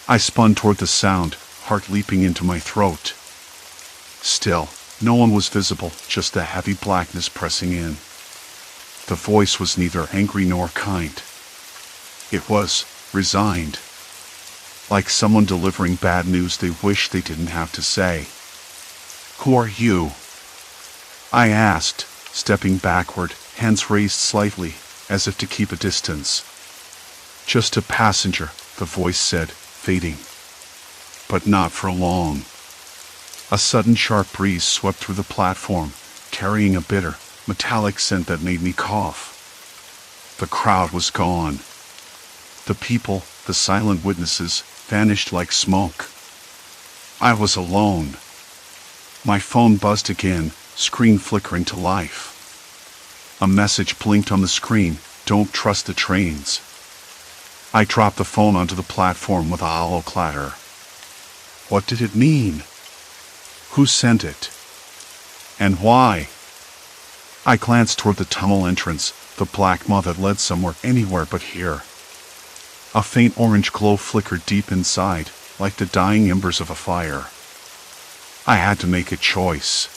I spun toward the sound, heart leaping into my throat. Still, no one was visible, just the heavy blackness pressing in. The voice was neither angry nor kind. It was resigned. Like someone delivering bad news they wish they didn't have to say. "Who are you?" I asked, stepping backward, hands raised slightly, as if to keep a distance. "Just a passenger," the voice said, fading. But not for long. A sudden sharp breeze swept through the platform, carrying a bitter, metallic scent that made me cough. The crowd was gone. The people, the silent witnesses, vanished like smoke. I was alone. My phone buzzed again, screen flickering to life. A message blinked on the screen: "Don't trust the trains." I dropped the phone onto the platform with a hollow clatter. What did it mean? Who sent it? And why? I glanced toward the tunnel entrance, the black maw that led somewhere anywhere but here. A faint orange glow flickered deep inside, like the dying embers of a fire. I had to make a choice.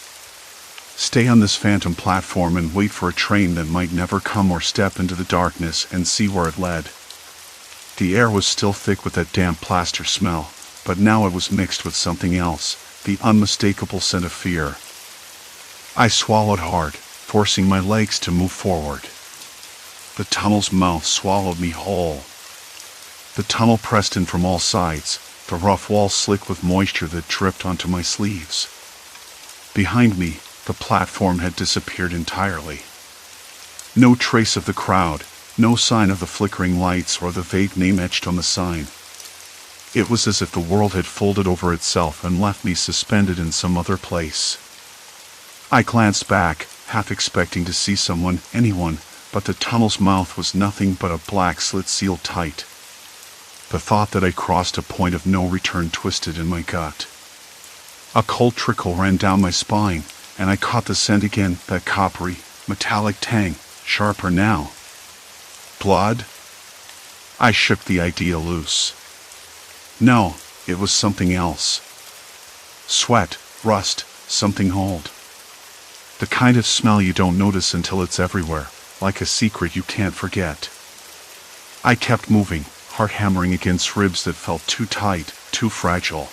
Stay on this phantom platform and wait for a train that might never come, or step into the darkness and see where it led. The air was still thick with that damp plaster smell, but now it was mixed with something else, the unmistakable scent of fear. I swallowed hard, forcing my legs to move forward. The tunnel's mouth swallowed me whole. The tunnel pressed in from all sides, the rough walls slick with moisture that dripped onto my sleeves. Behind me, the platform had disappeared entirely. No trace of the crowd, no sign of the flickering lights or the vague name etched on the sign. It was as if the world had folded over itself and left me suspended in some other place. I glanced back, half expecting to see someone, anyone, but the tunnel's mouth was nothing but a black slit sealed tight. The thought that I crossed a point of no return twisted in my gut. A cold trickle ran down my spine, and I caught the scent again, that coppery, metallic tang, sharper now. Blood? I shook the idea loose. No, it was something else. Sweat, rust, something old. The kind of smell you don't notice until it's everywhere, like a secret you can't forget. I kept moving, heart hammering against ribs that felt too tight, too fragile.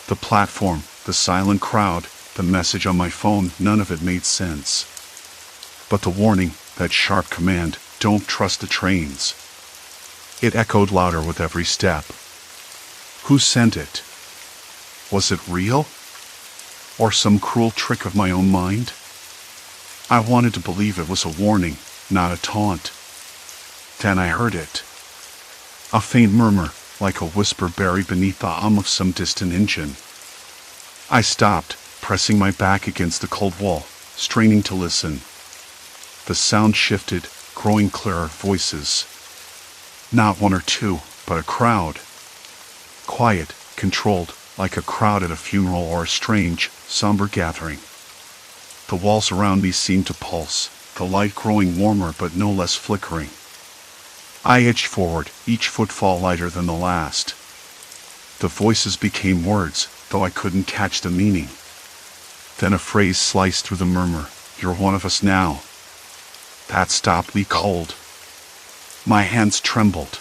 The platform, the silent crowd, the message on my phone, none of it made sense. But the warning, that sharp command, don't trust the trains. It echoed louder with every step. Who sent it? Was it real? Or some cruel trick of my own mind? I wanted to believe it was a warning, not a taunt. Then I heard it. A faint murmur, like a whisper buried beneath the hum of some distant engine. I stopped, pressing my back against the cold wall, straining to listen. The sound shifted, growing clearer, voices. Not one or two, but a crowd. Quiet, controlled, like a crowd at a funeral or a strange, somber gathering. The walls around me seemed to pulse, the light growing warmer but no less flickering. I edged forward, each footfall lighter than the last. The voices became words, though I couldn't catch the meaning. Then a phrase sliced through the murmur, "You're one of us now." That stopped me cold. My hands trembled.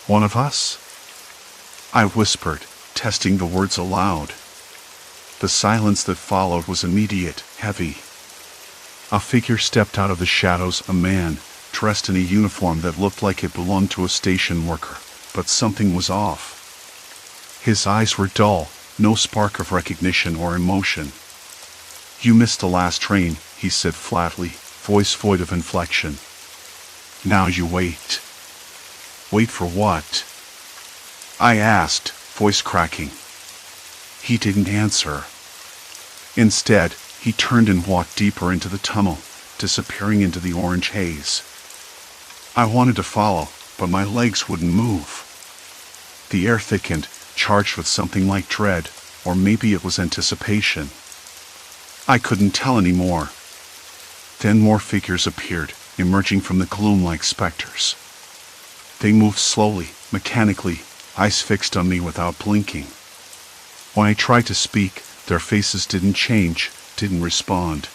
One of us? I whispered, testing the words aloud. The silence that followed was immediate, heavy. A figure stepped out of the shadows, a man, dressed in a uniform that looked like it belonged to a station worker, but something was off. His eyes were dull, no spark of recognition or emotion. "You missed the last train," he said flatly, voice void of inflection. "Now you wait." "Wait for what?" I asked, voice cracking. He didn't answer. Instead, he turned and walked deeper into the tunnel, disappearing into the orange haze. I wanted to follow, but my legs wouldn't move. The air thickened, charged with something like dread, or maybe it was anticipation. I couldn't tell anymore. Then more figures appeared, emerging from the gloom like specters. They moved slowly, mechanically, eyes fixed on me without blinking. When I tried to speak, their faces didn't change, didn't respond.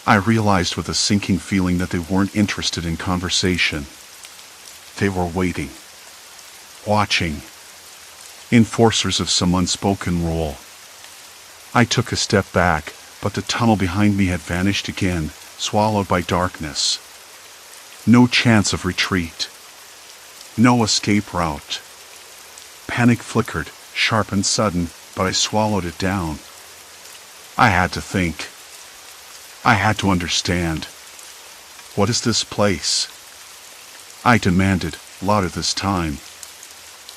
I realized with a sinking feeling that they weren't interested in conversation. They were waiting. Watching. Enforcers of some unspoken rule. I took a step back, but the tunnel behind me had vanished again, swallowed by darkness. No chance of retreat. No escape route. Panic flickered, sharp and sudden, but I swallowed it down. I had to think. I had to understand. What is this place? I demanded, louder this time.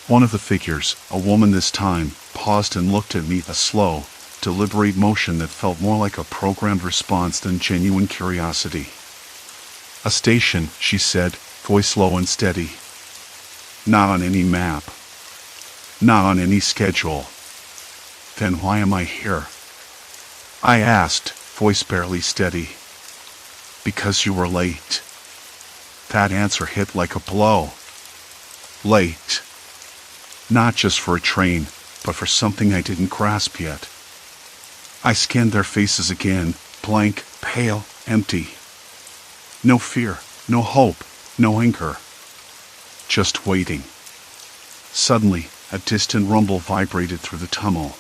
One of the figures, a woman this time, paused and looked at me, a slow, deliberate motion that felt more like a programmed response than genuine curiosity. "A station," she said, voice low and steady. Not on any map. Not on any schedule. Then why am I here? I asked, voice barely steady. Because you were late. That answer hit like a blow. Late. Not just for a train, but for something I didn't grasp yet. I scanned their faces again, blank, pale, empty. No fear, no hope, no anger. Just waiting. Suddenly, a distant rumble vibrated through the tunnel.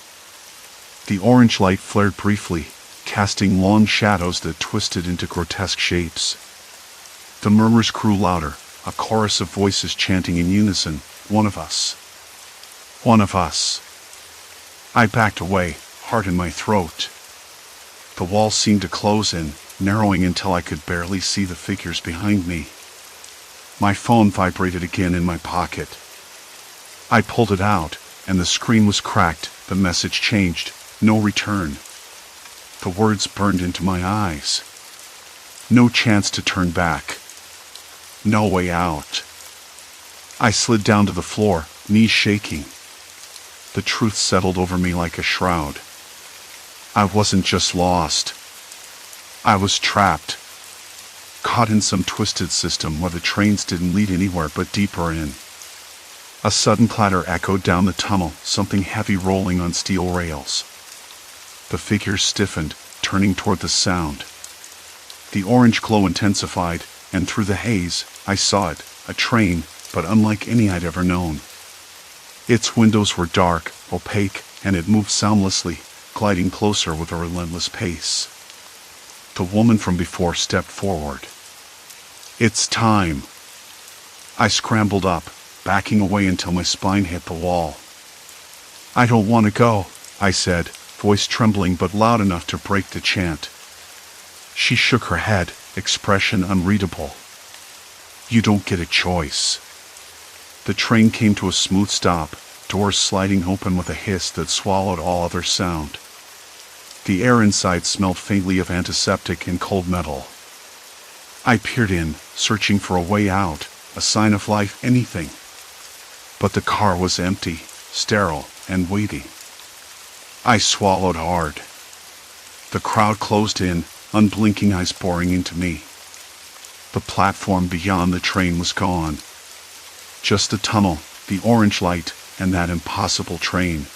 The orange light flared briefly, casting long shadows that twisted into grotesque shapes. The murmurs grew louder, a chorus of voices chanting in unison, "One of us. One of us." I backed away, heart in my throat. The wall seemed to close in, narrowing until I could barely see the figures behind me. My phone vibrated again in my pocket. I pulled it out, and the screen was cracked. The message changed. No return. The words burned into my eyes. No chance to turn back. No way out. I slid down to the floor, knees shaking. The truth settled over me like a shroud. I wasn't just lost. I was trapped. Caught in some twisted system where the trains didn't lead anywhere but deeper in. A sudden clatter echoed down the tunnel, something heavy rolling on steel rails. The figures stiffened, turning toward the sound. The orange glow intensified, and through the haze, I saw it, a train, but unlike any I'd ever known. Its windows were dark, opaque, and it moved soundlessly, gliding closer with a relentless pace. The woman from before stepped forward. "It's time." I scrambled up, backing away until my spine hit the wall. "I don't want to go," I said, voice trembling but loud enough to break the chant. She shook her head, expression unreadable. "You don't get a choice." The train came to a smooth stop, doors sliding open with a hiss that swallowed all other sound. The air inside smelled faintly of antiseptic and cold metal. I peered in, searching for a way out, a sign of life, anything. But the car was empty, sterile, and waiting. I swallowed hard. The crowd closed in, unblinking eyes boring into me. The platform beyond the train was gone. Just the tunnel, the orange light, and that impossible train.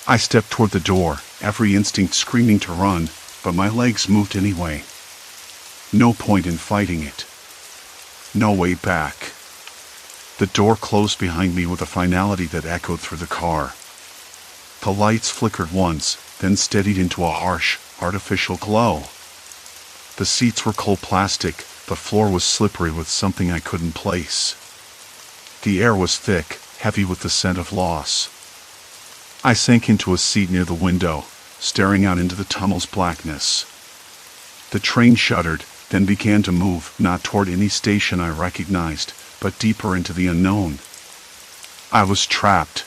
I stepped toward the door, every instinct screaming to run, but my legs moved anyway. No point in fighting it. No way back. The door closed behind me with a finality that echoed through the car. The lights flickered once, then steadied into a harsh, artificial glow. The seats were cold plastic, the floor was slippery with something I couldn't place. The air was thick, heavy with the scent of loss. I sank into a seat near the window, staring out into the tunnel's blackness. The train shuddered, then began to move, not toward any station I recognized, but deeper into the unknown. I was trapped.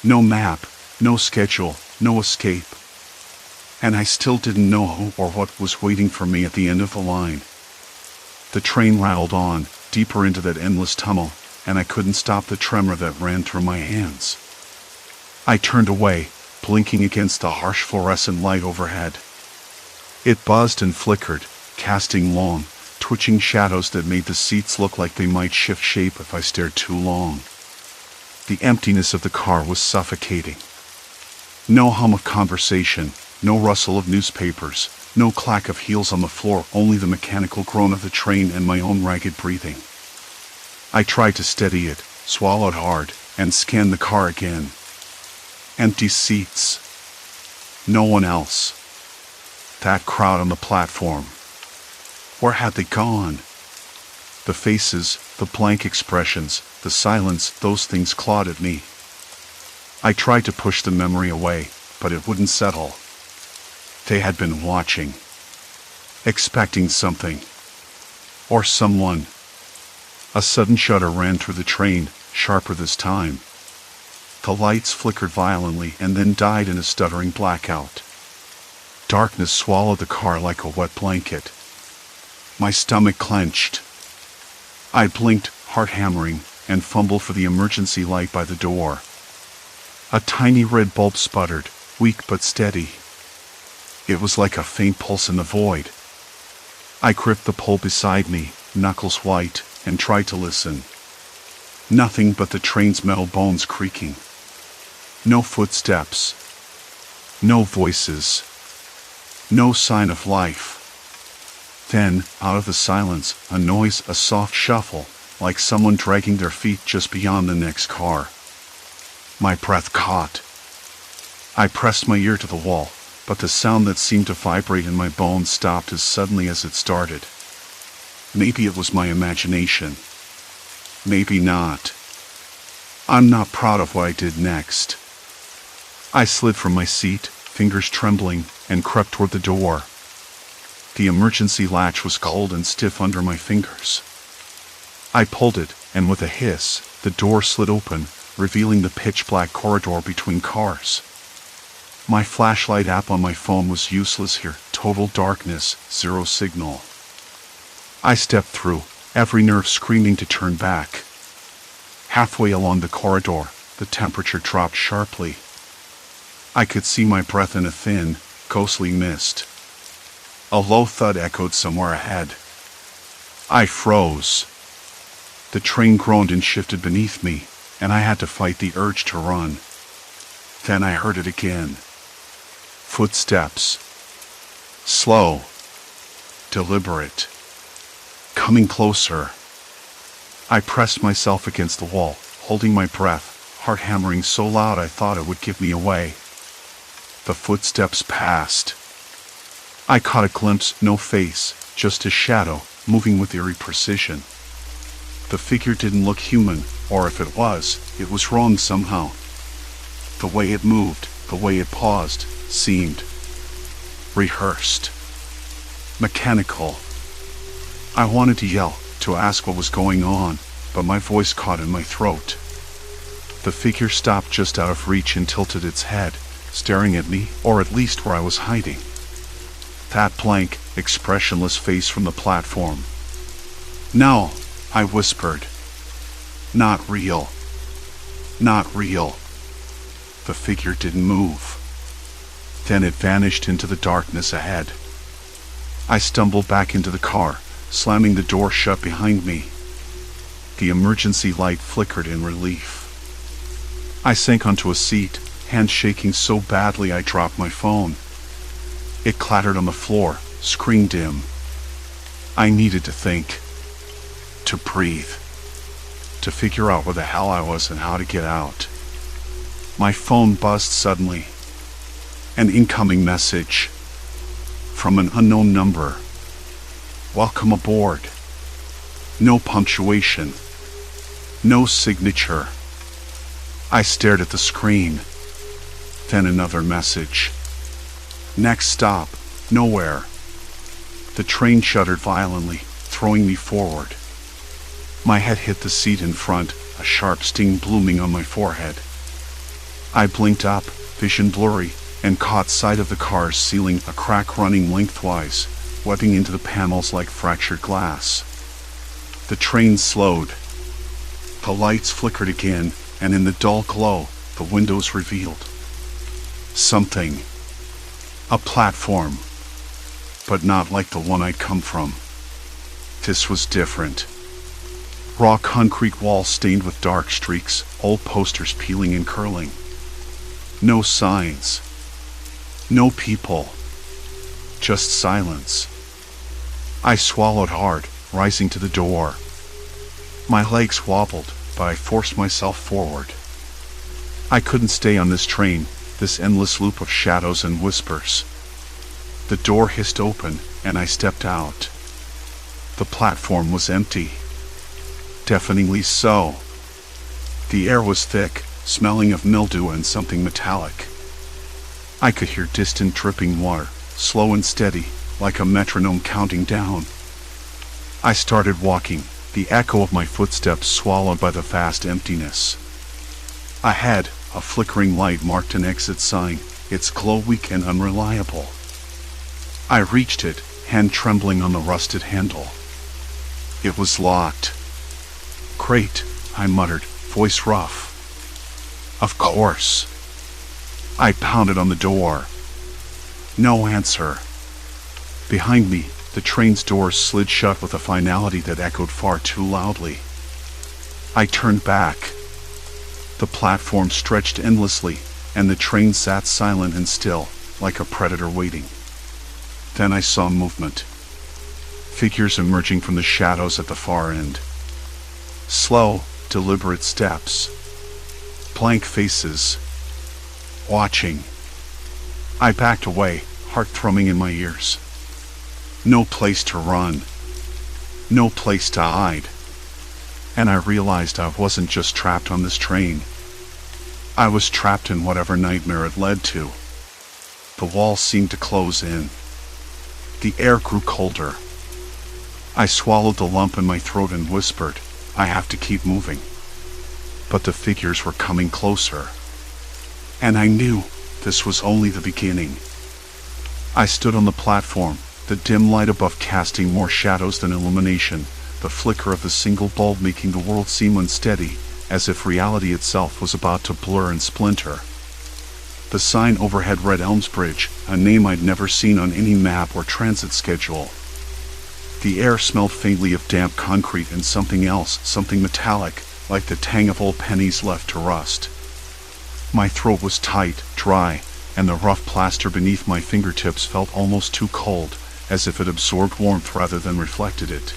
No map, no schedule, no escape. And I still didn't know who or what was waiting for me at the end of the line. The train rattled on, deeper into that endless tunnel, and I couldn't stop the tremor that ran through my hands. I turned away, blinking against the harsh fluorescent light overhead. It buzzed and flickered, casting long, twitching shadows that made the seats look like they might shift shape if I stared too long. The emptiness of the car was suffocating. No hum of conversation, no rustle of newspapers, no clack of heels on the floor, only the mechanical groan of the train and my own ragged breathing. I tried to steady it, swallowed hard, and scanned the car again. Empty seats. No one else. That crowd on the platform. Where had they gone? The faces, the blank expressions, the silence, those things clawed at me. I tried to push the memory away, but it wouldn't settle. They had been watching. Expecting something. Or someone. A sudden shudder ran through the train, sharper this time. The lights flickered violently and then died in a stuttering blackout. Darkness swallowed the car like a wet blanket. My stomach clenched. I blinked, heart hammering, and fumbled for the emergency light by the door. A tiny red bulb sputtered, weak but steady. It was like a faint pulse in the void. I gripped the pole beside me, knuckles white, and tried to listen. Nothing but the train's metal bones creaking. No footsteps. No voices. No sign of life. Then, out of the silence, a noise, a soft shuffle, like someone dragging their feet just beyond the next car. My breath caught. I pressed my ear to the wall, but the sound that seemed to vibrate in my bones stopped as suddenly as it started. Maybe it was my imagination. Maybe not. I'm not proud of what I did next. I slid from my seat, fingers trembling, and crept toward the door. The emergency latch was cold and stiff under my fingers. I pulled it, and with a hiss, the door slid open, revealing the pitch-black corridor between cars. My flashlight app on my phone was useless here, total darkness, zero signal. I stepped through, every nerve screaming to turn back. Halfway along the corridor, the temperature dropped sharply. I could see my breath in a thin, ghostly mist. A low thud echoed somewhere ahead. I froze. The train groaned and shifted beneath me, and I had to fight the urge to run. Then I heard it again. Footsteps. Slow. Deliberate. Coming closer. I pressed myself against the wall, holding my breath, heart hammering so loud I thought it would give me away. The footsteps passed. I caught a glimpse, no face, just a shadow, moving with eerie precision. The figure didn't look human, or if it was wrong somehow. The way it moved, the way it paused, seemed rehearsed. Mechanical. I wanted to yell, to ask what was going on, but my voice caught in my throat. The figure stopped just out of reach and tilted its head, staring at me, or at least where I was hiding. That blank, expressionless face from the platform. "No," I whispered. "Not real. Not real." The figure didn't move. Then it vanished into the darkness ahead. I stumbled back into the car, slamming the door shut behind me. The emergency light flickered in relief. I sank onto a seat, hands shaking so badly I dropped my phone. It clattered on the floor, screen dim. I needed to think. To breathe. To figure out where the hell I was and how to get out. My phone buzzed suddenly. An incoming message. From an unknown number. "Welcome aboard." No punctuation. No signature. I stared at the screen. Then another message. "Next stop, nowhere." The train shuddered violently, throwing me forward. My head hit the seat in front, a sharp sting blooming on my forehead. I blinked up, vision blurry, and caught sight of the car's ceiling, a crack running lengthwise, webbing into the panels like fractured glass. The train slowed. The lights flickered again, and in the dull glow, the windows revealed something. A platform. But not like the one I'd come from. This was different. Raw concrete walls stained with dark streaks, old posters peeling and curling. No signs. No people. Just silence. I swallowed hard, rising to the door. My legs wobbled, but I forced myself forward. I couldn't stay on this train, this endless loop of shadows and whispers. The door hissed open, and I stepped out. The platform was empty. Deafeningly so. The air was thick, smelling of mildew and something metallic. I could hear distant dripping water, slow and steady, like a metronome counting down. I started walking, the echo of my footsteps swallowed by the vast emptiness. Ahead, a flickering light marked an exit sign, its glow weak and unreliable. I reached it, hand trembling on the rusted handle. It was locked. Great, I muttered, voice rough. Of course. I pounded on the door. No answer. Behind me, the train's doors slid shut with a finality that echoed far too loudly. I turned back. The platform stretched endlessly, and the train sat silent and still, like a predator waiting. Then I saw movement. Figures emerging from the shadows at the far end. Slow, deliberate steps. Blank faces. Watching. I backed away, heart thrumming in my ears. No place to run. No place to hide. And I realized I wasn't just trapped on this train. I was trapped in whatever nightmare it led to. The walls seemed to close in. The air grew colder. I swallowed the lump in my throat and whispered, I have to keep moving. But the figures were coming closer. And I knew this was only the beginning. I stood on the platform, the dim light above casting more shadows than illumination, the flicker of the single bulb making the world seem unsteady, as if reality itself was about to blur and splinter. The sign overhead read Elmsbridge, a name I'd never seen on any map or transit schedule. The air smelled faintly of damp concrete and something else, something metallic, like the tang of old pennies left to rust. My throat was tight, dry, and the rough plaster beneath my fingertips felt almost too cold, as if it absorbed warmth rather than reflected it.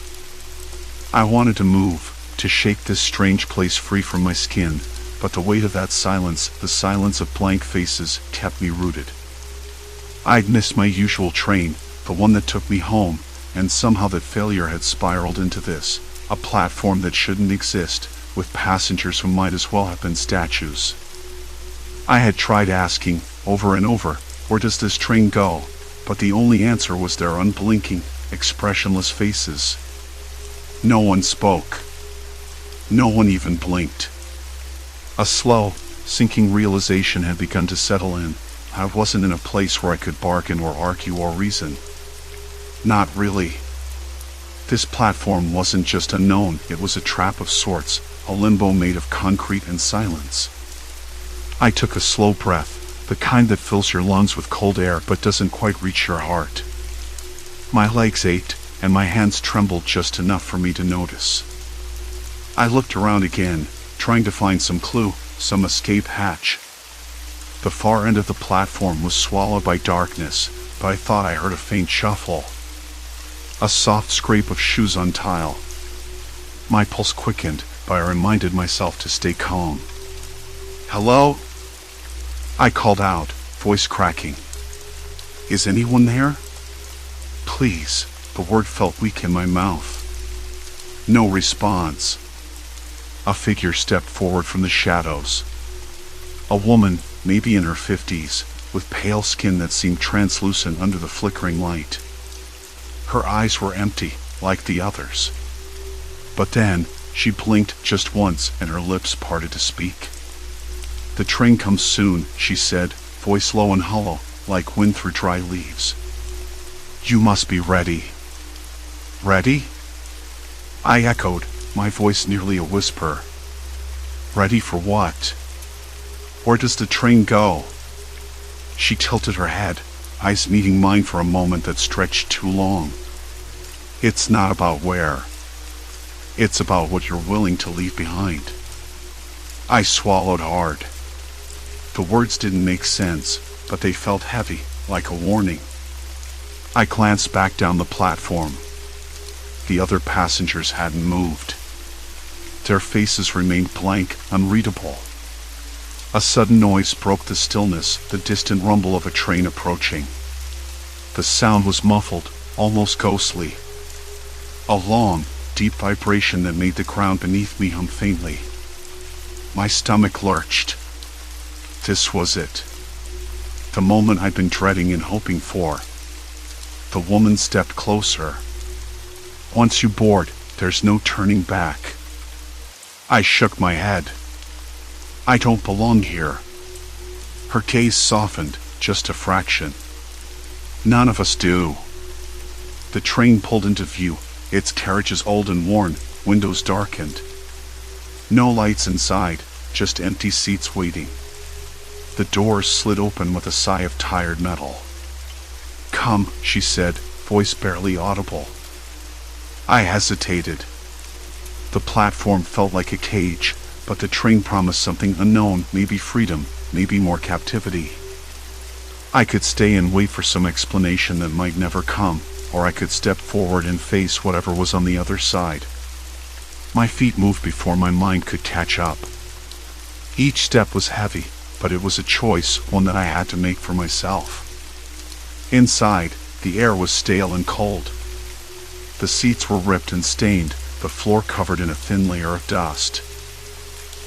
I wanted to move, to shake this strange place free from my skin, but the weight of that silence, the silence of blank faces, kept me rooted. I'd missed my usual train, the one that took me home, and somehow that failure had spiraled into this, a platform that shouldn't exist, with passengers who might as well have been statues. I had tried asking, over and over, where does this train go? But the only answer was their unblinking, expressionless faces. No one spoke. No one even blinked. A slow, sinking realization had begun to settle in. I wasn't in a place where I could bargain or argue or reason. Not really. This platform wasn't just unknown, it was a trap of sorts, a limbo made of concrete and silence. I took a slow breath, the kind that fills your lungs with cold air but doesn't quite reach your heart. My legs ached, and my hands trembled just enough for me to notice. I looked around again, trying to find some clue, some escape hatch. The far end of the platform was swallowed by darkness, but I thought I heard a faint shuffle. A soft scrape of shoes on tile. My pulse quickened, but I reminded myself to stay calm. Hello? I called out, voice cracking. Is anyone there? Please, the word felt weak in my mouth. No response. A figure stepped forward from the shadows. A woman, maybe in her 50s, with pale skin that seemed translucent under the flickering light. Her eyes were empty, like the others. But then, she blinked just once and her lips parted to speak. The train comes soon, she said, voice low and hollow, like wind through dry leaves. You must be ready. Ready? I echoed, my voice nearly a whisper. Ready for what? Where does the train go? She tilted her head, eyes meeting mine for a moment that stretched too long. It's not about where. It's about what you're willing to leave behind. I swallowed hard. The words didn't make sense, but they felt heavy, like a warning. I glanced back down the platform. The other passengers hadn't moved. Their faces remained blank, unreadable. A sudden noise broke the stillness, the distant rumble of a train approaching. The sound was muffled, almost ghostly. A long, deep vibration that made the ground beneath me hum faintly. My stomach lurched. This was it. The moment I'd been dreading and hoping for. The woman stepped closer. Once you board, there's no turning back. I shook my head. I don't belong here. Her gaze softened, just a fraction. None of us do. The train pulled into view, its carriages old and worn, windows darkened. No lights inside, just empty seats waiting. The doors slid open with a sigh of tired metal. "Come," she said, voice barely audible. I hesitated. The platform felt like a cage, but the train promised something unknown, maybe freedom, maybe more captivity. I could stay and wait for some explanation that might never come, or I could step forward and face whatever was on the other side. My feet moved before my mind could catch up. Each step was heavy, but it was a choice, one that I had to make for myself. Inside, the air was stale and cold. The seats were ripped and stained, the floor covered in a thin layer of dust.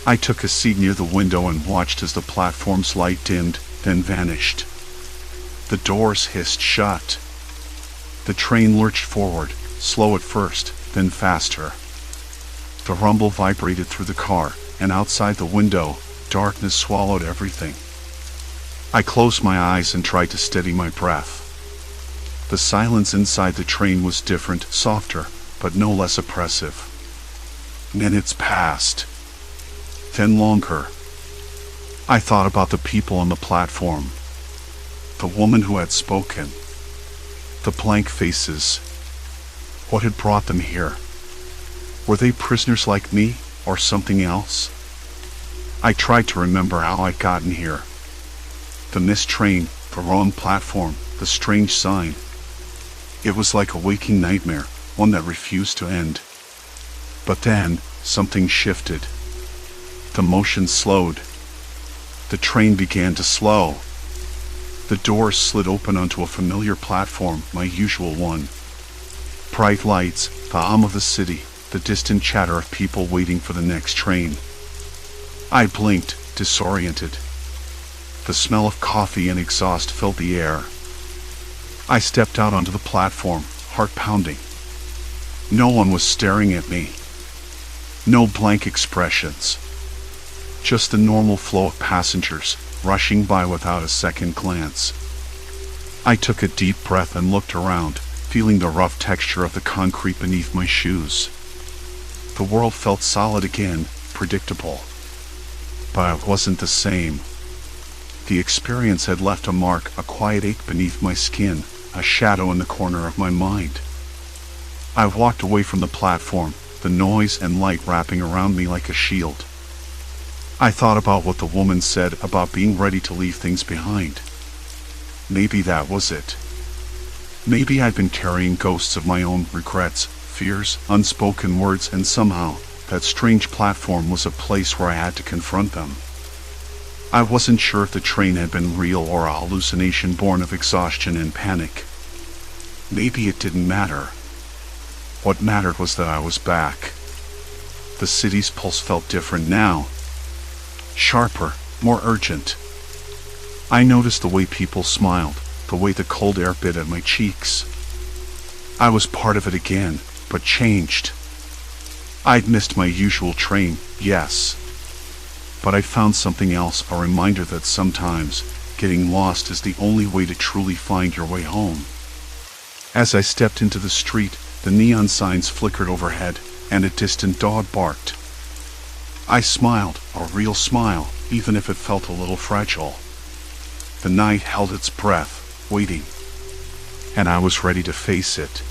I took a seat near the window and watched as the platform's light dimmed, then vanished. The doors hissed shut. The train lurched forward, slow at first, then faster. The rumble vibrated through the car, and outside the window, darkness swallowed everything. I closed my eyes and tried to steady my breath. The silence inside the train was different, softer, but no less oppressive. Minutes passed. Then longer. I thought about the people on the platform. The woman who had spoken. The blank faces. What had brought them here? Were they prisoners like me, or something else? I tried to remember how I'd gotten here. The missed train, the wrong platform, the strange sign. It was like a waking nightmare, one that refused to end. But then, something shifted. The motion slowed. The train began to slow. The doors slid open onto a familiar platform, my usual one. Bright lights, the hum of the city, the distant chatter of people waiting for the next train. I blinked, disoriented. The smell of coffee and exhaust filled the air. I stepped out onto the platform, heart pounding. No one was staring at me. No blank expressions. Just the normal flow of passengers, rushing by without a second glance. I took a deep breath and looked around, feeling the rough texture of the concrete beneath my shoes. The world felt solid again, predictable. But it wasn't the same. The experience had left a mark, a quiet ache beneath my skin, a shadow in the corner of my mind. I walked away from the platform, the noise and light wrapping around me like a shield. I thought about what the woman said about being ready to leave things behind. Maybe that was it. Maybe I'd been carrying ghosts of my own regrets, fears, unspoken words, and somehow, that strange platform was a place where I had to confront them. I wasn't sure if the train had been real or a hallucination born of exhaustion and panic. Maybe it didn't matter. What mattered was that I was back. The city's pulse felt different now. Sharper, more urgent. I noticed the way people smiled, the way the cold air bit at my cheeks. I was part of it again, but changed. I'd missed my usual train, yes. But I found something else, a reminder that sometimes getting lost is the only way to truly find your way home. As I stepped into the street, the neon signs flickered overhead, and a distant dog barked. I smiled, a real smile, even if it felt a little fragile. The night held its breath, waiting. And I was ready to face it.